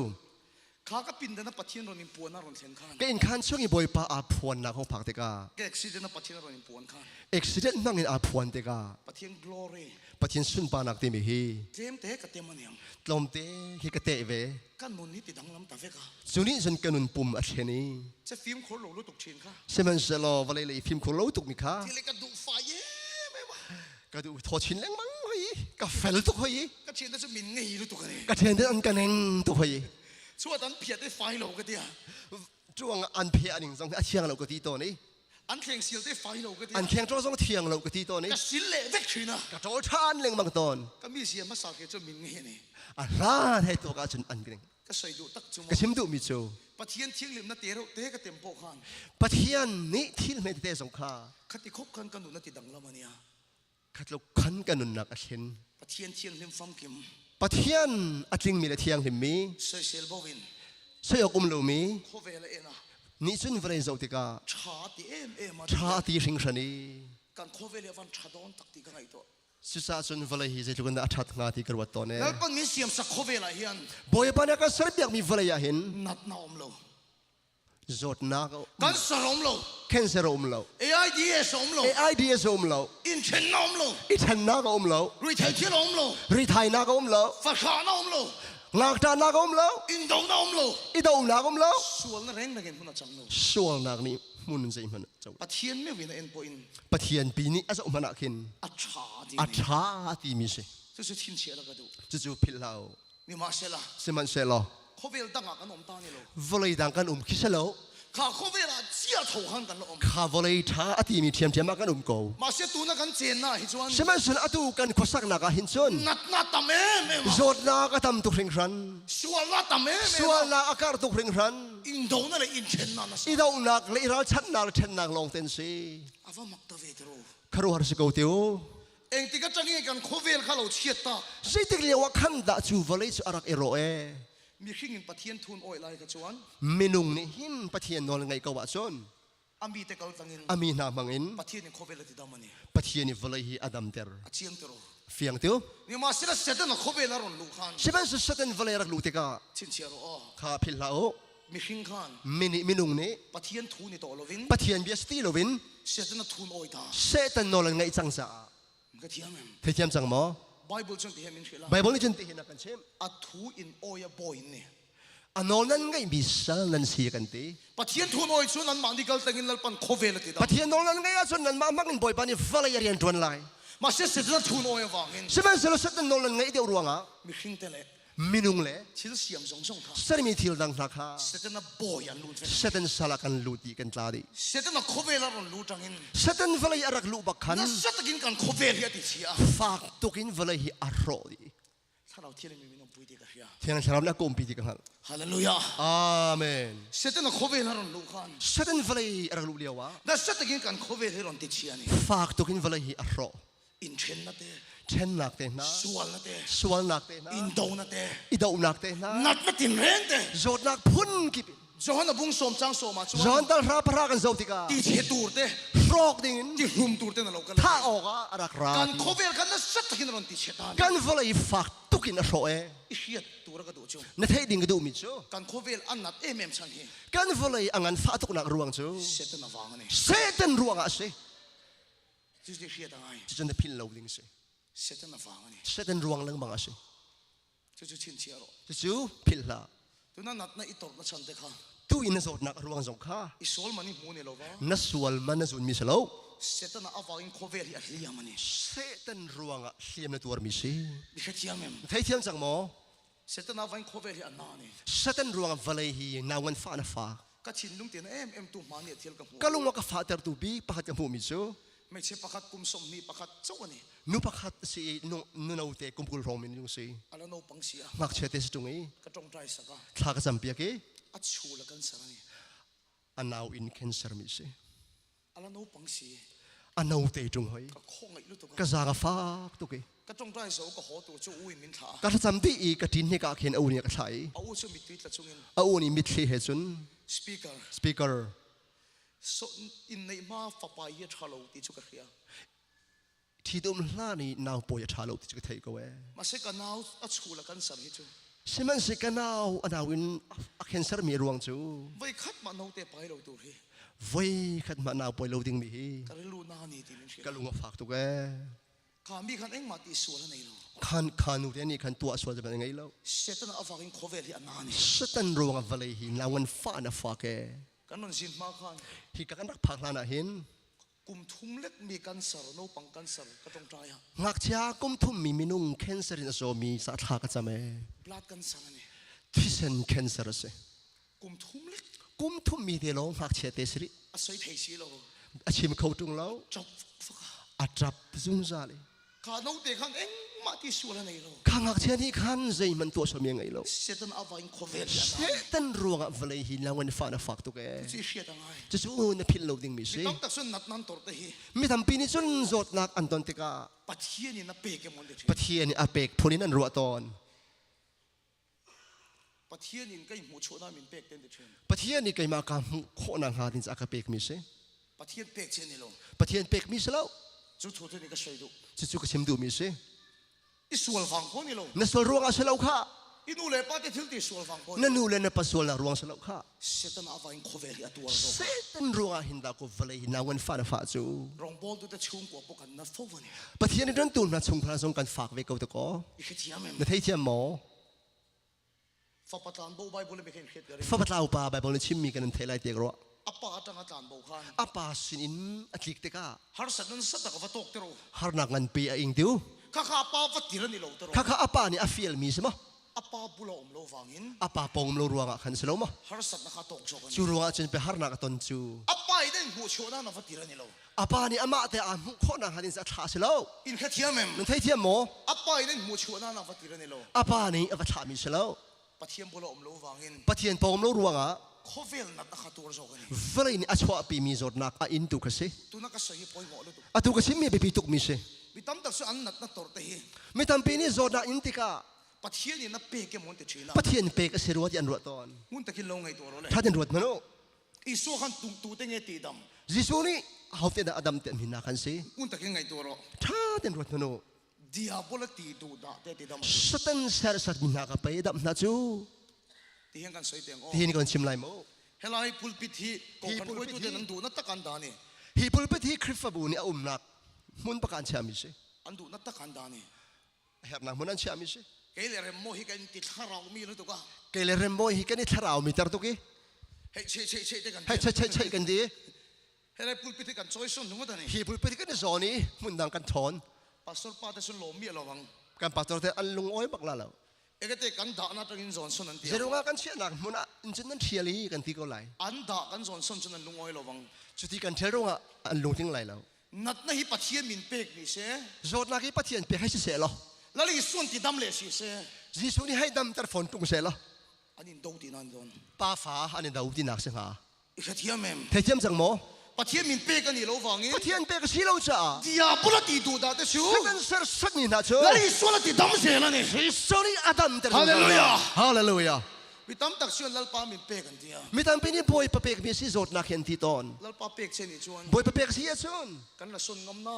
ข้าก็ปินเดินปะเทียนรอนิมปวนน่ารอนเซนขัน ก็อินคันช่วงอีบอยปาอาพวนนักของผักเตกา แกเอ็กซิเดนปะเทียนรอนิมปวนขัน เอ็กซิเดนนั่งอินอาพวนเตกา ปะเทียนกลอรี ปะทินสุนปานักเตมิฮี เจมเตะกับเตมันยัง ลมเตฮิกเตเว กันนุนนี่ติดดังลำตาเฟกา จุนี้ฉันกันนุนปุ่มอัชนี จะฟิล์มโคโลลุตุกชินค่ะ เซมันเซลวะเลยฟิล์มโคโลตุกมิคา ที่เล็กกระดูกไฟเย่ไม่ว่าก ระดูทอชินแรงมั้งเฮ้ยกาแฟลตุกเฮ้ย กระเชียนแต่จะมินงี้ลุตุกันนี่ กระเทียนเดินกันเองตุกเฮ้ย ช่วยตันเพียดได้ไฟโลกันเดีย ช่วงอันเพียนิ่งสองเทียงเราก็ตีตัวนี้ อันเข่งเสียวได้ไฟโลกันเดีย อันแข่งจ้องเทียงเราก็ตีตัวนี้ กระสินเละเวกชินะ กระโจทานเล็งบางตอน ก็มีเสียมาสาเกจะมินงี้นี่ อันลาให้ตัวกาจนอันกัน ก็ใส่ดูตักจุ่ม กระชิมดูมิโจ ปะเทียนเที่ยงลิมนาเตะเราเตะก็เต็มโปกขัน ปะเทียนนี่ที่ไม่ได้สงครา ขัดที่คบกันกันนุนนาติดังละมันเนี่ย ขัดลูกขันกันนุนนักเช่น ปะเทียนเที่ยงลิมฟัมกิม ปะเทียนอัจริงมีละเทียงหิมมี เซเซลบวิน สยกุมลูมี โคเวลเอ็นะ นี่จุนเวรเจ้าติกา ชาติเอ็มมา ชาติสิงชนี กันโคเวลวันชาดอนตักติกันไงตัว สุสาจุนเวรฮีจะจุกันอัจฉริงาที่กระวัตตัวเนี่ย แล้วปังมีเสียมสักโคเวลเฮียน บอยปานักสระเบียกมีเวรยาเห็น นัดนาอมโล จดนัก กันสรอมโล เคนเซอร์อมโล AIDS อมโล AIDS อมโล อินเทนอมโล อีทันนักอมโล รีเทลเทียอมโล รีไทยนักอมโล ฟักานอมโล นักตานักอมโล อินโดนอมโล อีดงนักอมโล ส่วนนั้นแรงนักเงินพุ่นจังโล ส่วนนักนี้มุนใจมันเจ้า ปะเทียนไม่วินเอ็นโปอิน ปะเทียนปีนี้อาจจะมันนักขิน อัจฉริ อัจฉริมิเช จะจะทิ้งเชียร์แล้วก็ดู จะพิลาว นี่มาเชล่ะ เซมันเซลอ โคเวลตั้งกันอมตานี่โล วอลเลย์ดังกันคิเชลอ ข้าโคเวลเจียถูกันกันอม ข้าวอลเลย์ท้าอติมีเทียมมากันโก มาเชตูนักกันเจนนะฮิจวน เซมันสุนอตุกันขสักนักหินซุน นัดตามเอ็ม จดนักทำตุกริงรัน ส่วนนัดตามเอ็ม ส่วนนักอากาศตุกริงรัน อินโดนั่นเลยอินเทนนั่นนะ อีดงนักเลยเราชัดนักเช่นนักลงเต็นซี อาว่ามักตะเวทโร คารุฮาร์สโกติโอ เองที่ก็จะงี้กันโคเวลข้าเราเชียตา สิติเรียกว่าขันดาจูวอลเลย์อารักเอโรเอ มีขิงอินปะเทียนทุนโอยไลกับจวน เมนุงนี่หินปะเทียนนอนไงก็ว่าซน อามีแต่กัลตังอิน อามีนามังอิน ปะเทียนโคเวลติดามันนี่ ปะเทียนวอลเลย์อดัมเตอร์ อาเชียงเตโร เฟียงติโอ นี่มาเสียเสร็จแล้วโคเวลรอนลูกขัน ใช่ไหมสุดสันวอลเลย์รักลูติกา ชินเชียร์อ๋อ ข้าพิลาโอ มีขิงขัน มินุงนี่ ปะเทียนทุนนี่ตัวโลวิน ปะเทียนเบียสตีโลวิน เสร็จแล้วทุนโอยตา เซตันนอนไงจังซา ก็เทียมเอง เทียมจังหมอ ไบเบิลจังที่เฮมินเชล่า ไบเบิลนี่จันติเห็นกันเช่น อาทูอินโอยบอยนี่ อันนอนนั้นไงมิสัลนันสีกันตี ปะเทียนทุนโอยชวนนั้นมันดีกัลตังอินแล้วปันโคเวลติดา ปะเทียนนอนนั้นไงส่วนนั้นมามักอินบ่อยปานี่วอลเลย์เรียนจวนไล มาเสียเสร็จแล้วทุนโอยวางอิน ใช่ไหมสุดสันนอนนั้นไงเดียวรวงอ่ะ มีขิงเตะ มินุงเล่ ชิลเสียมสองค่ะ สริมีทิลดังนักฮะ เสร็จแล้วบอยอันลูดเฟ เซตันสลักันลูดีกันตาดี เสร็จแล้วโคเวลรอนลูจังอิน เซตันวอลเลย์อารักลูบักขัน นั่นเสร็จกินกันโคเวลเฮียติเชีย ฝากตุกินวอลเลย์อารอดี ถ้าเราเที่ยวมีน้องปุยติกันเฮีย เทียนชารับนักกุมปีติกันฮะ ฮาเลลูยา อาเมน เสร็จแล้วโคเวลรอนลูขัน เซตันวอลเลย์อารักลูเลียววะ นั่นเสร็จกินกันโคเวลรอนติเชียนี่ ฝากตุกินวอลเลย์อารอ อินเทนนัตเต เช่นนักเตนะ ส่วนนัตเต ส่วนนักเตนะ อินโดนัตเต อีดาวนักเตนะ นัดนัดตินเรนเต โจดนักพุ่นกิบ จอห์นบุ้งสมจังสมาจ จอ วน นตัลราพระกันโจติกา ตีเชตูร์เต รอกดิ่ง ที่รุมตูร์เตนั่นเรากัน ถ้าออกอารักรา การโคเวลกันนั่นเสร็จกินรอนติเชตาน กันวอลเลย์ฝากตุกินอารอเอ อิเชียตูร์ก็ดูจู นัทให้ดิ่งกระดูมิจู การโคเวลอันนัดเอ็มชันเฮ กันวอลเลย์อังันฝากตุกนักรวงจู เสร็จน่ะวางนี่ เซตันรวงอาเซ จุดที่เชียตั้งไง จะนพินเลวดิ่งเซ เสร็จน่ะวางนี่ เซตันรวงลังบังอาเซ จุดชินเชียร์ จูพิลลา ตัวนั้นนัดน่ะอิตอร์นัดชันเตค่ะ tu in zot nak ruang zong kha อิสโอลมันนี่มูนี่เราว่า na sual man na zun mi salo เสร็จน่ะเอาวางโคเวลที่อัดเลียมันนี่ se tan ruang a hliam na tuar mi si ดิฉันเชื่อมั้ย thai thiam chang mo เสร็จน่ะวางโคเวลที่อันนั้นนี่ sa tan ruang a valai hi nawan fa na fa ก็ชินลุงเตียนเอ็มตุมาเนี่ยเที่ยวกับหัว kalung wa ka fa ter tu bi pakhat ka mu mi chu ไม่ใช่ประคัดกุมสมนี่ประคัดเจ้านี่ nu pakhat si nu nu nau te kumpul rom min yung si อะไรโนปังเสีย ngak che te stung ei กระจงใจสัก thla ka champia ke อัดชูละกันสักนี่ anau in cancer mi si อะไรโนปังเสีย anau te tung hoi ก็คงไอ้ลูกตัว ka za ka fa tu ke กระจงใจสักก็หัวตัวจู่อุ้ยมินถา ka tha chamti i ka tin he ka khen au ni ka thai เอาอุ้ยจู่มิดติดละจุงิน au ni mit thli he chun สปีกเกอร์ speaker สอินในมาฟ้าไปยัดชาโลติจุกเขีย ที่ดมหน้านี่นาวปอยชาโลติจะเทก็เว้ มาเสกันนาวอัดชูละกันสักนี่จู่ สิมันสิกันเอาอันเอาวินแคนเซอร์มีรวงจู ไว้คัดมาโนเตไปเราตัวเฮ ไว้ขัดมานาปอยโลดิ้งมี กะลูนานี่ที่มันเชื่ กะลุงมาฝากตุกแก ข้ามีขันเอ็งมาตีส่วนอะไรเรา ขันอุเรนี่ขันตัวส่วนจะเป็นยังไงแล้ว เสร็จแล้วเอาฝากอินโคเวลี่อันนั้นนี่ สตันรวงอะไรหินลาวันฟ้านะฝากแก กันนั่นสิมาขัน ฮิกันนักพักลานะหิน กุมทุ่มเล็กมีกันสารโนปังกันสารก็ต้องใจฮะ งักเช้ากุมทุ่มมีมินุงแคนเซอร์ในโซมีสาธากจะเม ปลาดกันสารนี่ ที่เซนแคนเซอร์เส กุมทุ่มเล็ก กุมทุ่มมีเดลงงักเชเตสริ อาศัยเทสีเรา อาชิมเขาตุงแล้ว จับฟัก อาจับซุงซาเลย ข้าโนเตขันเอ็งมาตีส่วนอะไรเรา ข้างงักเชนี่ขันใจมันตัวสมยังไงแล้ว เสร็จแล้วเอาฝากอินโคเวลี่อัน เซ นั้น ตันรวงอะไรหินลาวันฟ้านะฝากตุกแก ที่เสียดังไง จะสู้นพิลโลดิ้งมี มี สิ ต้องตักส่วนนัดนั้นตัวเตะ มีทำปีนี้จนจดนักอันตอนติกา ปัจเจียนี่นับเปกมันเลย ปะเทียนอาเปกพวกนี้นั่นรัวตอน ปัจเจียนี่ก็ยังหัวโชน่ามินเปกเต็มเชิญ ปะเทียนนี่ไกมาการโคนางหาดินจากเปกมีสิ ปัจเจียนเปกเช่นนี้ลง ปะเทียนเปกมีสิแล้ว จุดทุนนี่ก็ใช่ดู จะจู่ก็ชิมดูมีสิ อีส่วนฝั่งคนนี่ลง นั่นส่วนรวงอาเสลาค่ะ อีนู่นเลยป้าจะถึงที่ส่วนฝั่งคน นั่นนู่นเลยนั่นปัสสาวะรวงเสลาค่ะ เสร็จแล้วเอาฝากอินโคเวลี่ตัวเรา เซตันรวงอาหินดากุฟเลยนาวันฟ้าฟ้าจู รองบอลตัวจะชุ่มกว่าพวกกันนัดโฟวันนี่ ปะเทียนนี่ดันตูนมาชงพระทรงกันฝากไว้กับตะกอ อีกแค่เทียมเอง นั่นให้เทียมหมอ ฟ้าประทานโบใบบุญไม่เคยเห็นเลย ฟ้าปัตลาวปาใบบอลชิมมีกันเทลายเตียกรัว อาป้าจังอาจารย์โบขัน อาปาสินินอัตลิกเตกา ฮาร์สันนั้นสัตว์กับฟัตโตกเตโร ฮาร์นักงันปีอิงดิว ข้าข้าป้าฟัตติรันนี่ลงเตโร ข้าอาปานี่อาฟิลมีสิมะ อาป้าบุลอมโลฟังอิน อาปาปงโลรวงอาขันสโลมะ ฮาร์สันนักข้าตกโชกัน จูรวงอาจนไปฮาร์นักตนจู อาป้าอีเดนหัวโชน่านัฟัตติรันนี่ลง อาปานี่อามาแต่อามุขนังหาดินสัตว์เสลา อินแค่เทียมเอง นั่นให้เทียมหมอ อาป้าอีเดนหัวโชน่านัฟัตติรันนี่ลง อาปานี่อาวัตมีเสลา ปัจเจียนบุลอมโลฟังอิน ปะเทียนปงโลรวงอา โคเวลนัดนักข้าตัวโชกันนี่ เวลานี่อาชวาปีมีจดนักอาอินตุกสิ ตัวนักก็ใส่ปอยหมอเลยตัว อาตุกสิมีไปปีตุกมีสิ วิตามตักส่วนอันนัดนัดตัวเตะ ไม่ทำปีนี้จดนักอินติกา ปัจเจียนนี่นับเปกมันจะเชื่อนะ ปะเทียนเปกเสรวที่อันรัวตอน มุนตะกินลงไงตัวเราเลย ถ้าจะรัวมันโอ อีส่วนขันตุ้งเตงไงตีด จิสูนี่เขาเป็นอดัมเต็มหินาคันสิ ำมุนตะกินไงตัวเรา ถ้าจะรัวมันโอ ดิอาบอลตีดูดาเตตีดำ สตันเซอร์สัตมินากับไปดับนาจู ที่เห็นกันสวยเตียงอ๋อ ที่นี่ก่อนชิมไลโม เฮลัยพุลปิธีกองพันด้วยตัวเดียนันดูนัตตะกันดานี่ ฮีปุลเปที่คริฟบูนี่อุ้มนักมุนประกันเชื่อมิสิ อันดูนัตตะกันดานี่ เห็บนักมุนันเชื่อมิสิ เกลี่ยเรมโมฮิกันติดข้าเรามีหรือตัวก็ เกลเรมโบฮิกันนี่ทาราวมิตรตุกี้ เฮ้ยเช่กัน ให้ใช่กันดี เฮลัยพุลปิธีกันซอยส่วนหนึ่งว่าแต่นี่ ฮีปุลเปที่กันนี่โซนี่มุนดังกันทอน ปัสสาวะแต่ส่วนหลอมีอะไรบ้าง กันปัตตอร์เตอันลุงอ้อยบักลาแล้ว เอกเตกันดานัตกินส่วนส่วนนั้นเดีย เจรุงากันเชื่อนักมุนันจินนั่นเทียลีกันที่ก็ไหล อันดากันส่วนส่วนนั้นลุงอ้อยเราบ้าง จุดที่กันเทรุงาอันลุงทิ้งไหลแล้ว นัดนั่นฮิปัจเจียนมินเปกนี่เซ่ โจทย์นักที่ปะเทียนไปให้เสียหรอ แล้วอีส่วนที่ดำเลยสิเซ่ จิสูนี่ให้ดำแต่ฝนตุงเสียหรอ อันนี้ดูที่นั่นโดน ป้าฟ้าอันนี้ดาวที่นักเสียหา อีกแค่เทียมเอง เทียมจังโม ปัจเจียนมินเปกันนี่เราฟังงี้ ปะเทียนไปก็สีเราจ้า ดิอาบอลตีดูดาแต่ชู สตันเซอร์สัตมินาจู แล้วอีส่วนที่ดำเสียแล้วนี่ จิสูนี่อดัมแต่ ฮาเลลูยา ฮาเลลูยา วิตามตักส่วนลัลปามินเปกันเดีย มีทำปีนี้บอยปะเปกมีสิโจทย์นักเห็นที่ตอน ลัลปาเปกเช่นนี้ชวน บอยปะเปกสีชน กันละส่วนงำน้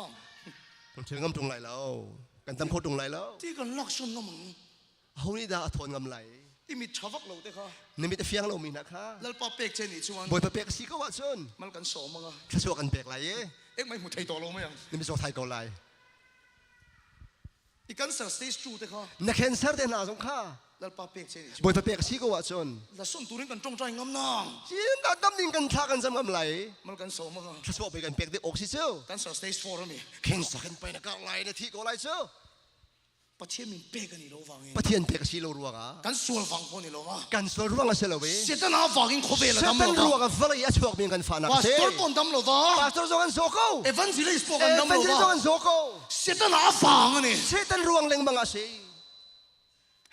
ผมถึงงำตรงไหลแล้วกันตำโคตรงไหลแล้ว ำที่กันลักส่วนงำมึง เฮานี่ดาทนงำไหล ที่มีชาวักเราเด้ค่ะ นี่มีแต่เฟียงเรามีนะคะ ลัลปาเปกเช่นนี้ชวน บอยปะเปกสีก็ว่าชน มันกันสอมังอ่ะ ถ้าชัวกันเปกไหลเอ๊ะ เอ็กไม่หุ่นไทยต่อเราไหมยัง นี่มีโจไทยเกาไหล อีกันสเตจจูเด้ค่ะ นักเห็นเสร์เดนาสงข้า ลัลปาเปกเช่นนี้ช บ ว อน ยปะเปกสีก็ว่าชน แล้วส่วนตัวนี้กันจงใจงำน้ จีนดาดำนิ่งกันทักกันจำงำไหล ำมันกันสอมังอ่ะ ถ้าชัวไปกันเปกได้อกสิเจ้า กันสเตจ4แล้วมี เข่งสักกันไปนะก็ไหลในที่ก็ไหลเจ้า ปัจเจียนมินเปกันนี่เราฟังงี้ ปะเทียนเปกสีโลรัวกะ กันส่วนฟังคนนี่เราว่า กันสวนร่วงละเสลเว เสียตนาฟังกินโคเบล เส ดำ ตัน เรา รัว ว่า กับฟลายชัวมีกันฟานัก พาส เซ่ ตอร์ปนดำเราว่า ปาสตอร์จกันโซโก้ เอวันซิลิสป เอ กันดำ เวน เรา จิโจ ว่า กันโซโก้ เสียตนาฟังอ่ะนี่ เสตันร่วงเล็งบังอาเซ่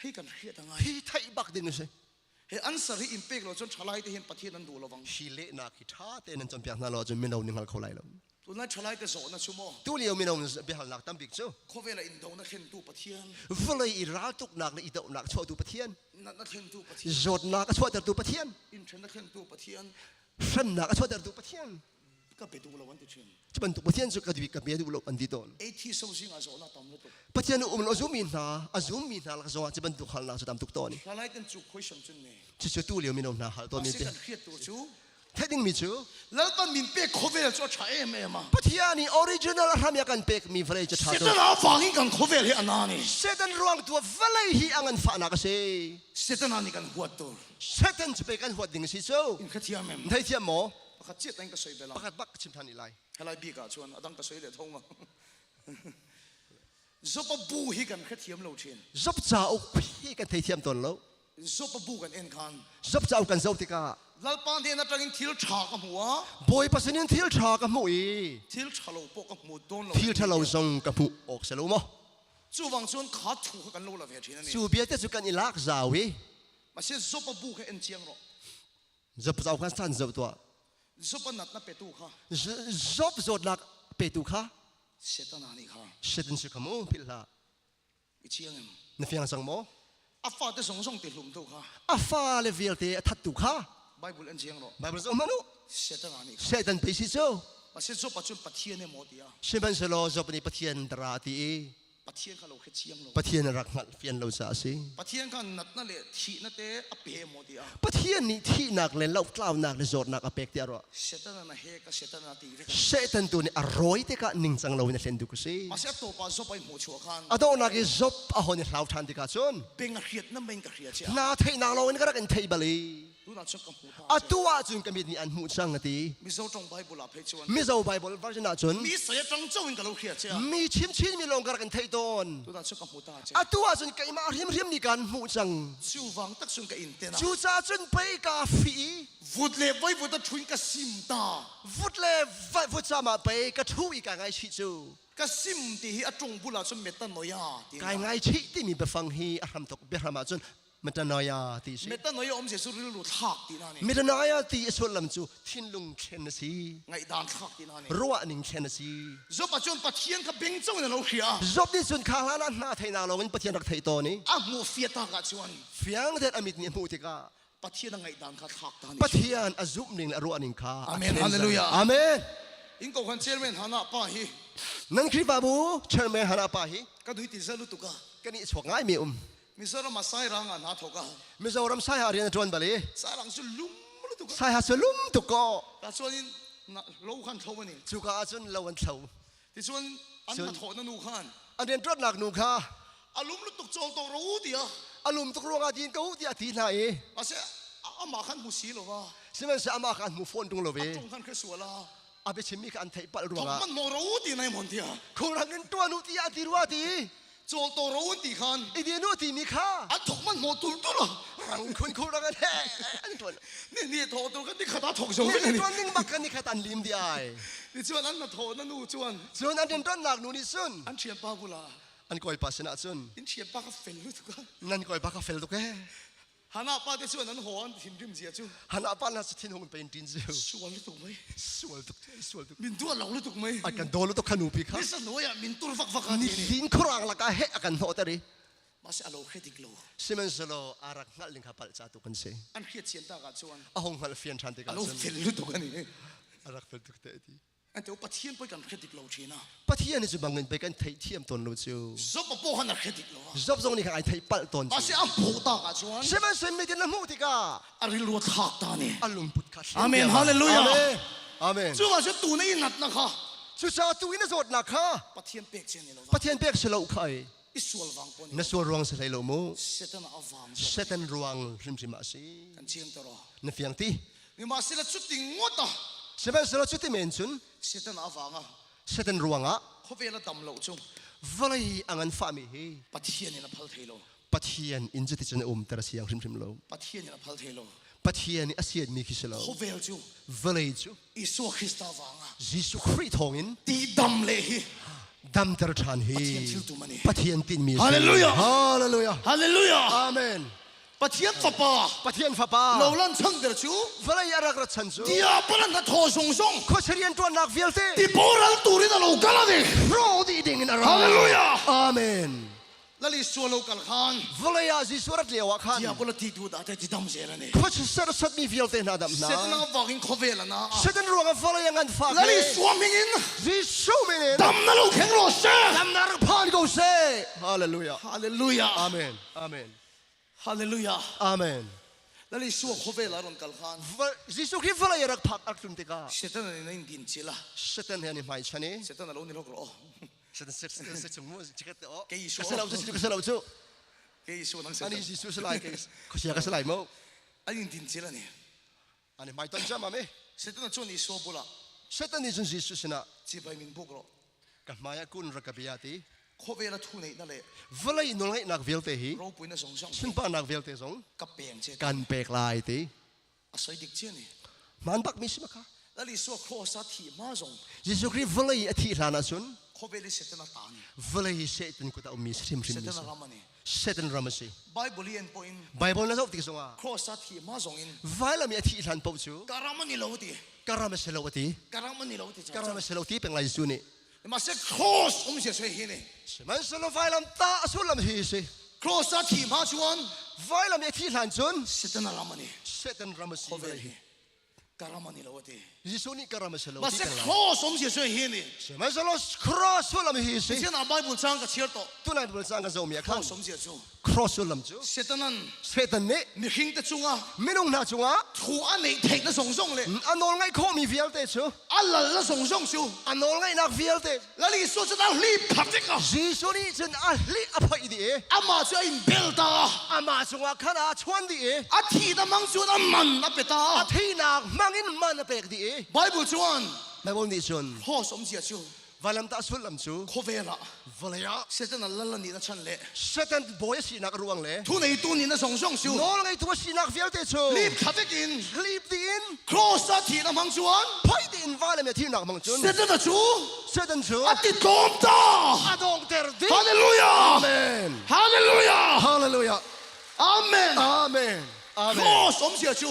ให้กันเฮียตั้งไง พี่ไทยบักดินเซ่ เฮ้อันสรีอิมเปกเราจนชลายที่เห็นประเทศนั้นดูเราฟัง ชิเลนักฮิตาเตนันจำเปียกนั่นเราจะไม่เอาหนึ่งหัลเขาไหลแล้ว ตัวนั้นชลายแต่โซนะชั่วโมง ตู้เลี้ยวไม่เอาเปียกหัลนักตั้มบิ๊กเจ้า โคเวลาอินโดนักเห็นตัวประเทศ ฟลายอิราตุกนักและอิตานักชัวตูปะเทียน นักเห็นตัวประเทศ โจดนักชัวแต่ตูปะเทียน อินเทอร์นักเห็นตัวประเทศ ฟันนักชัวแต่ตูปะเทียน ก็ไปดูเราวันที่เช่น จะบรรทุกประเทศสุกดิบกับเมียดูโลกอันดีตอน ไอ้ที่สู้สิ่งอาโซน่าตำเลยตัว ประเทศนู้นมันอาจุมินนาลักษณะจะบรรทุกหันนาสุดตามทุกตอนนี้ ถ้าไล่กันจุกคุยสมจุนเนี่ย จะตู้เลี้ยวมีนมนาหัลตัวมี สิ่ เตะ งเครียดตัวจู แท้ดิ้งมีจู แล้วตอนมินเป๊กโคเวลจะใช้เอ็ม ประเทศนี้ออริจินัลทำยังกันเป็กมีเฟรจะทา เสร็จ ตัว แล้วฟังกันโคเวลเฮียนานี่ เซตันรวงตัวเฟลฮีอังันฝานักเซ่ เสร็จแล้วนี่กันหัวตัว เซตันจะไปกันหัวดิ่งสิโซ่ อินขัดเทียมเอ็ม ไทยเทียมหมอ ขัดเจี๊ยตังก็สวยไปละ ประกาศบักชิมทันอีไล ให้ไล่บีกาชวนอดังก็สวยเดือดทงอ่ะจบบูฮิกันขัดเทียมเราเช่น จบจ้าอุพี่กันไทยเทียมตนแล้ว จบบูกันเอ็นคัน จบจ้ากันเจ้าติกา แล้วปานเดียนจังทิลชากับหัว บอยปัสนินทิลชากับมุย ทิลชาโลปกับหมูโดนเรา ทิลทะเลาซงกับมุออกเสลูมอ จู่วังชวนขาถูกกันโลละเวทีนั่นนี่ สูเบียเตสุกันอีลักซาวี มาเสียจบบูกันเอ็นเจียงหรอ จบจ้ากันสันจบตัว จบนัดนับเป็ดตู้ค่ะ จบจดนักเปตุค่ะ เสร็จแล้วนี่ค่ะ เสด็จสุขมุพิลา อีเจียงเอ็ม นฟียงสังโม อาฟ้าจะส่งติดหลุมตู้ค่ะ อาฟาเลเวลเตทัดตุค่ะ ไบเบิลเอ็นเจียงหรอ ไบเบิลสมนุ เสร็จแล้วนี่ เซตันไปสิโซ มาเสียจบปัจจุบันปะเทียนเนี่ยหมดเดียว เชมันสโลจบในปะเทียนตราตี ปะเทียนเขาเราแค่เชียงเรา ปะเทียนรักงัดเฟียนเราซาสิ ปะเทียนเขานัดนั่นแหละทีนั่นเตะอเปย์หมดเดียว ปะเทียนนี่ที่นักเล่นเล่ากล่าวนักเลยจดนักอเปกเตียรอ เสร็จแล้วนะเฮก็เสร็จแล้วนะตีเรื่อง เซตันตัวนี้อร่อยแต่ก็นิ่งจังเราเนี่ยเล่นดูกุสิ มาเสียตัวปะจบไปหมดชัวร์คัน อะโดนักจบอะฮอนี่เราทันติกาชน เป็นกระเทียดนั่นเป็นกระเทียดเชีย นาเทนาเราเนี่ยก็รักกันเทบลี ดูน่าชอบกับหูตา อะตัวจุนก็มีนี่อันหูจังตี มีโซ่ตรงไบเบิลอาเพจชวน มีเจ้าไบเบิลวอร์ชันจุน มีเสียจังเจ้าอินกับเราเขียดเชีย มีชิมมีลงก็รักกันเทตน ดูน่าชอบกับหูตาเชีย อะตัวจุนก็มาริมนี่กันหูจัง ชิววังตักชวนกับอินเตนะ จูจ้าจุนไปกาฟี วุดเล่ไว้วุดตะชุนกับซิมตา ฟุตเล่ฟุตจามาไปกระทูอีกไงชิจู กับซิมที่อจงบุลาชนเมตันโนยา ไงชิที่มีไปฟังฮีอารัมตกเบรมาจุนมันจะน้อยตีสิ เมตันโนยาอมเสียสุริลุทักตีนั่นนี่ มีแต่น้อยตีส่วนลำจูทิ้นลุงเชนซี ไงดานทักตีนั่นนี่ รัวนิ่งเชนซี จบปัจจุบันปะเทียนกับเบงเจ้าเนี่ยเราเขีย จบที่สุดข้างนั้นหน้าไทยนาเราเป็นปะเทียนรักไทยตัวนี้ อ่ะมัวเฟียตากับชวน เฟียงเด็ดอมิตเนี่ยมูติกา ปะเทียนไงดานทักตา ปะ นี่ เทียนอซุมนิ่งรัวนิ่งข้า อาเมนฮาเลลูยา อาเมน อิงก็คนเชลเมนฮานาป้าฮี นั่นคริบาบูเชิญเมฮานาปาฮิ ก็ดูติเซลุตุกะ กันนี่สวงง่ายมีมิสรามาไซรังอ่ะนาทกะ มิจารามไซฮารีนจวนบาลี ไซรังสุลุมลุตุกะ ไซฮาสลุมตุกอ แต่ส่วนนี้โลขันเท่าวันนี้ จุกาจุนลาวันเทา ที่ส่วนอันมาถอนันนูขัน อันเดียนตรวจหนักหนูค่ะ อารมณ์ลุตุกโจงตัวรู้ดีอ่ะ อารมณ์ตุกรวงอาดินก็ที่อาทิตย์ไหน อาเสียอามาขันมุสีหรอวะ ใช่ไหมสามากันมูฟอนตรงโลเว จงขันแค่สัวละ อาเปชิมิกันไทยปัลรว ท ง อ อ่ะ มันโมรู้ดีในมณฑล คงรังเงินตัวนุติอาทิรัวตี โจงตัวรู้ดีขัน อีเดียนุติมีค่ะ อันทอมันโมตุลตุละ รังคุณคงรังเงินแฮ่อันตัว นี่ถอตัวกันที่ขาตาถกโจง นี่ นี่ ตัวนึงบักกันนี่ขตันลิมดีไอ นี่ส่วนอันมาถอนันนูส่วน ส่วนอันเดียนตรวจหนักหนูนี่ซุน อันเชียนป้าบุลา อันก้อยปัสนาซุน อินเชียนป้าก็เฟลลุตุกะ นั่นก้อยปักกาเฟลตุกแก ฮานาป้าที่ส่วนนั้นหัวอันทิมริมเสียจู ฮันอาปันน่าจะทิ้งหงเป็นดินเซล ส่วนลุตุกไหม สวยตุกสวยตุก มินตัวเราลุตุกไหม อากันโดนลุตุกขนูปีครับ นี่สนุยอ่ะมินตัวฟักกัน นี่ นี่ ลินครางละกาเฮอากันโหตรี มาเสียเราแค่ติกโล ซิมันสโลอารักงัดลิงขับปัลจาตุกันเซ อันเขียนเชียนตากันส่วน อาหงฮัลเฟียนชันติกั อั น นเรา เซ เฟลลุตุกันนี่ อารักเฟลตุกเตดี อันเดี๋ยวปะเทียนไปกันแค่ติกโลชีนะ ปะเทียนนี่จะบังเงินไปกันไทยเทียมตนลูจิว ซบปะโป้หันแค่ติกโล จบตรงนี้ข้างไอไทยปัลตน มาเสียอันผูตากันส่วน ซิมันเซมิเดนละมูติกา อันริลวทักตานี่ อาลุมพุทธา อาเมนฮาเลลูยา อาเมนอาเมน จู่ว่าจะตูนี่นัดนะคะ สุชาตุอินสดนักค่ะ ปะเทียนเปียกเชียนนี่เรา ปะเทียนเปียกสโลไข่ อิสวลวังปน นสวรวงสไลโลมู เสตันอาวาม เซตันรวงริมสิมาซี กันเชียงตรอน เฟียงตี นี่มาเสียละจุดติงงดอ่ะ ซิมันสโลจุดที่เมนซุน เสตันอาวามอ่ะ เซตันรวงอ่ะ เขาเวลาดำเหลาจง วลัยอังันฟามีฮี ปะเทียนนี่ละพัลเทโล ปะเทียนอินจิติจันตระเสียงริมโล ปะเทียนนี่ละพัลเทโล ปะเทียนอาเซียนมีคิสโล เขาเวลจู วลัยจู อิสวคริสต์วังอ่ะ ยิสุคริสทองอิน ตีดำเลย ดัมตระชานฮี ปะเทียนทิลตุมันนี่ ปะเทียนตินมี ฮาเลลูยา ฮาเลลูยา ฮาเลลูยา อาเมน ปะเทียนฟ้าป่า ปะเทียนฟ้าป่า เราลันชังเดจู วลัยอารักรัชันจู เดียบลันนัทโทสงสง โคเชเรียนตัวนักเวลเต ที่โบราณตูรินเรากาลาดิ โรดีดิ่งอินอารา ฮาเลลูยา อาเมน และ แล้วลิสัวโลกัลขัน วลายาจิสุรัตเลียวขัน ที่อาบุลตีดูดาเตจิดำเจรนี่ พัชสระสัตมีฟิลเตนาดัมนา เสร็จแล้ววากินคอเวลนะ เสด็จรวงวลายังงันฝาก แล้วลิสัวมิงิน จิสุมินิน ดำนั่นลูกแข็งโรเซ่ ดำนารพานกูเซ่ฮาเลลูยา ฮาเลลูยา อาเมนอาเมน ฮาเลลูยา อาเมน แล้วลิสัวคอเวลารอนกัลขัน จิสุคริสต์วลายรักพักอักตุนติกา เสร็จแล้วนี่ดินจิละ เสด็จเฮียนี่ไม่ใช่นี่ เสร็จแล้วเรานี่ลูกรอ เสด็จเสด็จเสด็จมูจิกเตอ เกยิสุ กษลาวจุกษลาวจุ เกยิสุนั่งเสร็ อัน จ นี้จิสุสลายเขาเชียร์กษลายมั้ง อันนี้ดินจิละนี่ อันนี้ไม่ต้นจำมาไหม เสร็จแล้วช่วงนี้สัวบุละ เสด็จนี่จุนจิสุสนะ จีไปมิงพวกเรา กับมายากุนรักบิยาติ คอเวลทุนนี่นั่นแหละ วลายนุ่งให้นักเวลเตหี เราปุยน่ะสงสาร ฉันป้านักเวลเตสง กับเปียงเจ กันเปกลายติ อาศัยดิกเจนี่ มันบักมิสมาค่ะ แล้วลิสัวครอสัตที่มาส่ง จิสุคริสต์วลายอธิษฐานสุน คอเวลเสร็จแล้วตานี่ วลายเสด็จกุตาอุมิสริม เส ริ ร็ ม จ มิ แล้ว ส รามานี่ เสด็จรามาสี ไบเบิลเรียนพอยน์ ไบเบิลน่าจะอุติสงะ ครอสัตที่มาส่งอิน ไว้แล้วมีอธิษฐานปุ๊บจู การามันนี่เราตี การามาเสลวติ การามันนี่เราตี การามาเสลวติเป็นไรจูนี่ มาเสกครอสผมเสียช่วยเห็นนี่ มันสโลไฟลำตาสุลำฮีสิ ครอสัตที่มาชวน ไว้แล้วมีอธิษฐานจุน เสร็จแล้วรามานี่ เสด็จรามาสี คอเวลการามันนี่เราตี ยิสุนี่การามาเสลว มา ติ เสก เป็นไร ครอสผมเสียช่วยเห็นนี่ มันสโลครอสสุลำฮีสิ เช่นอ่านไบเบิลจังกับเชียร์โต ตุนัยเป็นสังกัดโซมี คร ขั อน สผมเสียช่วย ครอสสุลำจู เสร็จแล้วนั้น เสด็จนี่ มีหิงแต่จุงอ่ะ ไม่นุ่งหน้าจูงะ ถูอันนี้เทคน่ะส่งส่งเลย อันนอลไงโคมีฟิลเตจู อันละละส่งส่งชู อันนอลไงนักฟิลเต แล้วลิสัวจะต้องรีบขับจิกอ่ะ ยิสุนี่จนอัลลิอภัยดี อามาจะอินเบลตา อามาจูงะขนาดชวนดี อาทีนั้นมังชวนอามันนับเปตา อาที่นักมังอินมันเปกดี ไบเบิลชวน ไม่บอกนี่จุน พ่อสมเสียชู วลัมตาสุลำจู โคเวล่ะ วลายะ เสร็จแล้วละนี่นะฉันเละ เสด็จบอยสีนักรวงเลย ทุนในตัวนี้นะส่งส่งชู นอลไงตัวสีนักฟิลเตจู รีบขับจิกิน รีบดีน ครอสทีนั้นมังชวน พายดีนวาเลมที่นักมังจุน เสร็จแล้วชู เสด็จจู อาติดโกมตา อาดงเตอร์ดี ฮาเลลูยา อาเมน ฮาเลลูยา ฮาเลลูยา อาเมน อาเมนอา ค เม ร น อสมเสียชู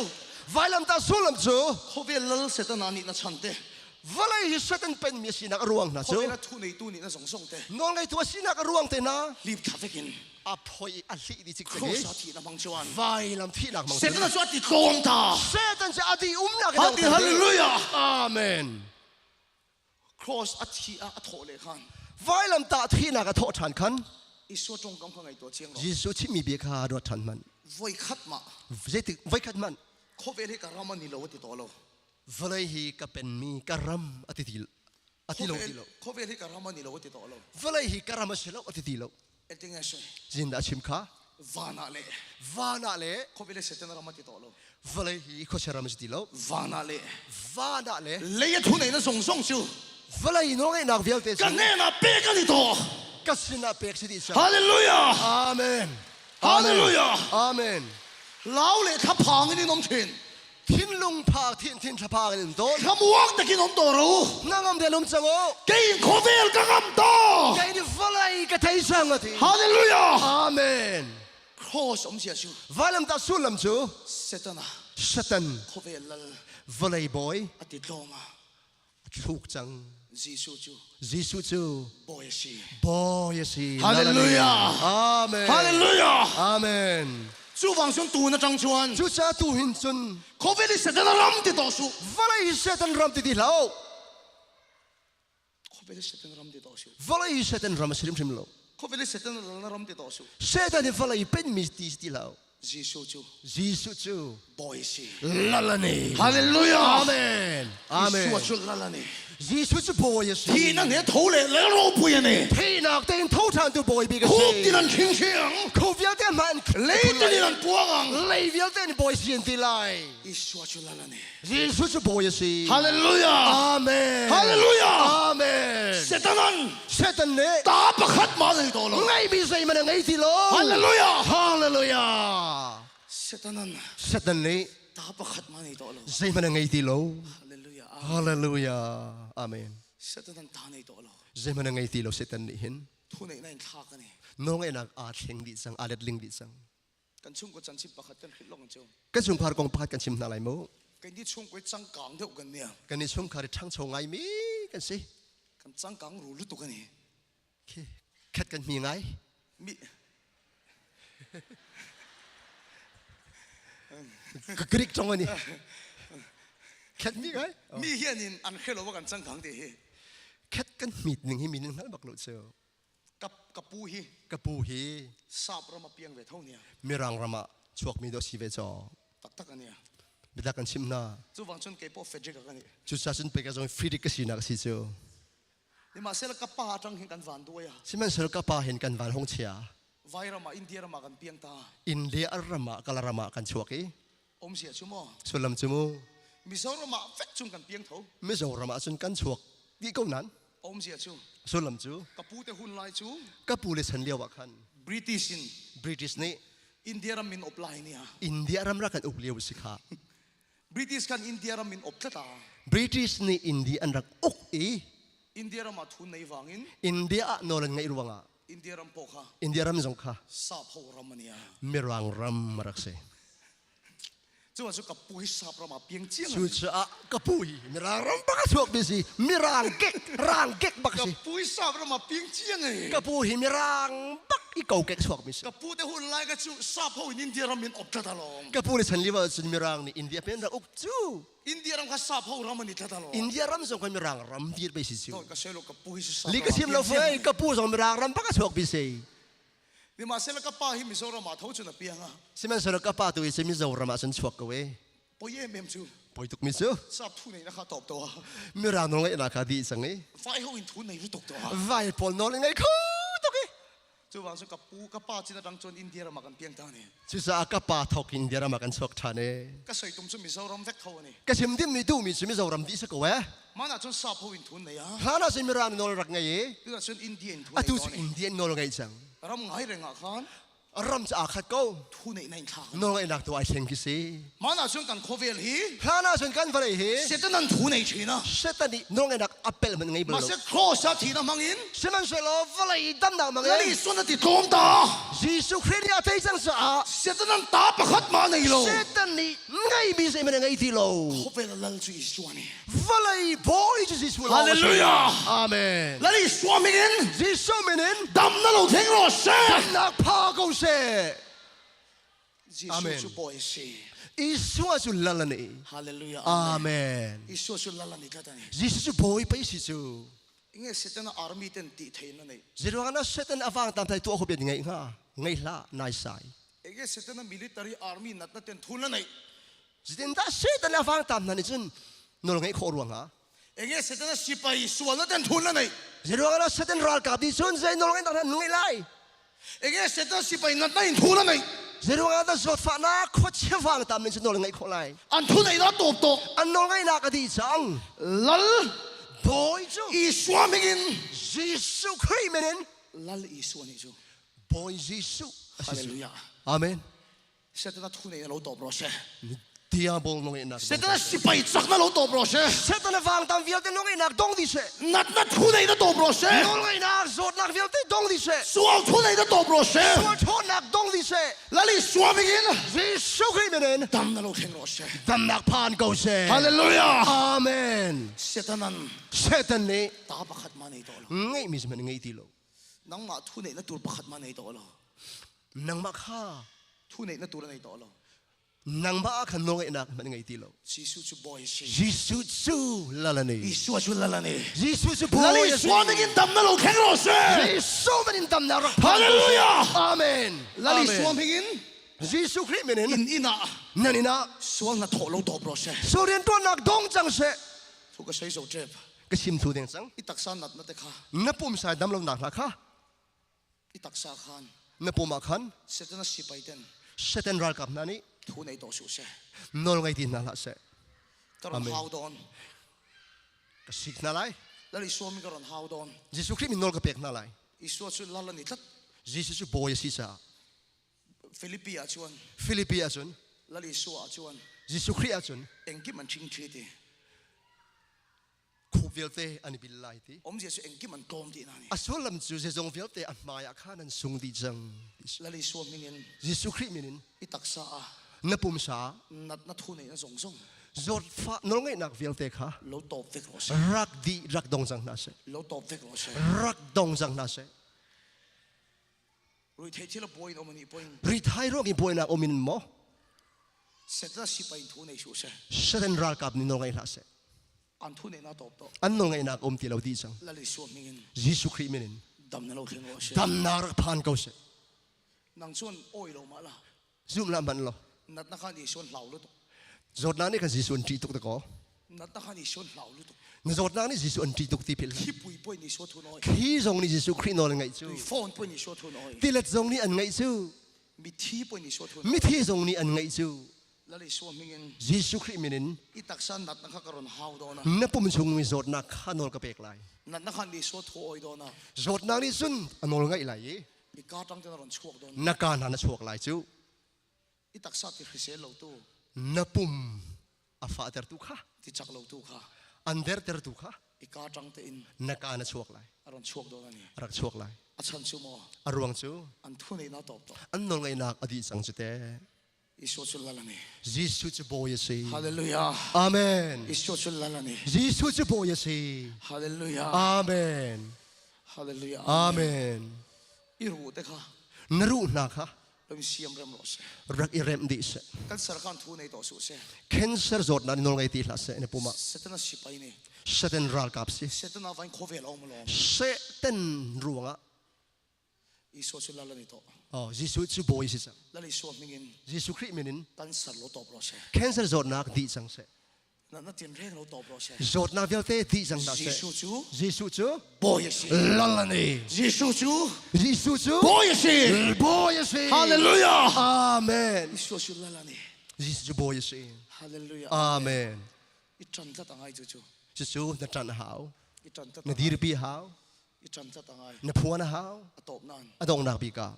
วลัมตาสุลำจู โคเวล่เสร็จแล้วนี่นะฉันเตะ วลายเสด็จเป็นมีสีนักรวงนะ โค จู เวล่ทุนในตัวนี้นะส่งส่งเตะ นอลไงตัวสีนักรวงเตนะ รีบขับจิกิน อาพอยอัลลิดิจิก ค เต รอสทีนั้นมังชวน วายลำที่นักมัง เสร็จ จุน แล้วชูอาติดโกมตา เสด็จจะอดีนัก ฮาติฮาเลลูยา อาเมน ครอสอาทีอาโถเลยขัน วายลำตาที่นักโทษทันคัน อิสวจงกำพังไอตัวเชียงหรอ ยิสุที่มีเบียคาดวทันมัน ไว้ขัดมา เจติไว้ขัดมัน โคเวลให้การามันนี่เราติดต่อเรา วลายฮีก็เป็นมีการัมอติติลอติโลติโล โคเวลให้การามันนี่เราติดต่อเรา วลายฮีการัมเชลอติติโล เอ็ดยังไงช่วย จินดาชิมคาว านาเล่ วานาเล โคเวลเสร็จแล้วเรามาติดต่อเรา วลายฮีโคชารามสติโล วานาเล่ วานาเล เลยทุนไหนนะส่งส่งชู วลายน้องไอ้นักเวียลเต กันแน่นะเป๊กกันนี่ต่อ กัสนาเปกสิดิชา ฮาเลลูยา อาเมน ฮาเลลูยา อาเมน เราเลยขับพังนี่น้องทิน ทินลุงพาทินสภากันโดน ขมวกตะกินน้องตัวรู้ นางอมเดลุมจังโอ เกี่ยโคเวลกับคำต่อ ไงนี่วลายก็ไทยสังอติ ฮาเลลูยา อาเมน โคสมเสียชู วาลัมตาสุลัมจู เสร็จนะ ชตัน โคเวล วลายบอย อาติดโลมา ถูกจัง จีซูจู ยิสุจู บอยชี บอยสิ ฮาเลลูยา อาเมน ฮาเลลูยา อาเมน จูฟังชนตูนะจังชวน จูจ้าตูหินจุน โควิดเสร็จแล้วรำติดต่อสู้ วลายเสตันรัมติดิลาว โควิดเสร็จแล้วรำติดต่อสู้ วลายเสตันรัมสิริมสิมโล โควิดเสร็จแล้วรำติดต่อสู้ เสตันวลายเป็นมิสติสติลาว จีซูจู ยิสุจู บอยชี ลาลานี ฮาเลลูยา อาเมนอาเมน สวดชุดละละนี่ ยิสุจูบอยสิ ที่นั่นเนี่ยถูเลยแล้วเราปุยนี่ ที่นักเต้นทูทันตูบอยบีกัน คู สิ บที่นั่นทิ้งเสียง คูวิลเต้นมัน เลยที่นั่นปวง เลยวิลเต้นบอยสินติไล อิสวดชุดละละนี่ ยิสุจูบอยสิ ฮาเลลูยา อาเมน ฮาเลลูยา อาเมน เสร็จนั้น เสตันเน่ ตาประคัดมาเลยตัวเรา ไงมีใจมันไงติโล ฮาเลลูยา ฮาเลลูยา เสร็จนั้น เสตันเน่ ตาประคัดมาเลยตัวเรา ใจมันไงติโล ฮาเลลูยา ฮาเลลูยาอาเมน เสร็จนั้นตาในตัวเรา ใจมันไงติโลเสตันนี่เห็น ทุนในทากันนี่ น้องไอ้นักอาเชงดิสังอาเด็ดลิงดิสัง กันชุ่มก็จันชิบประคัดกันขึ้นลงเจ้า กันจุงพาร์กองพาดกันชิมนาไรโม กันที่ชุ่มก็จังกังเท่ากันเนี่ย กันนี่ช่วงคาริทั้งชงไงมีกันสิ กันจังกังรู้ลุตุกันนี่ แค่กันมีไง มี กริกจงอันนี้แค่มีไง มีเฮียนินอันเคโลว่ากันจังขังเดฮี แค่กันมีหนึ่งให้มีหนึ่งนั้นบักหลุดเซล กับปูฮี กระปูฮี สาบเรามาเปียงเวทเท่านี้ มีรังรำะชวกมีดอกชีเวจอ ตักอันนี้ บิดากันชิมนา จู่วังชนเก็บพวกเฟจิกกันนี่ จุดชาชนไปกันจงฟรีดิกสินักสิเจ้า นี่มาเสร็จกับป้าจังเห็นกันวันด้วยอ่ะ สิมันเสกป้าเห็นกันวันห้องเชีย ไวรามาอินเดียรามากันเปียงตา อินเดียรำะกลารำะกันชวกี อมเสียชั่วโมง สุลัมจุมู มิโซรามาเฟกจุงกันเปียงเท่า ไม่โจรำะจนกันชวกกี่ก้นั้น อมเสียชั่ว สุลัมจู กับปูเตหุ่นลายจู กระปูเลชันเลียวกัน บริติชิน บริติชนี่ อินเดียรามินอบไลน์เนี่ย อินเดียรำรักกันอุบเลียวสิคะ บริติชกันอินเดียรามินอบตา บริติชนี่อินเดียอันรักอุกอี อินเดียรามาทุนในวังอิน อินเดียโนรันไงรู้ว่า อินเดียรามโปค่ะ อินเดียรำจงค่ะ สาบหัวรามันเนี่ย มีรังรำมารักเส จู่ว่าจู่กับปูให้สาบรามาเปียงเจียง ชูชะกระปุยมีรังรำบักชวกบิสิมีรังเก็กบัก กับ สิ ปูให้สาบรามาเปียงเจียงไง กระปุยมีรังบักอีเก่าเก็กชวกบิสิ กับปูเตหุ่นลายกับจู่สาบหัวอินเดียรามินอบตาลอง กระปุยฉันเรียกว่าฉันมีรังนี่อินเดียเป็นรักอุกจู อินเดียรามกับสาบหัวรามันนี่ตาลอง อินเดียรำจงกันมีรังรำดีดไปสิจู ก็กระเซลกับปูให้สาบ ลิกชิมเราเฟยกระปุยจงมีรังรำบักชวกบิสิ นี่มาเสร็จกับป้าให้มิโซรามาเท่าจุนเปียงอ่ะ สิมันสระกระป้าตัวจะมีโจรมาฉันชวกกันเว้ย ปอยเย่เมมจู ปอยตุกมิจู สาบทุนในนะคะตอบตัว มีรังน้องไอ้นาคาดีสังนี้ ไฟเขาอินทุนในรู้ตกตัว ไว้ปนน้องไงคู่ตุกี้ จู่ว่าจู่กับปูกับป้าจินดังจนอินเดียรามากันเปียงตาเนี่ย จุดากระป้าทอกอินเดียรำกันชวกชาเน่ ก็ใส่ตุ้มจุมิโซรามเวกเท่านี่ กระชิมดิมมีตู้มีชิมโจรำดีสักเว้ย มันอาจจะสาบหัวอินทุนเนี่ย ฮานาสิมีรังน้องรักไง คือจนอินเดียนทุน อะ ใน ตุ ตอน อิ นี้ นเดียน้องไงจัง รำไงเร่งอ่ะขัน รำจะอาขัดกู ทุนในทาง น้องไอ้นักตัวไอ้เชงกิสิ มันอาจจะกันโคเวลฮี ฮานาชนกันฟะเลยเฮ เสร็จนั้นทุนในชีนะ เสตันนี่น้องไอ้นักอัปเปิลมันไงบ มา ลู เสร็จครอสทีนะมังอิน สิมันสวยล้อฟะเลยดันดังมันไง แล้วนี่ส่วนที่ตรงตา ยิสุคริสต์อาเทจังสะอา เสร็จนั้นตาประคัดมาในโล เสตันนี่ไงมีสิมันไงที่โล โคเวลลัลจุยส่วนนี่ ฟะเลยบอยจะสิสวย ฮาเลลูยา อาเมน แล้วนี่ส่วนมิงอิน ยิสุมินิน ดำนั่นเราเทงรอเซ่ นักพากูเซ ยิ อาเม สุ น ชุบอยซี อิสุอาสุลลันนี่ ฮาเลลูยา อาเมน ยิสุชุลลันนี่กันนี่ ยิสุบอยไปสิจู อิงเสร็จนั้นอาร์มีเต็นตีเทนนั่นเอง จิรวานะเสตันอฟังตามไทยตัวเขาเป็นยังไงฮะไงล่ะนายสาย อิงเสร็จนั้นมิลิเตอรี่อาร์มีนัดนั่นเต็นทุนนั่นเอง จิตนตาเสตันอฟังตามนั้นจนนรกไงขอรวงฮะ อิงเสร็จนั้นสิไปส่วนนั่นเต็นทุนนั่นเอง จิรวานะเสตันรัลกับดิจนใจนรกไงตอนนั้นไงไล่ อิงเสร็จนั้นสิไปนัดนั่นทุนนั่นเอง จิรวานะสวดฟ้านาขดเชื่อฟังตามนั้นจนนรกไงขอไล่ อันทุนไหนนัดตบตก อันนรกไงนักดีจัง ลัล บอยจู อีสวามิง ยิสุคริสต์มินิน ลัลอีสวานิจู บอยยิสุ ฮาเลลูยา อาเมน เสร็จนั้นทุนไหนเราตบรอเซ่ ดิอาบอลนรกไงนัก เสร็จนั้นสิไปจักนั่นเราตบรอเซ่ เสตันอฟังตามวิลเตนนรกไงนักดงดิเซ นัดทุนไหนนัดตบรอเซ่ นรกไงนักสวดนักวิลเตนดงดิเซ ส่วนทุนไหนนัดตบรอเซ่ สวดทนนักดงดิเซ ลัลอีสวามิง ยิสุคริสต์มินิน ดำนั่นเราเทงรอเซ่ ดำนักพานกูเซ ฮาเลลูยา อาเมน เสร็จนั้น เสตันนี่ ตาประคัดมาในตัวเรา ไงมีสมันไงที่โล นังมาทุนไหนนัดตัวประคัดมาในตัวเรา นังมาข้า ทุนไหนนัดตัวในตัวเรา นังมาขันนรกไงนักมันไงที่โล ยิสุชุบอยซี ยิสุจูลาลานี อีสวาชุลลัลนี่ ยิสุจูบอ ลัล ย อีสวามิงดำนั่นเราเทงรอเซ่ ยิสุมันดำนัก ฮาเลลูยา อาเมน ลัลอีสวามิง ยิสุคริสต์มินิน อินะ นั่นนี่นะ สวงนัดโถเราตบรอเซ่ สุริยนตัวนักดงจังเส ทุกข์ใช้โซเจ็บ ก็ชิมทูเดงสัง อิตักซานัดนัดเตค่ะ นับปุ่มสายดำลงหนักละค่ะ อิตักซาขัน นับปุ่มมาขัน เสร็จนั้นสิไปเต็น เสตันรัลกับนั่นนี่ ทุนไหนตัวสุเซ่ นรกไงที่นั่นละเส กระรอนฮาวดอน ก็สิกนั่นไร ลัลอีสวามิงกระรอนฮาวดอน ยิสุคริสต์มินนรกเป็กนั่นไร อีสวาชุลลัลนี่ทัด ยิสุจูบอยสิจ้า ฟิลิปปีอาชวน ฟิลิปปีอาจุน ลัลอีสวาอาชวน ยิสุคริสต์อาจุน เอ็งกิมันชิงชีตี คูเวลเตอันนี้บิลไลตี อมเสียสุเอ็งกิมันกลมตีนั่นนี่ อาส่วนลำจูเจจงเวลเตอันมายาข้านั้นสูงดีจัง ลัลอีสวามิง ยิสุคริสต์มินิน อิตักซา นับปุ่มสา นัดทุนไหนนัดส่งส่ง จดฟ้านรกไงนักเวลเตค่ะ เราตบเวกรอเซ่ รักดีรักดงจังนาเส เราตบเวกรอเซ่ รักดงจังนาเส rồi thấy chỉ là bồi nó mình bồi ri thai ro ki boi na omin mo sẽ ra si bay thu này số sẽ satan ral kap ni no ngai la se ăn thu này nó top top an no ngai na om ti lo di chang là lấy số mình Jesus Christ minin đầm nó lâu thêm rồi sẽ dam na rak phan ko se nang xuân ôi lâu mà là zum la man lo nát nó khăn đi xuân lâu luôn zot na ni kan Jesus tri tuk ta ko nát nó khăn đi xuân lâu luôn na zot na ni Jesus tri tuk ti pil khi bùi bùi đi số thu nói khi zong ni Jesus Christ no ngai chu phone bùi đi số thu nói ti let zong ni an ngai chu mi thi bùi đi số thu mi thi zong ni an ngai chu là lấy số mình Jesus Christ minin ít đặc sản nát nó khăn còn hao đó na na pum chung mi zot na khanol ka pek lai nát nó khăn đi số thu ôi đó na zot na ni sun anol ngai lai mi cá trăng cho nó còn chuộc đó na kan han chuak lai chu ít đặc sản thì sẽ lâu tu na pum a fa ter tu kha thì chắc lâu tu kha under ter tu kha ít cá trăng thì in na kan chuak lai còn chuộc đó nè rak chuak lai à chân chú mò arwang chu ăn thu này nó top top an nol ngai nak adi sang chute Isu chul lala ni Jesus chu boy si Hallelujah amen Isu chul lala ni Jesus chu boy si Hallelujah amen Hallelujah amen Iru te kha naru na kha Lom siam rem lo se rak irem di se Kan sarkan thu nei to su se cancer zot na nol ngai ti la se ne puma Setana sipai ni satan ral kap si Setana vain khove lo mo lo satan ruanga Isu chul lala ni to oh Jesus chu boy si sa Lali su mingin Jesus Christ minin kan sar lo top lo se cancer zot na di sang se Na tin reng lo top lo se zot na velte di sang na se Isu chu Jesus chu boy si lalani Isu chu Jesus chu boy si boy si Hallelujah amen Isu chul lala ni Jesus chu boy si Hallelujah amen Itran ta tangai chu chu Jesus na tran hao Itran ta na dir pi hao Itran ta tangai na phuan hao atop nan adong nak pi ka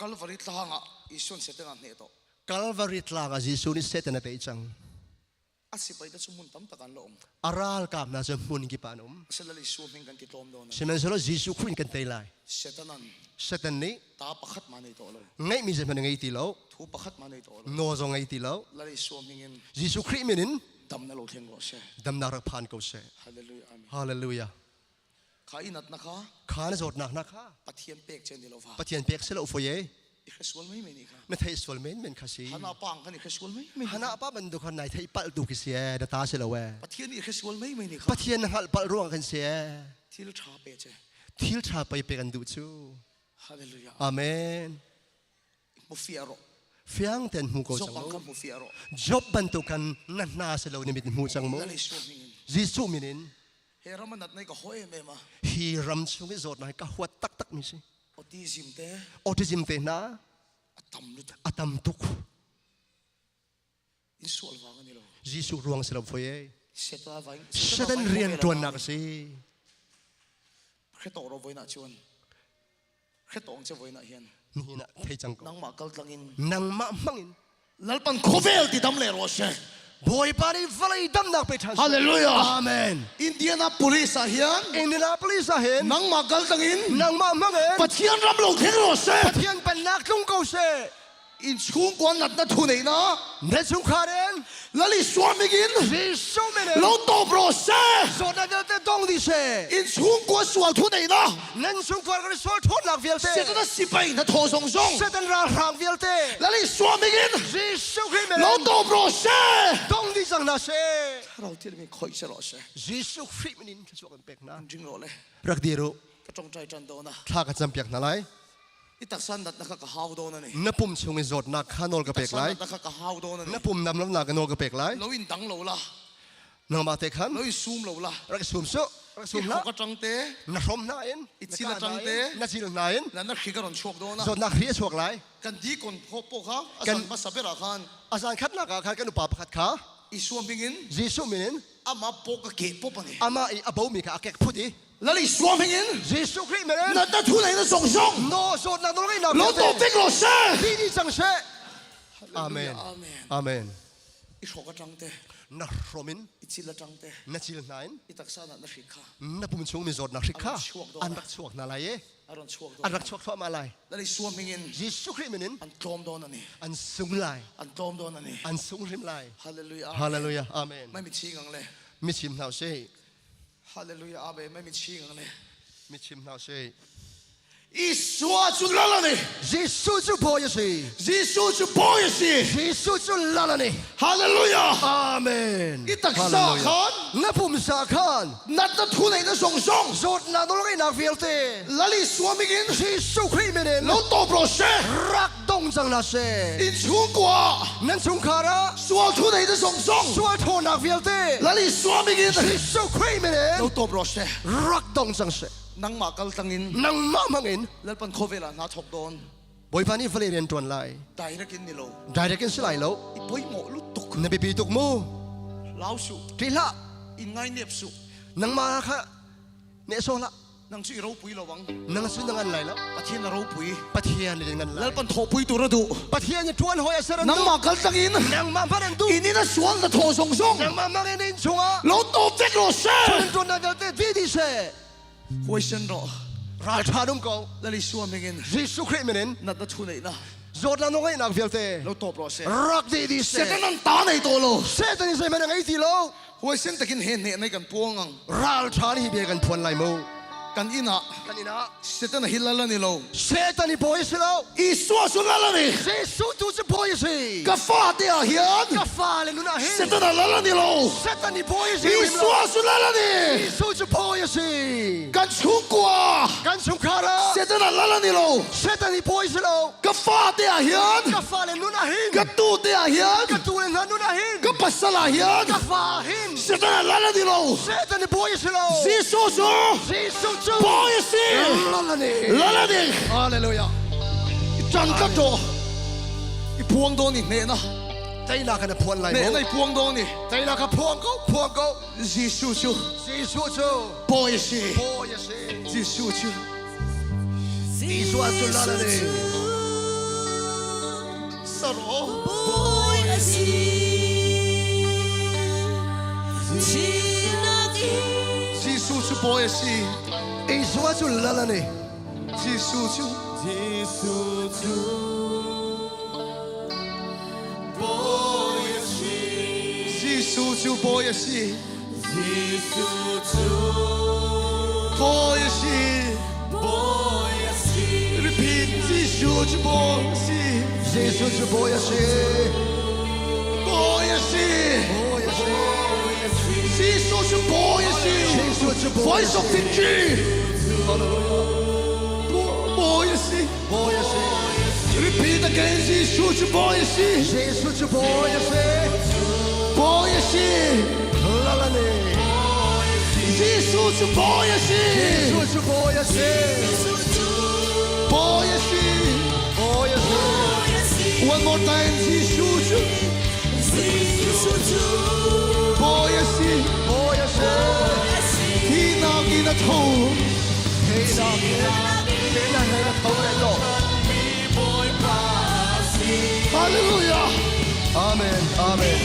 Calvary tlanga isun setena ne to Calvary tlaga Jesus ni set na te chang asipai da sumun tam takan lo aral kap na sa mun ki panom selali suming kan kitom do na simen solo Jesus Christ kan te lai setanan satan ni ta pakhat manai to lo ngai mi se man ngai ti lo thu pakhat manai to lo no zo ngai ti lo lali sumingin Jesus Christ minin dam na lo theng lo se dam na rak phan ko se hallelujah amen hallelujah kha inat na kha khan zot nak na kha pathian pek chen dilo fa pathian pek se lo fo ye ikhsul mai mai ni kha na thai sol men khasi hana pang kan ikhsul mai mai hana pa ban du khan nai thai pal tu ki se da ta se lo we pathian ikhsul mai mai ni kha pathian hal pal ruang kan se thil tha pe che thil tha pai pe kan du chu hallelujah amen mo fiaro fiang ten mu ko so chang pang lo kan mo fiaro job ban tu kan na se lo ni mit mu chang mo lali sumingin Jesus minin hera manat nai ka hoye me ma hi ram chung zot na ka huat tak tak mi si autism te na atam lu atam tuk in sol wa ni lo Jesus ruang se lo fo ye seta vain satan rian tuan nak si kheto ro voina chuan khetong che voina hian ni na thei chang ko nang ma kal tlangin nang ma mangin lalpan khovel ti dam le ro se boy pari valai dam nak pe than hallelujah amen Indianapolis a hian Indianapolis a hen nang ma kal tlangin nang ma mangin pathian ram lo theng ro se pathian pan nak tung ko se in chung kon nat na thu nei na ne chung kharen lali swamigin Jesus menen lo to bro se so na te dong di se in chung ko swal thu nei na nen chung kwar ka sol thon nak vel te seta na sipai na tho song song satan ra rang vel te lali swamigin Jesus Christ lo menen to bro se dong di sang na se rau til mi khoi se ro se Jesus Christ menen ka chuak pek na jing ro le rak diru ka tong trai chan do na tha ka cham pek na lai itak san dat na ka haw do na ni na pum chung zot na khanol ka pek lai na ka haw do na ni na pum nam lam na ka nol ka pek lai lo in dang lo la nang ma te khan lo in sum lo la rak sum so rak sum na ka tang te na rom na in Itsi na chang te. na chil na in na na khi ka ron chok do na zot na khri chuak lai kan di kon pho po kha Kan- asan ba sabera khan asan khat na ka khat kan pa khat kha isuam bingin Jesus menen ama po ka ke po pa ni ama i abo mi ka akek phuti lali suam bingin Jesus Christ menen na ta thu nei na song song no zot na nol na lo to pek lo se di di chang se amen amen amen i kho ka tang te na romin itsi la tang te na chil nain itak sa na khi kha na pum chung mi zot na khikha an rak chuak na lai aron chok do an rak chuak thwa ma lai lali suam bingin Jesus Christ menen an tom do na ni an sung lai an tom do na ni an sung rim lai hallelujah hallelujah amen mai mi chi ngang le mi chim nau se ฮาเลลูยาอาเบไม่มีชิงเลย มิชิมนาเซ อีสวาจุลลานี เยซูจุพอยสิ เยซูจุพอยสิ เยซูจุลาลานี ฮาเลลูยา อาเมน อีตักสาขาน นับผมสาขาน นัดทุนไหนนะส่งส่ง โจทย์นาดลกินักเฟลเต ลลิสวามิกิน เยซูคริสต์เมน เราโตโปรเซ รักดงจังนาเซ อินชุงกว่า นั้นชุงคาระ สวาทุนไหนนะส่งส่ง สวาโทนักเฟลเต ลลิสวามิกิน เยซูคริสต์เมน เราโตโปรเซ รักดงจังเซ นังมากัลตังอิน นังมามังอิน แล้วปันโคเวลานาทกโดน บอยพานี่เฟลเรียนตวนไล ได้นักกินนี่โล ได้ได้กินสไลโล อีบอยหมอลุตุก นบีปีตุกมู ลาวสุ ทีละ อินไงเนียบสุ นังมาค่ะเนโซละ นังชื่อเราปุยระวัง นังสุนังอันไหลแล้ว ปะเทียนเราปุย ปะเทียนเรียนกัน แล้วปันโทปุยตัวระดุ ปะเทียนจะทวนหอยเสรัน นังมากัลตังอิน นังมาพันตุ อินนี่นะสวนละโทส่งส่ง นังมามังอินชัว เราโตเฟกโรเซ่ ชนตัวนักเตะวิดิเซ หวยเซนโร ราชาดุมกง แล้วลิสวามิกิน เยซูคริสต์เมน นัดทุนไหนนะ โจทย์นั้นน้องไอ้นักเฟลเต เราโตโปรเซ รักดีดีเซ เสร็จนั้นตาในตัวโล เซตันเซมันไงทีโล หวยเซนตะกินเห็นในกันพวง ราชานี่เบียกันทวนไหลมู กันอินะ กันนี่นะ เสร็จนั้นฮิลลันนี่โล เซตันนี่พอยสิโล อีสวาสุลลันนี่ เยซูตูจะพอยสิ กาฟาเตียเฮียน กาฟ้าเลยนุนาเฮ เสร็จนั้นลันนี่โล เซตันนี่พอยสิ อีสวาสุลลันนี่ เยซูจะพอยสิ กันชุกว่า กันสงคาระ เสร็จนั้นลันนี่โล เซตันนี่พอยสิโล กาฟาเตียเฮียน กาฟ้าเลยนุนาเฮ กาตูเตียเฮียน กาตูเลยนุนาเฮ กาปัสสลาเฮียน กาฟ้าเฮ เสร็จนั้นลันนี่โล เซตันนี่พอยสิโล ซีซูซู เยซูจู บอยซี ลาลานี ลันนี่ ฮาเลลูยา จันกัดโจอีพวงโดนี่เนนะ ใจนักกันพวนไหล เน มู นะพวงโดนี่ ใจนักกันพวงกู ซีซูซู เยซูจู บอยซี พอยสิ ซีซูซู อีสวาจุลาลานี สโร ซีซูซูบอยซี อีสวาจุลาลานี ซีซูซูซีซูซูบอยซีบอยซี repeat ซีซูซูบอยซี เยซูจูพอยสิ บอยซี พอยสิ ซีซูซูบอยซี เยซูจูพอย voice of victory บอยซี พอยสิ repeat again ซีซูซูบอยซี เยซูจูพอยสิ บอยซี ลาลานี ซีซูซูบอยซี เยซูจูพอยสิ บอยซี พอยสิ one more time ซีซูซูบอยซี พอยสิ ที่นากินาโท เฮนาเฮนาเทาเลยโต ฮาเลลูยา อาเมนอาเมน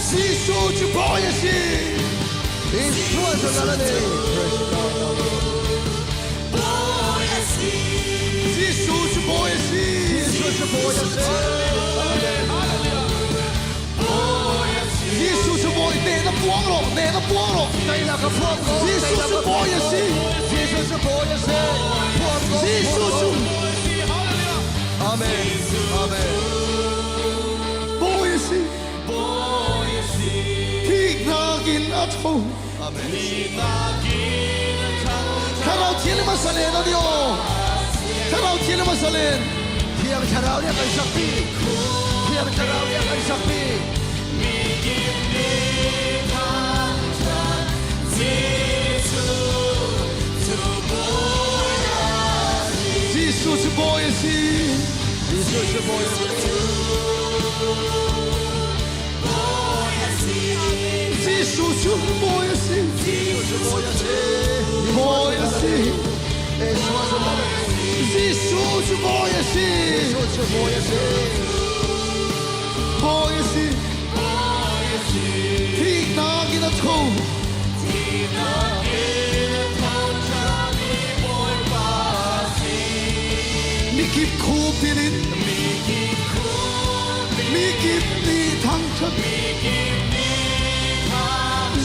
ซีซูซูบอยซี อีสวาจุลาลานี ซีซูซูบอยซี เยซูจูพอยสิ ซีซูซูบอยเนนะพวงโลเนนะพวงโล ใจนักกันพวงกู ซีซูซูบอยซี เยซูจูพอยสิพวงกู ซีซูซู อาเมนอาเมน บอยซีที่นากินาโท อาเมน ถ้าเราเทียนมาสเลนนะดิโอถ้าเราเทียนมาสเลน เพียงแค่เราเรียกกันสักปีเพียงแค่เราเรียกกันสักปี ซีซูซูบอยซี เยซูจูพอยสิ ซีซูซูบอยซี พอยสิ บอยซี เอสวาจุลาลานี ซีซูซูบอยซี เยซูจูพอยสิ บอยซีที่นากินาโท กิบคูปินินมีกิบนี่ทั้งชัด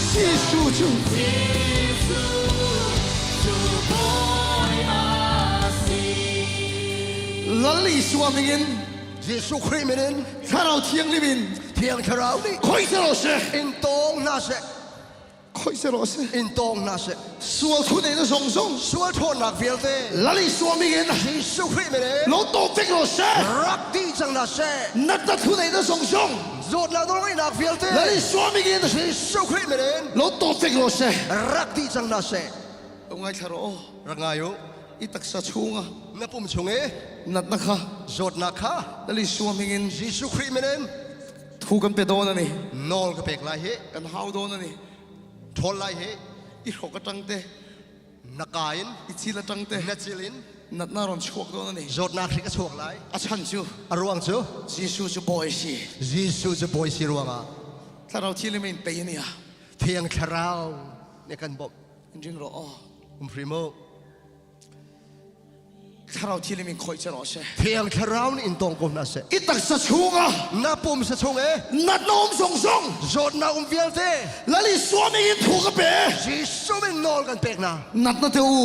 ซีสูจูลัลลีสวามิงิน Jesu Christ ถ้าเราเที่ยงลิบิน เทียงคาราวนี่ คอยเสรอเส อินตองนาเซ คอยเสรอเส อินตองนาเซ สวดทุนในส่งส่ง ส่วนทนนักเฟียลเต้ ลัลลีสวามิงิน Jesu Christ เราโตเฟกโรเส รักดีจังนาเซ นัดตัดทุนในส่งส่ง โจทย์เราต้องให้นักเฟียลเต้ ลัลลีสวามิงิน Jesu Christ เราโตเฟกโรเส รักดีจังนาเซ เอาไงคารอ รักงายุ อีตักษาชูงะ นับปุ่มชงเอ นัดนะคะ โจทย์นักค่ะ ลัลลีสวามิงิน Jesu Christ ถูกกันไปโดนนี่ นอลก็เปกไลเฮ กันหาวโดนนี่ ทนไลเฮ อีหกกระจังเต นักกายิน อีชีละจังเต นัดจิลิน นัดน่ารอนชวกโดนนี่ โจทย์นักที่กระชวกไล อาชันชู อรวงจู จีซูจะบอยสิ Jesu จะบอยสิรวงอ่ะ ถ้าเราที่ลิมินไปนี่อ่ะ เทียงคาราวในกันบอก จริงๆเราอ๋อ พริโม ถ้าเราที่ลิมินคอยจะรอเส เทียงคาราวอินตองกุมนาเซ อีตักษาชูงะ นับปุ่มสะชงเอ นัดน้อมส่งส่ง โจทย์นักเฟียลเต้ ลัลลีสวามิงินถูกกันไป Jesu เป็นนอลกันเปกนะ นัดนาเตอู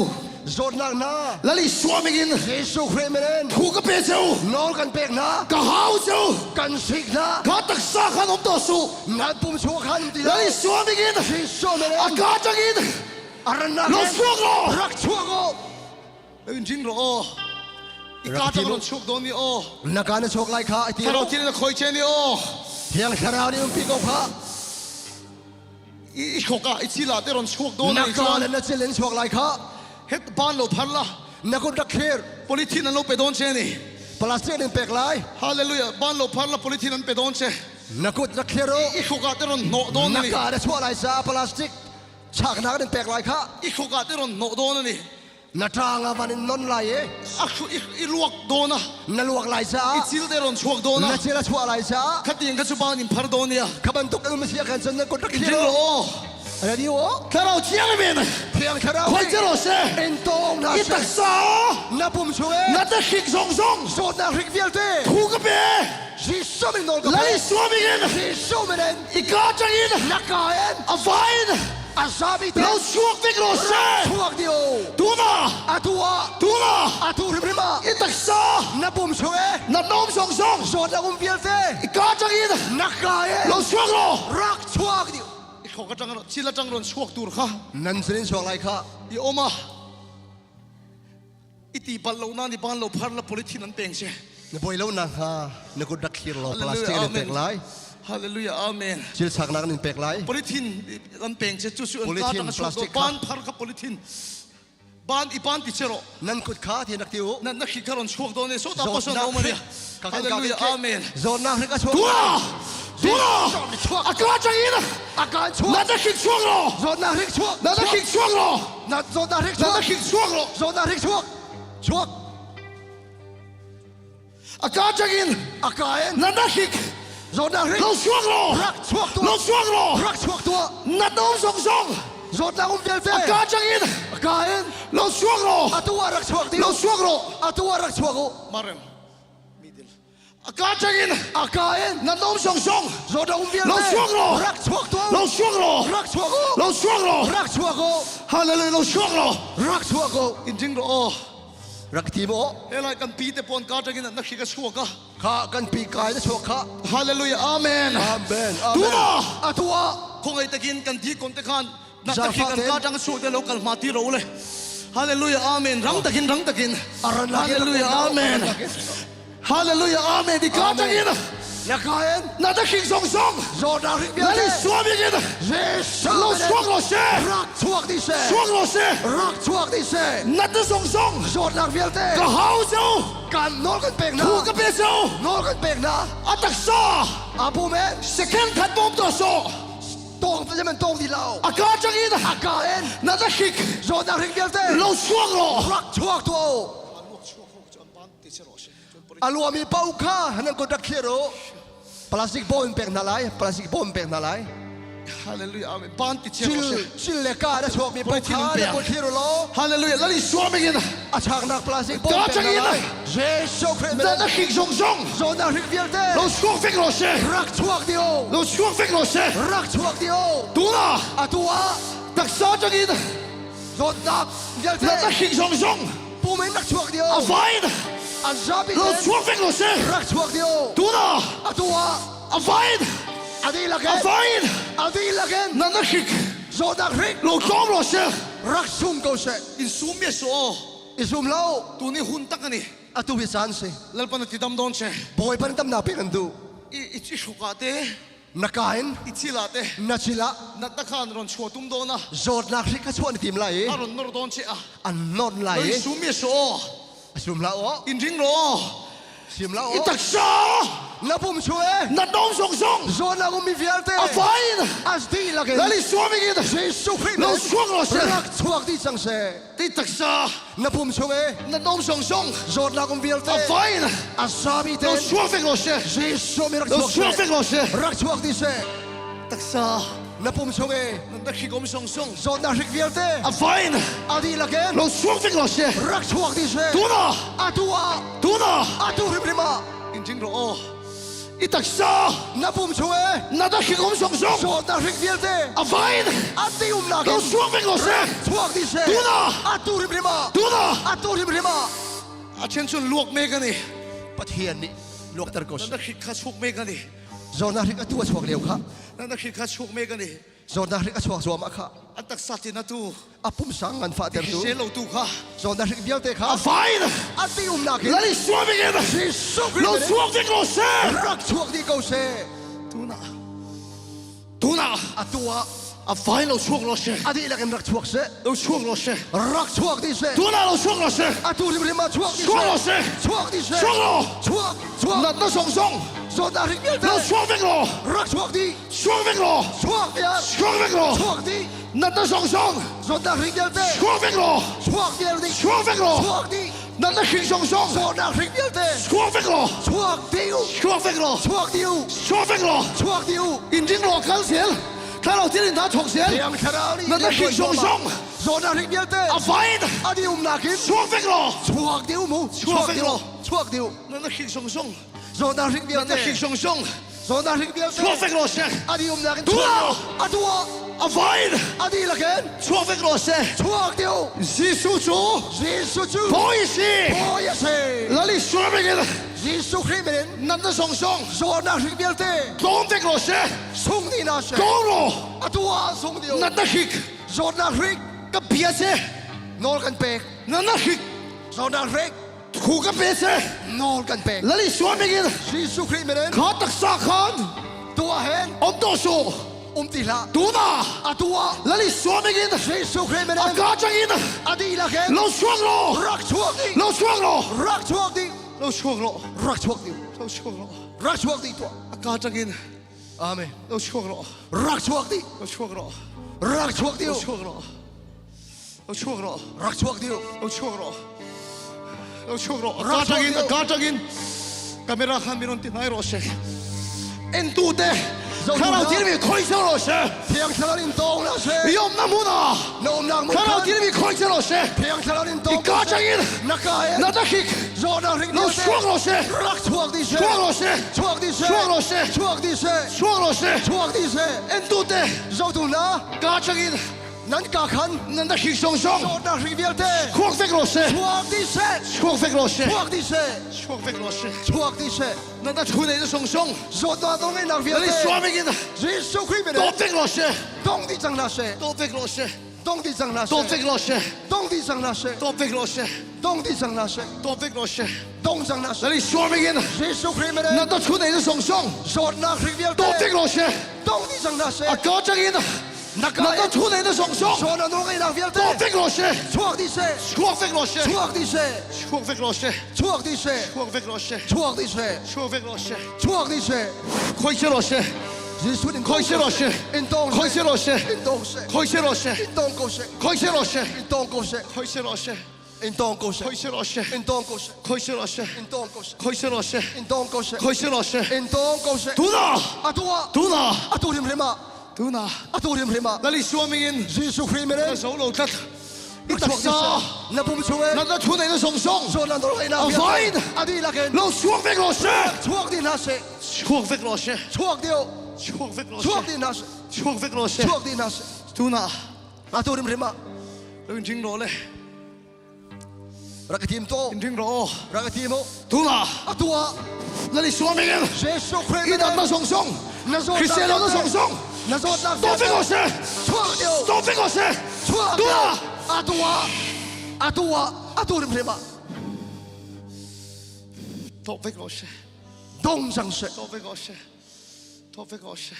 โจทย์นักนะ ลัลลีสวามิงิน Jesu Christ ถูกกันไปเจ้าน อลกันเปกนะ กะหาวเจ้า กันสิกนะ กาตักษาขนมต่อสู้ นับปุ่มชัวขันตี ลัลลีสวามิงิน Jesu อากาจังอิน อารันนัก เราชัวกรอ รักชัวโก จริงๆเราอ๋ออีกาจังเราชัวกโดนนี่อ๋อ นักการชกไล่ข้าไอตี ถ้าเราที่นี่คอยเชนี่อ๋อ เทียงคาราวนี่มันปีกข้า อีกกะอีชีลาเตรอนชัวกโดน นัก นี่ การและนักเจริญชกไล่ข้า เฮ็ดบ้านเราพันละ นักคนรักเคียร์ โพลิทีนั้นเราไปโดนเชนี่ พลาสติกเป็นเปกไล่ ฮาเลลูยาบ้านเราพันละโพลิทีนั้นไปโดนเช นักคนรักเคียร์ อีกกะเตรอนโนโดน นัก นี่ การช่วยไล่ซาพลาสติกฉากนักเป็นเปกไล่ข้า อีกกะเตรอนโนโดนนี่ นักทางอาวันนนไล่เอ อักอีลวกโดนนะ นักลวกไล่ซา อีชิลเตรอนชัวกโดนนะ นักเจริญช่วยไล่ซา ขัดยังกันชุบ้านอินพาร์โดนี่อ่ะ ขบันตุกมันเสียกันจนนักคนรัก จริ เคี ง ย เหร ร์ อ อะไรดีวะ ถ้าเราเที่ยงไม่เป็น เทียงคาราว คอยเจรอเซ่ เอ็นตองนะ อีตักษา นับปุ่มช่วย นัดตะขิกส่ง โซนนักริกเฟียลเต้ ถูกกันไป Jesu เป็นนอลกัน ลัล เป ลี ก สวามิงิน Jesu เป็น อีกาจังอิน นักการ อวายน์ อาซาบิเต้ เราชัวกฟิกโรเซ่ ช่วงเดียว ดูนะ อาตัว ดูนะ อาตัวริบริมา อีตักษา นับปุ่มช่วย นัดน้อมส่ง โซนนักเฟียลเต้ อีกาจังอิน นักการ เราชัวกรอ รักช่วงเดียว อีกกะจังชิลจังรอนชัวกตูร์ค่ะ นั่นสินช่วงไรค่ะ อีโอมาอีตีบัลโลนานี่บ้านเราพันละโพลิทีนั้นเป็นเช่ นบอยแล้วนะฮะนักดักขีรอพลาสติกเป็นเปกไล่ ฮาเลลูยาอาเมน จิลฉากนักนี่เปกไล่ โพลิทีนนั้นเป็นเช่จุดสุด Polythene การตั้งชัว plastic บ้านพันกับโพลิทีนบ้านอีบ้านติเชโร นั่นกุดขาที่นักติว นั่นนักขีดขรอนชัวกโดนเนี่ยโซตาปอสนเอามาเนี่ยฮาเลลูยาอาเมน โซนนักริกช่วง ดูนะดูนะอากาศจังอิน อาการช่วง นั่นนักขีดชัวกรอ โซนนักริกช่วง นั่นนักขีดชัวกรอ นั่นโซนนักริก นั่ ช่ น วง นักขีดชัวกรอ โซนนักริกช่วงช่วง อากาศจังอิน อาการ นั่นนักขีด โซนนักริก เราชัวกรอ รักช่วงตัว เราชัวกรอ รักช่วงตัว นัดน้อมส่ง โซนนักเฟียลเต้ อากาศจังอิน อาการ เราชัวกรอ อาตัวรักช่วงเดียว เราชัวกรอ อาตัวรักช่วง มาเร็วมีดิลอากาศจังอิน อาการ นัดน้อมส่ง โซนนักเฟียล เรา เต้ ชัวกรอ รักช่วงตัว เราชัวกรอ รักช่วง เราชัวกรอ รักช่วง ฮาเลลูยาเราชัวกรอ รักช่วง จริงๆเรา รักทีโม เฮ้ยกันปีแต่ปนกาจังอินนักขีดชัวกะ ข้ากันปีกายจะช่วงข้า ฮาเลลูยาอาเมน อาเมนอา ดู เมน นะ อาตัว คงไอ้ตะกินกันที่คนตะกันนักขีดกันกาจังชัวกเดี๋ยวเรากันมาที่เราเลยฮาเลลูยาอาเมนรังตะกินฮาเลลูยาอาเมนฮาเลลูยาอาเมนที่กาจังอิน นักการ นักขีดส่ง โซนนักริกเฟียล นั่น เต้ สวามิงิน เยซู เราชัวกรอเซ่ รักช่วงที่เซ่ ชัวกรอเซ่ รักช่วงที่เซ่ นัดส่ง โซนนักเฟียลเต้ ก็หาวเจ้า กันนอนกันเปกนะ ถูกกับเจ้าน อนกันเปกนะ อัตักซา อาบูเมน second ขัดบอมตัวโซ ตรงจะเป็นตรงที่เรา อากาศจังอิน อาการ นัดขีด โซนนักริกเฟียลเต้ เราชัวกรอ รักช่วงตัวอารวมีเป้าค่านั่นก็ดักเคียโรพลาสติกบอมเปกนาไลพลาสติกบอมเปกนาไล ฮ ฮาเลลูยาอาเมนบ้านติดเชื้อ ชิลเลกาได้ชกมีปกขาได้ปวดที่รู้ล้อ ฮาเลลูยาแล้วนี่สวมไปกิน อาชากนักปลาสิปก ก็จะกิน เยซูคริสต์ นั่นนักขิงทรง โซนาริกเวียลเต้ เราช่วงฟิกโรเช่ รักชวกเดียว เราช่วงฟิกโรเช่ รักชวกเดียว ตัวน่ะ อาตัว ตักซาจะกิน โซนักเวียลเต้ นั่นนักขิงทรง ผู้ไม่นักชวกเดียว อาไฟ อาซาบิ เรา เต้ ช่วงฟิกโรเช่ รักชวกเดียว ตัวน่ะ อาตัว อาไฟ อาดีละเก อาไฟ อาดีละเกน นั่นนักขิง โซนักริก เราจอมโรเช่ รักซุ่มเกาเส อินซูมเยโซ อิซุ่มเล่า ตัวนี้หุ่นตักกันนี่ อาตัวพิสานสิ แล้วปนติดดำโดนเช่ บอยปันตำนาเพียงดู อิจิชุกาเต้ นักการ อิจิลาเต้ นักชิละ นักตะขานรอนชัวตุ้มโดนะ โซนักริกก็ชวนทีมไหล อารอนนรโดนเช่อะ อันนอนไหล เราอินซูมเยโซ ซุ่มเล่าอ๋อ อินริงโร ซิมเล่า อิ อ๋อ ตักซา นับผมช่วย นัดดองทรง โซนักมีเวียลเต้ อาไฟ อาสตีละเกน แล้วนี่สวมไปกิน เยซูคริสต์ เราช่วงโรเช่ รักชวกที่สังเส ที่ตักซา นับผมช่วย นัดดองทรง โซนักมีเวียลเต้ อาไฟ อาซาบิเต้ เราช่วงฟิกโรเช่ เยซูมีรัก เรา ชวก ช่วงฟิกโรเช่ รักชวกที่เส ตักซา นับผมช่วย นัดตะขิกอมทรง โซนักริกเวียลเต้ อาไฟ อาดีละเกน เราช่วงฟิกโรเช่ รักชวกที่เส ตัวน่ะ อาตัว ตัวน่ะ อาตัวริบริมา จริงๆโรอิตักซา นับผมช่วย นัดตะขิกอมทรง โซนักริกเวียลเต้ อาไฟ อาตีนักเก เรา น ช่วงฟิกโรเช่ ชวกที่เส ตัวน่ะ อาตัวริบริมา ตัวน่ะ อาตัวริบริมา อาเช่นชวนลวกเมกันนี่ ปะเทียนนี่ลวกตะกส นัดตะขิกข้าชวกเมกันนี่ โซนักริกตัวชวกเดียวค่ะ นัดตะขิกข้าชวกเมกันนี่ โซนักริกชวกสวมค่ะ อันตักสัตย์นะตู อาปุ่มสังงันฟาเตอร์ตู เชลเราตูค่ะ โซนักริกเวียลเต้ค่ะ อาไฟ อาตีนักเกน แล้วนี่สวมไปกิน เยซูคริส เรา ต์ ช่วงฟิกโรเช่ รักชวกที่เกาเส ตัวน่ะตัวน่ะ อาตัว อาไฟเราช่วงโรเช่ อาดีละเกนรักชวกเส เราช่วงโรเช่ รักชวกที่เส ตัวน่ะเราช่วงโรเช่ อาตัวริบริมาชวกที่ ช่วงโร เส เช่ ชวกที่เส ช่วงโร ชวก นัดตะทรง โซนักริกเวียลเต้ เราช่วงฟิกโร รักชวกที่ ช่วงฟิกโร ชวกเดียว ช่วงฟิกโร ชวกที่ นัดตะทรง โซนักริกเวียลเต้ ช่วงฟิกโร ชวกเดียวที่ ช่วงฟิกโร ชวกที่ นัดตะขิงทรง โซนักริกเวียลเต้ ช่วงฟิกโร ชวกเดียว ช่วงฟิกโร ชวกเดียว ช่วงฟิกโร ชวกเดียว อินจิงโรกันเสียงถ้าเราที่ลินท้าถกเสียง เพียงคาราวนี่ นัดตะขิงทรง โซนักริกเวียลเต้ อาไฟ อาดิอุมนักกิน ช่วงฟิกโร ชวกเดียวมู ชวกเดียว ชวกเดียว นัดตะขิงทรง โซนักริกเวีย นั ล ด เต้ ตะขิงทรง โซนักริกเวียลเต้ ช่วงฟิกโรเช่ อาดิอุมนักกิน ตัว อาตัว อาไฟ อาดิละเกน ช่วงฟิกโรเช่ ชวกเดียว ซีซูจู เยซูจู พอยซี โอ้ยเซ่ แล้วนี่ช่วงไปกิน เยซูคริสต์เป็น นัดตะทรง โซนักริกเวียลเต้ กงฟิกโรเช่ ส่งนี่นาเซ่ กงโร อาตัวส่งเดียว นัดตะขิง โซนักริก กับเพียเช่ นอนกันเปก นัดตะขิง โซนักริก คู่กับเพียเช่ นอนกันเปก แล้วนี่ช่วงไปกิน เยซูคริสต์เป็น ขาตักษาขัน ตัวเห็น อมโตสู ติละ ตัวน่ะ อาตัว แล้วนี่สวมไปกิน เยซูคริสต์เป็น อากาศจะกิน อาดีละเกน เราช่วงโล รักชวกดี เราช่วงโล รักชวกดี เราช่วงโล รักชวกดี เราช่วงโล รักชวกดีตัว อากาศจะกิน อาเมน เราช่วงโล รักชวกดี เราช่วงโล รักชวกดี เราช่วงโลเราช่วงโล รักชวกดี เราช่วงโลเราช่วงโลอากาศจะกินอากาศจะกินกาเมราขันมิรอนตินายโรเชเอ็นตูเตข้าเราที่มีคอยเชโรเช เพียงทะลินตองนะเซ่ ยอมน้ำมูนา โนมนางมุ ข้าเราที่มีคอยเชโรเช เพียงทะลินตอง อากาศจะกิน นักกาย นัดตะขิก โซนักริก เราช่วงโลเช รักชวกดีเซ่ ช่วงโลเช ชวกดีเซ่ ช่วงโลเช ชวกดีเซ่ ช่วงโลเช ชวกดีเซ่ เอ็นตูเต โซตุนะ กาจะกิน นั้นกาขัน นั่นตะขิงทรง โซนักริกเวียลเต้ ช่วงฟิกโรเช ชวกดีเซ่ ช่วงฟิกโรเช ชวกดีเซ่ ช่วงฟิกโรเช ชวกดีเซ่ นั่นตะชูในจะทรง โซนักต้องให้นักเวีย แล้ ล วนี่ เต้ สวมไปกิน เยซูคริสต์เป็น โตฟิกโรเช ต้องดีจังนะเซ่ โตฟิกโรเช ต้องดีจังนะ โต เซ่ ฟิกโรเช ต้องดีจังนะเซ่ โตฟิกโรเช ต้องดีจังนะเซ่ โตฟิกโรเช ต้องจังนะ แล้ เซ่ วนี่สวมไปกิน เยซูคริสต์เป็น นั่นตะชูในจะทรง โซนักริกเวียล โต เต้ ฟิกโรเช ต้องดีจังนะเซ่ อากาศจะกิน นัก นั่น กา ตะ ย ชูในจะทรง โซนักต้องให้นักเวียล โต เต้ ฟิกโรเช ชวกดีเซ่ ช่วงฟิกโรเช ชวกดีเซ่ ช่วงฟิกโรเช ชวกดีเซ่ ช่วงฟิกโรเช ชวกดีเซ่ ช่วงฟิกโรเช ชวกดีเซ่ คอยเชโรเช เยซูนี่ คอยเชโรเช อินตอง คอยเชโรเช อินตองเซ่ คอยเชโรเช อินตองโกเซ่ คอยเชโรเช อินตองโกเซ่ คอยเชโรเช อินตองโกเซ่ คอยเชโรเช อินตองโกเซ่ คอยเชโรเช อินตองโกเซ่ คอยเชโรเช อินตองโกเซ่ คอยเชโรเช อินตองโกเซ่ ตัวน่ะ อาตัว ตัวน่ะ อาตัวริมริมา ต tu na aturim rima lali swimming in Jesu Christ menen na so lo tat itaksa na bum chuwe na thu nei na song song so na dor ina avoid adi laken lo chuak vek lo she chuak din ha se chuak vek lo she chuak dio chuak vek lo chuak she din ha se chuak vek lo she chuak din ha se tu na aturim rima lo in jing lo le rakatim to in jing lo rakatimo tu na atua lali swimming in Jesu Christ idan na song song Cristiano na song song na so na stop vek lo she chuak dio stop vek lo she chuak tu na atua aturim rima stop vek lo she dong sang se stop vek lo she stop vek lo she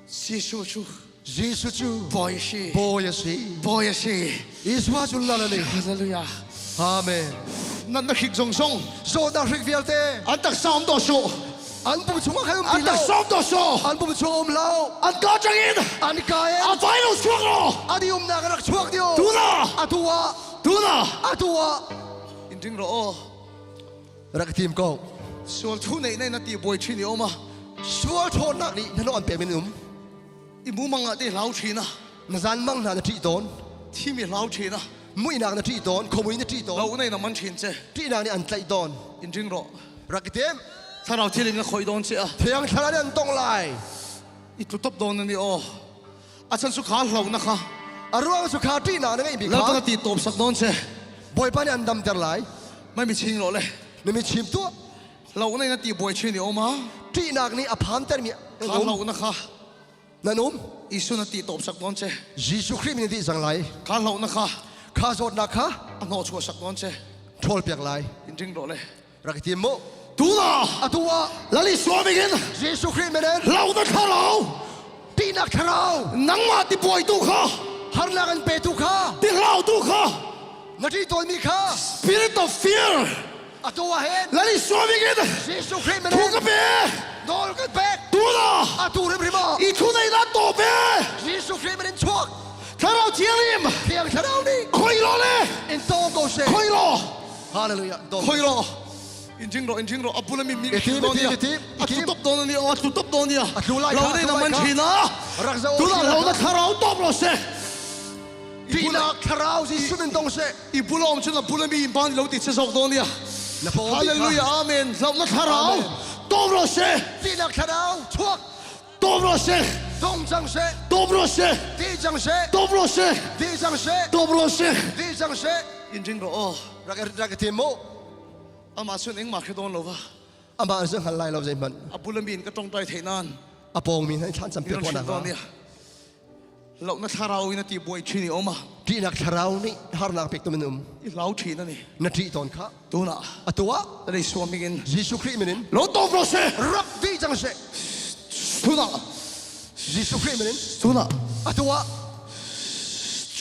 Jesu chu Jesu chu boy she boy si Iswa julalani hallelujah amen nan na hik song song so na rik vialte an tak sam do so an bum chunga khayum an tak sam do so an bum chum lao an ka chang in an kae an vai lo chuak lo adi na rak chuak dio tu na atua in jing lo rak tim ko so thu nei nei na ti boy chi ni oma sual thon na ni nano an pe minum i mu manga de lau chi na na zan mang na ti don thi mi lau chi na mui na ti don khomui na ti don lau nei na man chin che ti na ni an tlai don in jing lo rak tem sa rau thi ling na khoi don che a thiang thara an tong lai i tu top don ni o a chan su kha hlau na kha arwa su kha ti na ngai bi lau kha ta ti top sak don che boy pa ni an dam ter lai mai mi ching lo le ni mi chim tu lau nei na ti boy chi ni oma ti nak ni aphan ter mi kha lau na kha nanum isu na ti top sak don che Jesu Christ ni ti sang lai kha lau na kha kha zot na kha ano chu sak don che thol piak lai in jing lo le rak tim mo tu na atua lali swimming in Jesu Christ menen lau na kha lau ti nak tharau nang ma ti boy tu kha har la kan pe tu kha ti lau tu kha na ti tol mi kha spirit of fear atua hen lali swimming in Jesu Christ thu ka menen be dol kan pe tu na atu rim rima i thu nei na to be Jesu Christ menen chuak tharau chialim thiang tharau ni khoi lo le in to ko se khoi lo hallelujah dom khoi lo in jing ro apula mi Itim, atu top don ni o atu top don ni Atu lai lo kha, nei atu na lai man kha. china rak za tu na lo na tharau top lo se ti nak tharau Jesu men dong se i bulom chuna bulami in ban lo ti che sok don ni na po hallelujah amen lo na tharau top lo se ti nak tharau chuak top lo se dong jang se top lo se ti jang se top lo se ti jang se top lo se ti jang se in jing ro rak tim mo ama sun eng ma khe don lo wa ama zeng hal lai lo zai man apulami in ka tong tai theinan apong mi hai than sam pe Pirang ko na don ni lo na tharau ina ti boy chini oma ti nak tharau ni har nak pek to menum i lau thi na ni na ti ton kha tu na atua dai swimming in Jesu Christ menen lo to pro se rak ti jang se tu na Jesu Christ menen tu na atua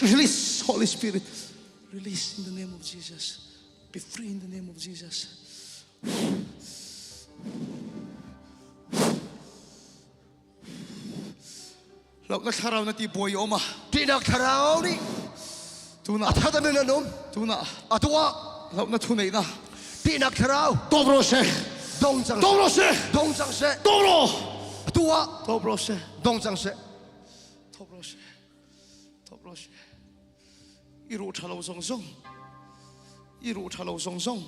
release Holy Spirit release in the name of Jesus be free in the name of Jesus lo na tharau na ti boy oma ti nak tharau ni tu na athada men anum tu na atua lo na thu nei na ti nak tharau to pro se dong jang to pro se dong jang se to pro atua to pro se dong jang se to pro se i ru thalo song song i ru thalo song song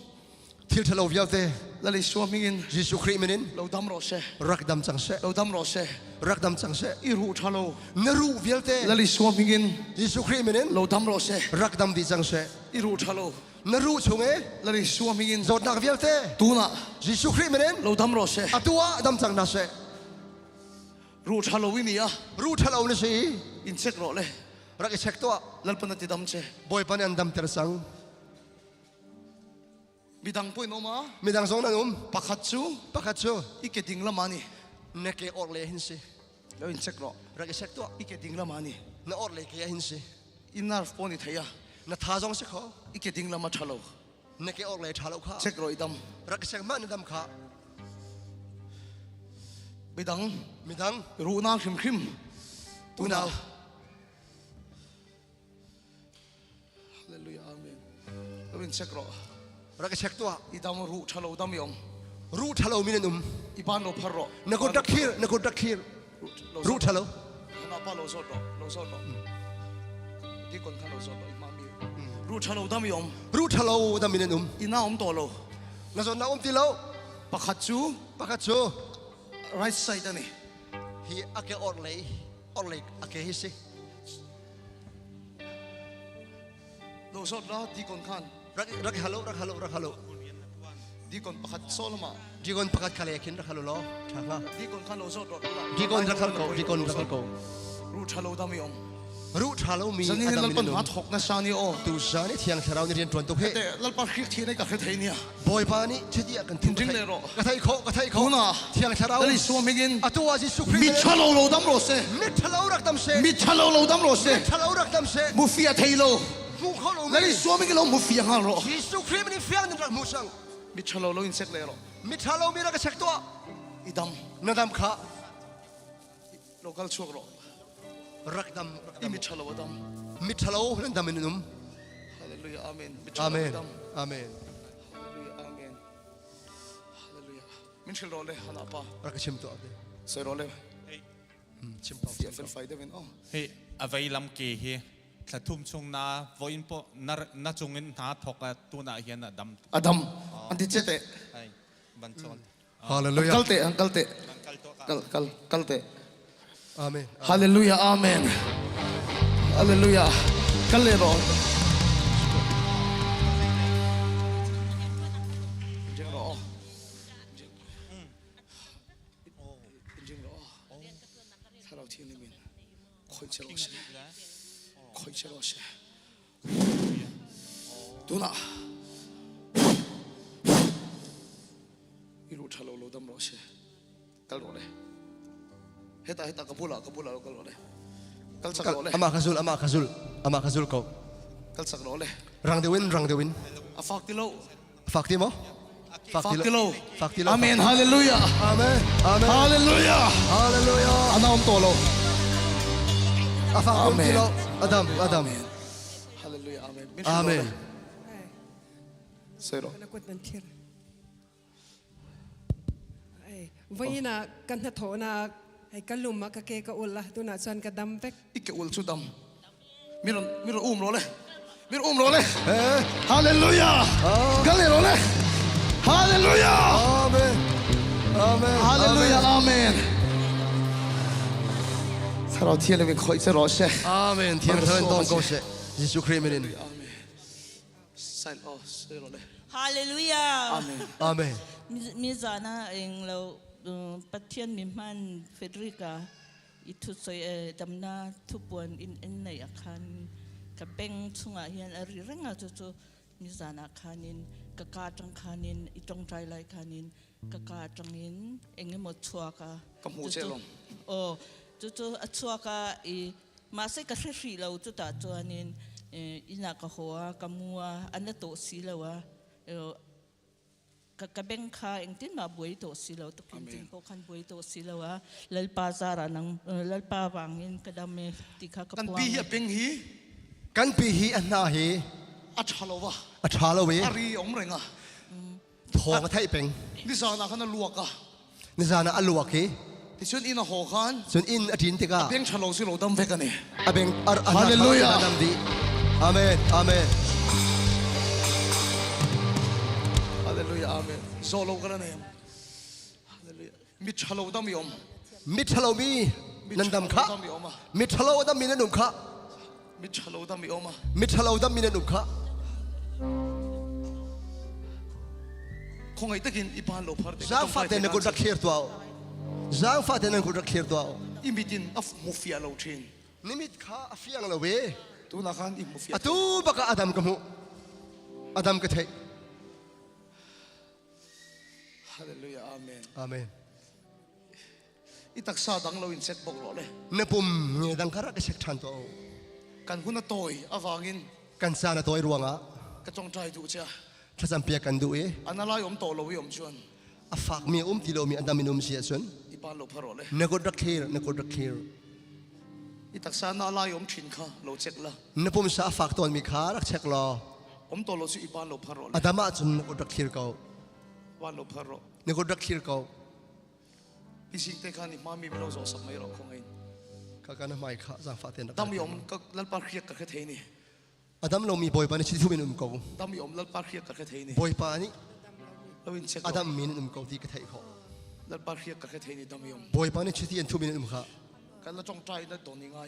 thil thalo viaute la le swimming in Jesu Christ menen lo dam ro se rak dam chang se lo dam ro se rak dam chang se i ru thalo naru vialte la le swimming in Jesu Christ menen lo dam ro se rak dam di chang se i ru thalo naru chunge la le swimming in zot nak vialte tu na Jesu Christ menen lo dam ro se atua dam chang na se ru thalo wi ni a ru thalo ni si in check ro le rak check to lal pan ti dam che boy pan an dam ter sang bidang poi no ma midang song nanum pakhat chu pakhacho i ke ding la mani neke orle hin si lo in check ro rak check to i ke ding la mani na orle ke hin si in nar poni thaya na tha jong se kho i ke ding la ma thalo neke orle thalo kha check ro idam rak check man dam kha bidang midang ru na khim khim tu na hallelujah amen lo in check ro rak check to idam ru thalo dam yom ru thalo minenum iban lo phar ro na ko dakhir ru thalo na pa lo sot lo di kon khan lo sot lo imami ru thalo dam yom ru thalo dam min ina to lo na zon na ti lo pakhat chu right side ani hi ake orlei ake hi si lo sot ra di kon khan rak halo di kon pakhat solma di kon pakat khale kin rak halo lo thanga di kon khan lo sot ro di kon rak ko ru thalo dam yom ru thalo mi zani adam lal pan min ha thok na sani o tu sani thiang tharau ni rian tuan to he te lal pa khik thi nei ka thei nia boy pa ni chidi akan tin Jing le ro. ka thai kho Kuna. thiang tharau dali suam higin atua ji su mi thalo lo dam ro se mi thalo rak dam se mi thalo lo dam ro se thalo rak dam se mu fia thei lo mu kho lo dali suam higin lo mu fia ha ro ji su khrim ni fiang ni rak mu sang mi thalo lo in sek le ro mi thalo mi rak sek to idam nadam kha local chok ro rak dam i mi thalo dam mi thalo nan dam min hallelujah amen mi thalo amen dam amen hallelujah amen hallelujah min chil ro le hana pa rak chim to ade se ro le chim to fia fel fai de men oh Hey, availam ke he. Sa thum chung na voin po na chungin na thoka tu na hian adam. adam anti chete Ai banchon. hallelujah kalte kalte amen hallelujah amen hallelujah kalle ro jeng ro jeng ro sarau thi ni min khoi chero se tu na ilu thalo lo dam ro se kal ro le heta kapula lo kal ro le kal sak ro le ama khazul ko kal sak ro le rang de win afak ti lo fakti mo fakti lo fakti lo amen hallelujah amen hallelujah hallelujah anaom to lo afak Amen. lo adam hallelujah amen amen sero Nakot nan tir. Ay, vayina kan na to na ay kaluma ka ke ka ulah tu na san ka dampek. ikke ul chu dam miron ro le hallelujah kalle ro le hallelujah amen hallelujah amen sarau thi le min khoi che ro se amen thiam thain tom ko se jisu krimin sai oh sero le Hallelujah. amen amen Mi zana eng lo pathian mi man Frederica itu soy damna tupuan in nei akhan ka beng chunga hian ari renga chu mi zana khanin ka ka tang khanin itong trai lai khanin ka tangin engemo chuaka Kamu chelom. oh chu chuaka I ma se ka hri lo chu ta chuanin ina ka hoa kamua ana to silawa ka beng kha engtin ma buai to silo to kintin po khan buai to silawa lalpa zara nang lalpa wangin kadame tikha ka kan puang pi hi ping hi kan pi hi anna hi athalo wa athalo we ari om renga thong thai peng ni sa na khana luaka ni zana aluwa ki ti chun ina ho khan sun in atin tika peng thalo si lo dam vekani abeng Hallelujah. adam di amen hallelujah amen zolo kana ne hallelujah mi thalo dam yom mit thalo mi nandam kha dam yom mit thalo dam min num kha mi thalo dam yom mit thalo dam min num kha khongai takin ipan lo phar de zang fa te ne ko rakhir to zang fa te ne ko rakhir to imitin af mufia lo thin nimit kha afiang lo we tu na khan I mufia atu baka adam kamu adam ka thai hallelujah amen amen itaksa dang lo in set bok lo le napum nge dang khara ka sek than to kan huna toy awangin kan sana toy ruanga ka chong trai du cha thasam pia kan du e analai om to lo yom chuan afak mi ti lo mi adam minum sia sun ipan lo pharo le ne ko rakhir itaksa na lai om thin kha lo chek la napum sa afak ton mi kha rak chek lo om to lo su ipan lo pharo le adama chun ne ko rakhir ko wan lo pharo ne ko rakhir ko ising te khan I mami lo zo sam mai ro khongai ข้ากันไม่ข้าสังฟาเตียน ดำยมก็ลัลปาเคียกับเทนี่ อดัมเรามีบอยปานี่ชิดทุ่มินเกา ดำยมลัลปาเคียกับเทนี่ บอยปานี่ เราวินเช็ค อดัมมีนเกาที่กระเทยเขา ลัลปาเคียกับเทนี่ดำยม บอยปานี่ชิดที่อันทุ่มินข้า กันละจงใจนั่นตัวนี้ไง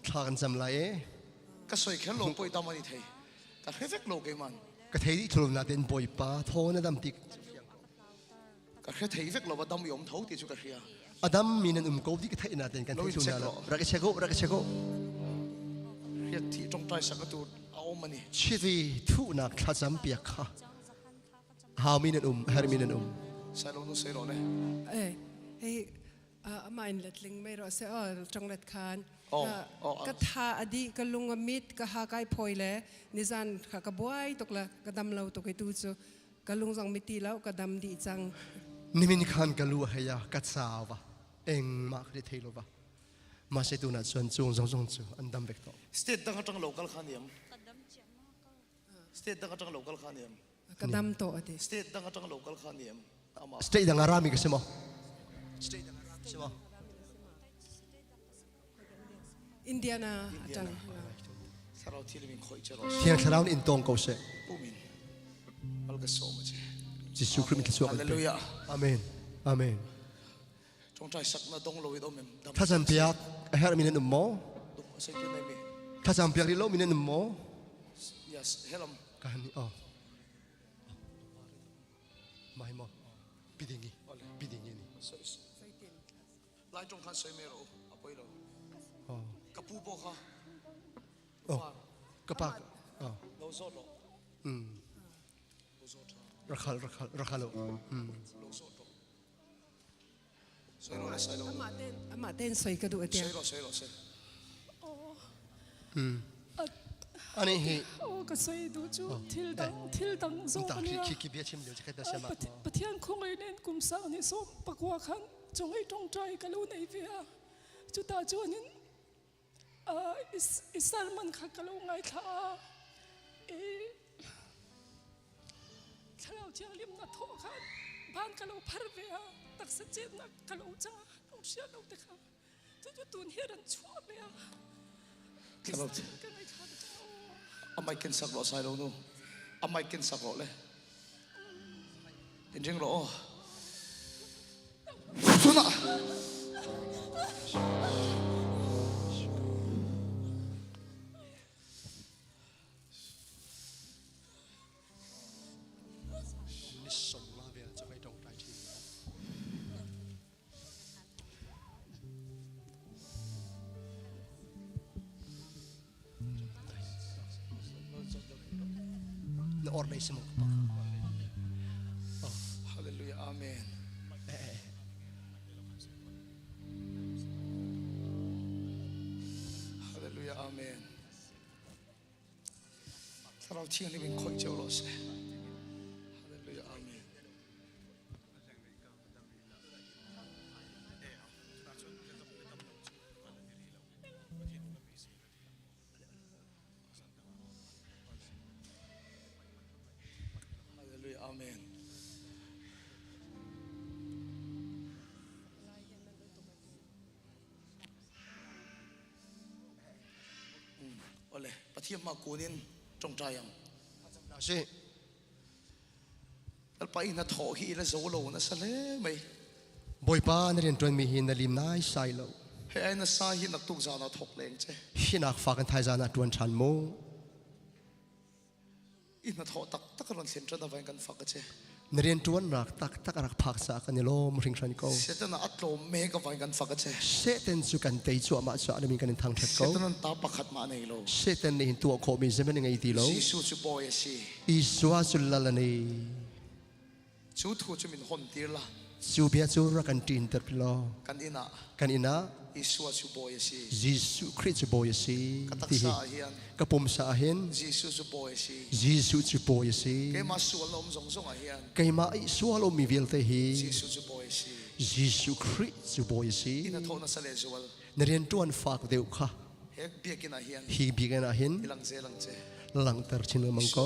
ข้ากันจำไร ก็สวยแค่โลป่วยดำมันนี่เทกับเฟกโลเกมัน กระเทยที่ทุลนาเต็นบอยปาโทนอดัมติก กับเทเฟกโลว่าดำยมเท่าที่สุกเคีย อดัมมีนเกาที่กระเทยนาเต็นกันที่ทุลนารักเชโกรักเชโก เฮียที่จงใจสักตัวเอามันนี่ ชีวิตทุนักข้าจำเปียกข้าฮามีนเฮร์มีนใส่ลงตัวใส่ลงเลย เอ้ยมาอินเล็ดลิงไม่รอเสียจังเล็ดคานก็ท่าอดีก็ลุงมิดก็หาไก่พอยเลยนิสันข้าก็บวยตกละก็ดำเราตกไอตูจูก็ลุงจังมิตีแล้วก็ดำดีจังนิมินขันก็รู้เฮียกัดสาวะเอ็งมากที่เทโลวะมาเสตุนัดส่วนจูงอันดำเบกโตสเตทดังจังโลกัลขันยมสเตทดังจังโลกัลขันยมก็ดำโตอดีสเตทดังจังโลกัลขันยมสเตทดังอารามิกใช่ไหมสเตทดังอารามิกใช่ไหมอินเดียนาจังสารที่เรามีคอยเจอเพียงแค่เราอินตรงเขาเสกผู้มินอัลกัสโซมาเจจิสุคริมิตสวกันเลยอาเมนอาเมนจงใจสักนาดงโลวิดอมมถ้าจำเปียกเฮร์มีนหมอถ้าจำเปียกที่โลมีนหมอ yes เฮลัมกันนี่อ๋อไม่หมอปิดงี้นี่ลายจงคันสวยเมโรอภัยเรากับผู้บอกค่ะกับปากเราโซโลรักเขาสวยเราใส่เรามาเต้นสวยกระดูกเดียวสวยเราอันนี้โอ้ก็สวยดูจูทิลดังโซ่เนี่ยคิดเบียชิมเดี๋ยวจะแค่เดชมาปะเทียนคงไอ้เน้นกุมสาวนี่ส้มปักว่าขันจงให้จงใจกันรู้ในเวียจุดตาจวนนี้อิสลมันขัดกันรู้ไงท่าถ้าเราเชื่อริมนัดโถขันบ้านกันรู้พัดเวียตักเสจ็ดนักกันรู้จ้าต้องเชื่อเราแต่ค่ะจุดตูนเฮียรันชั่วเวียกันไงท่าอาไม่กินสักหลอดใส่ลงนู่นอาไม่กินสักหลอดเลยจริงๆหรอสุนัขออร์ไนซ์มั้งฮาเลลูยาอาเมนฮาเลลูยาอาเมนถ้าเราเชื่อนี่เป็นคนเจ้าโลสฮาเลลูยาอาเมนอาเมนโอเลปะเทียมมากูนินจงใจยังใช่แล้วไปน่ะถอฮีแล้วโซโลน่ะสะเลไหมบอยป้าเนี่ยเรียนจนมีหินน่ะลิมน่าใส่เราให้ไอ้น่ะสาหินนักตุกจาน่ะถกเลงเจ้หินนักฝากกันไทยจาน่ะจวนชันโมอินน่ะถอตักกันวันเซนต์จะไปกันฝากกันเจ้เรียนจวนรักตักรักพักษากันนี่โลมริงชันก็เสร็จแล้วอัดโลเมก็ไปกันฝากกันเจ้เสร็จแล้วสุกันเตยชัวมาชัวนี่มีกันทางเทคโกเสร็จแล้วตาปักขัดมาในโลเสร็จแล้วนี่ตัวโคมิเซมันยังไงตีโลยิสุจุบอยสิอิสวาสุลลาลนีจูทูจะมีคนตีละจูเบียจูรักกันตีนเตอร์โลกันอินะยิสุจุบอยสิยิสุคริสจุบอยสิที่กระผมสาหินยิสุจุบอยสิยิสุจุบอยสิเกมาสวลมสงอาเฮียนเกมาสวลมีวิลเตฮียิสุจุบอยสิยิสุคริสจุบอยสิอินะโทนัสเลจวลเรียนจวนฝากเดียวค่ะเฮกเบียกินอาเฮียนฮีบีกันอาหินลังเจหลังเตอร์ชินมังโก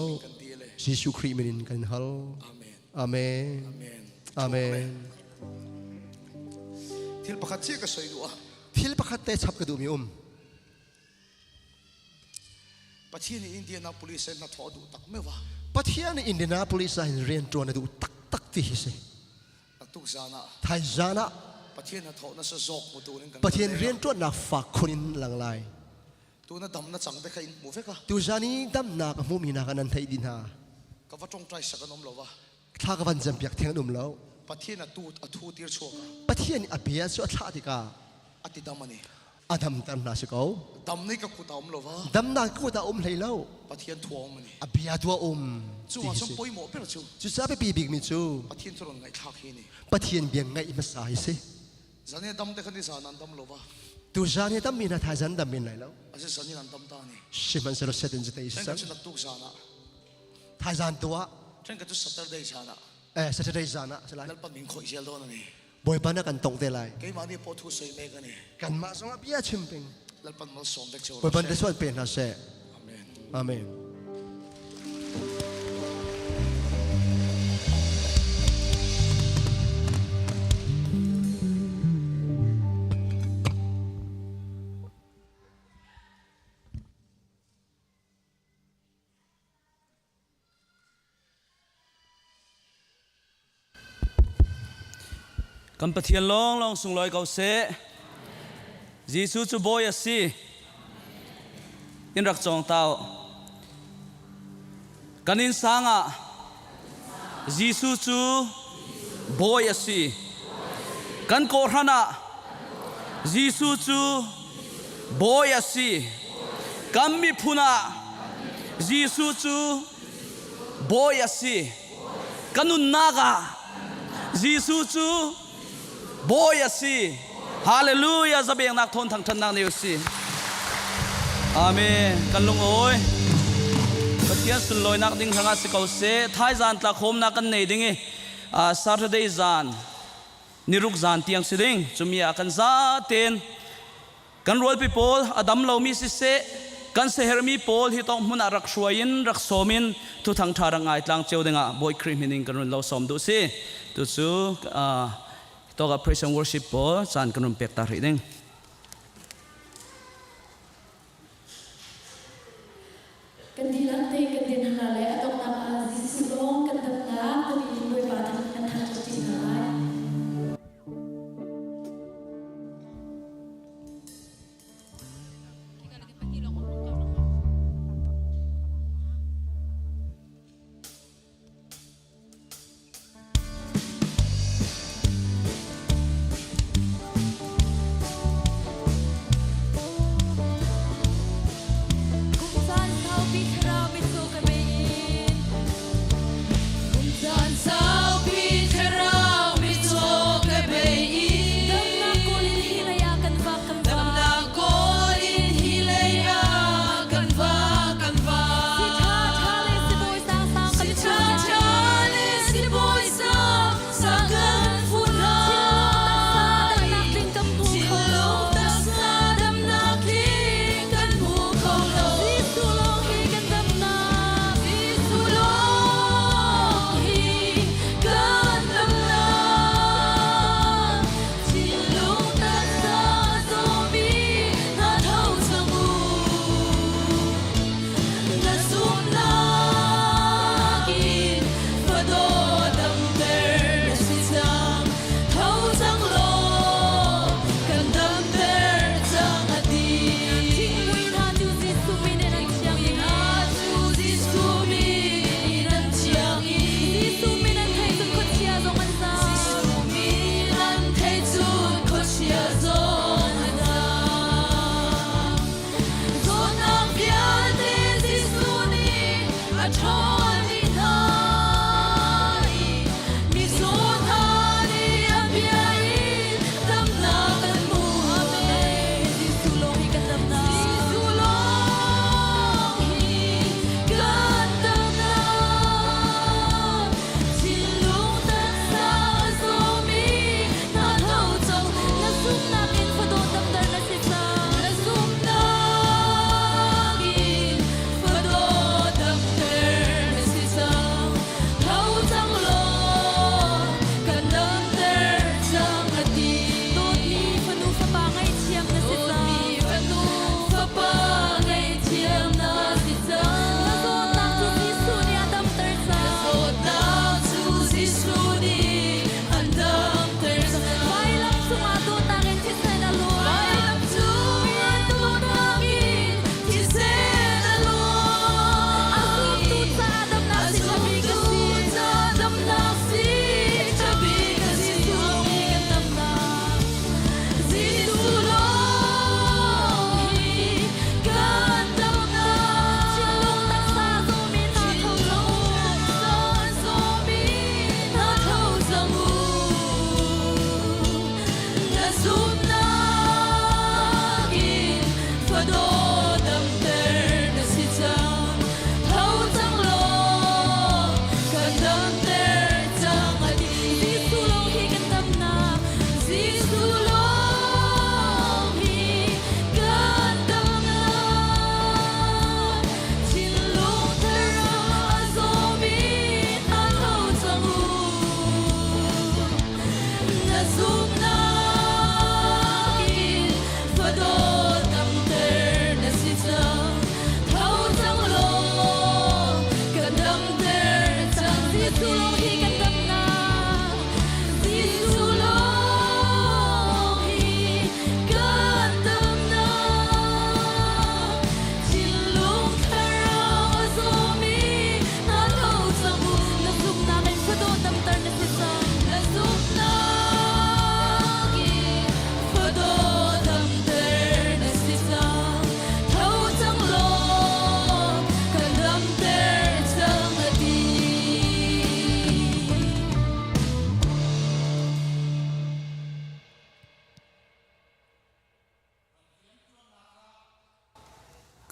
ยิสุคริสมินกันฮัลอาเมนอาเมนที่ประคัตเชื่อก็สวยดูอ่ะท ทิลประคัตเตชับกระดูมิประเทศอินเดียนาโพลิสนัดทอดูตักไม่ว่าประเทศอินเดียนาโพลิสเรียนตัวนัดูตักที่ฮิสิตุกซานะไทยจานะประเทศนัดทอนั่นจะจอกมุตูนึงกันประเทศเรียนตัวนักฝากคนหลังไหลตัวนั้นดำนัดจังได้ใครมูเฟกะตัวจานี้ดำนักมุมีนักนันไทยดินหากับว่าจงใจสักนมเหรอวะถ้ากับวันจำเปียกเทียงนุ่มแล้วประเทศนัดตูอัตูตีร์ชัวกะประเทศอภิยาสุดท้ายกาอติดามันนี่อาดัมดำนาสิกเอาดำนี่ก็กูตามเหรอวะดำนากูตาเลยแล้วประเทศทัวมันนี่อภิยาตัวจู่ว่าสมปอยหมอเป็นจู่จู่จะไปปีบิกมิจูประเทศทุรนไงทักฮีนี่ประเทศเบียงไงมาสายสิจันนี่ดำแต่คนที่สานันดำเหรอวะตัวจานี่ดำมีนาทายจันดำมีไหนแล้วอาจจะจันนี่นันดำตานี่ชิมันจะรู้เสด็จจะได้สักฉันนัดตุกซานะทายจันตัวฉันก็จะสัตย์ได้ชานะสัตย์ได้ชานะใช่ไหมแล้วปันมิงคอยเจลโดนนี่บ่อยปานกันตรงเตลัยกี่มานี่พอทุสวยเมกันนี่กันมาสงบยาชิมปิงแล้วปันมาส่งเด็กโจบ่อยปานจะสวดเป็นนะเซ่อาเมนกันปะเทียนลองสุงลอยเกาเสจีซูจูโบยสิอินรักจองเต้ากันอินสังะจีซูจูโบยสิกันโกรหนะจีซูจูโบยสิกันมิพุนะจีซูจูโบยสิกันนุนนากะจีซูจูโบยสิฮาเลลูยาจะเบียงนักทนทั้งทันนักนิวสิอาเมนกันลงโอยปะเทียนสุดลอยนักดิ้งทางอาศิกเอาเสท้ายจานตะคมนักกันในดิ้งSaturday จานนิรุกจานเตียงสิดิ้งจุมีอากันซาเตนกันรัวปีโพลอดัมเรามีสิเสกันเสฮรมีโพลที่ต้องมุนรักช่วยยินรักสมินทุทางทารังไอตลังเจ้าดึงบอยครีมินิงกันรัวเราสมดูสิตุสูตัวกับ praise and worship โพจานกันรุมเปียกตาหิดิ้งกันดีลักเตกันเดินหาเลยอดอกนาอาซิสุลงกันดับน้ำกันมีบริบาลกันทางจุดที่หาย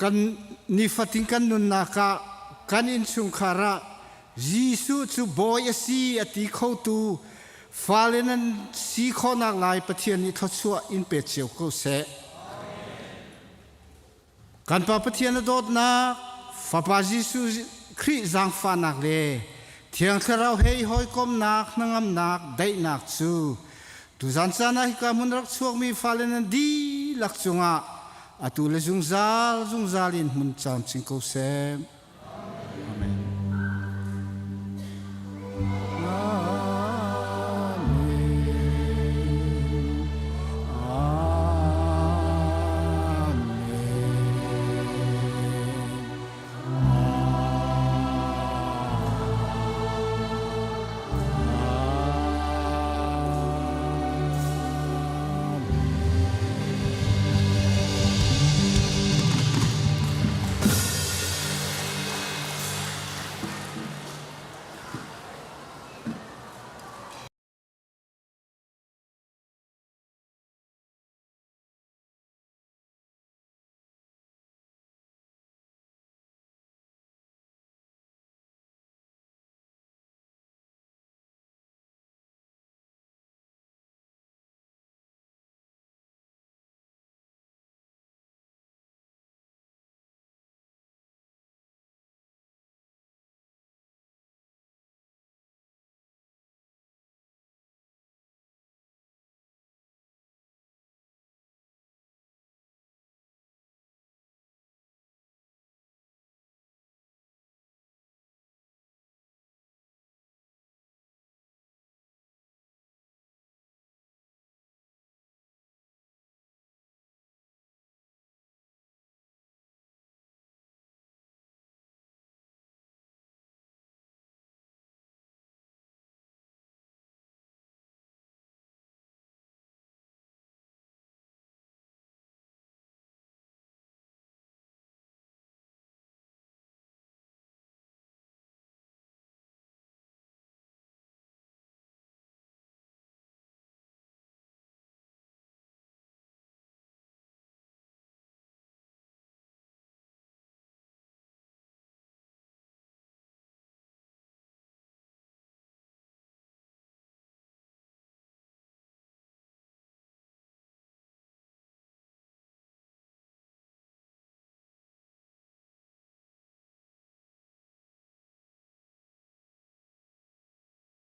kan ni fatingkan nun naka kan in sungkhara Jisu chu boy asi ati khotu falenan si khona ngai pathian ni thachua in pe cheu ko se kan pa pathian dot na fa pa Jisu khri jang fa nak le thiang kharau hei hoi kom nak nangam nak dai nak chu tu zan sana hi ka mun rak chuak mi falenan di lak chunga atu le zung zal in mun cham ching ko se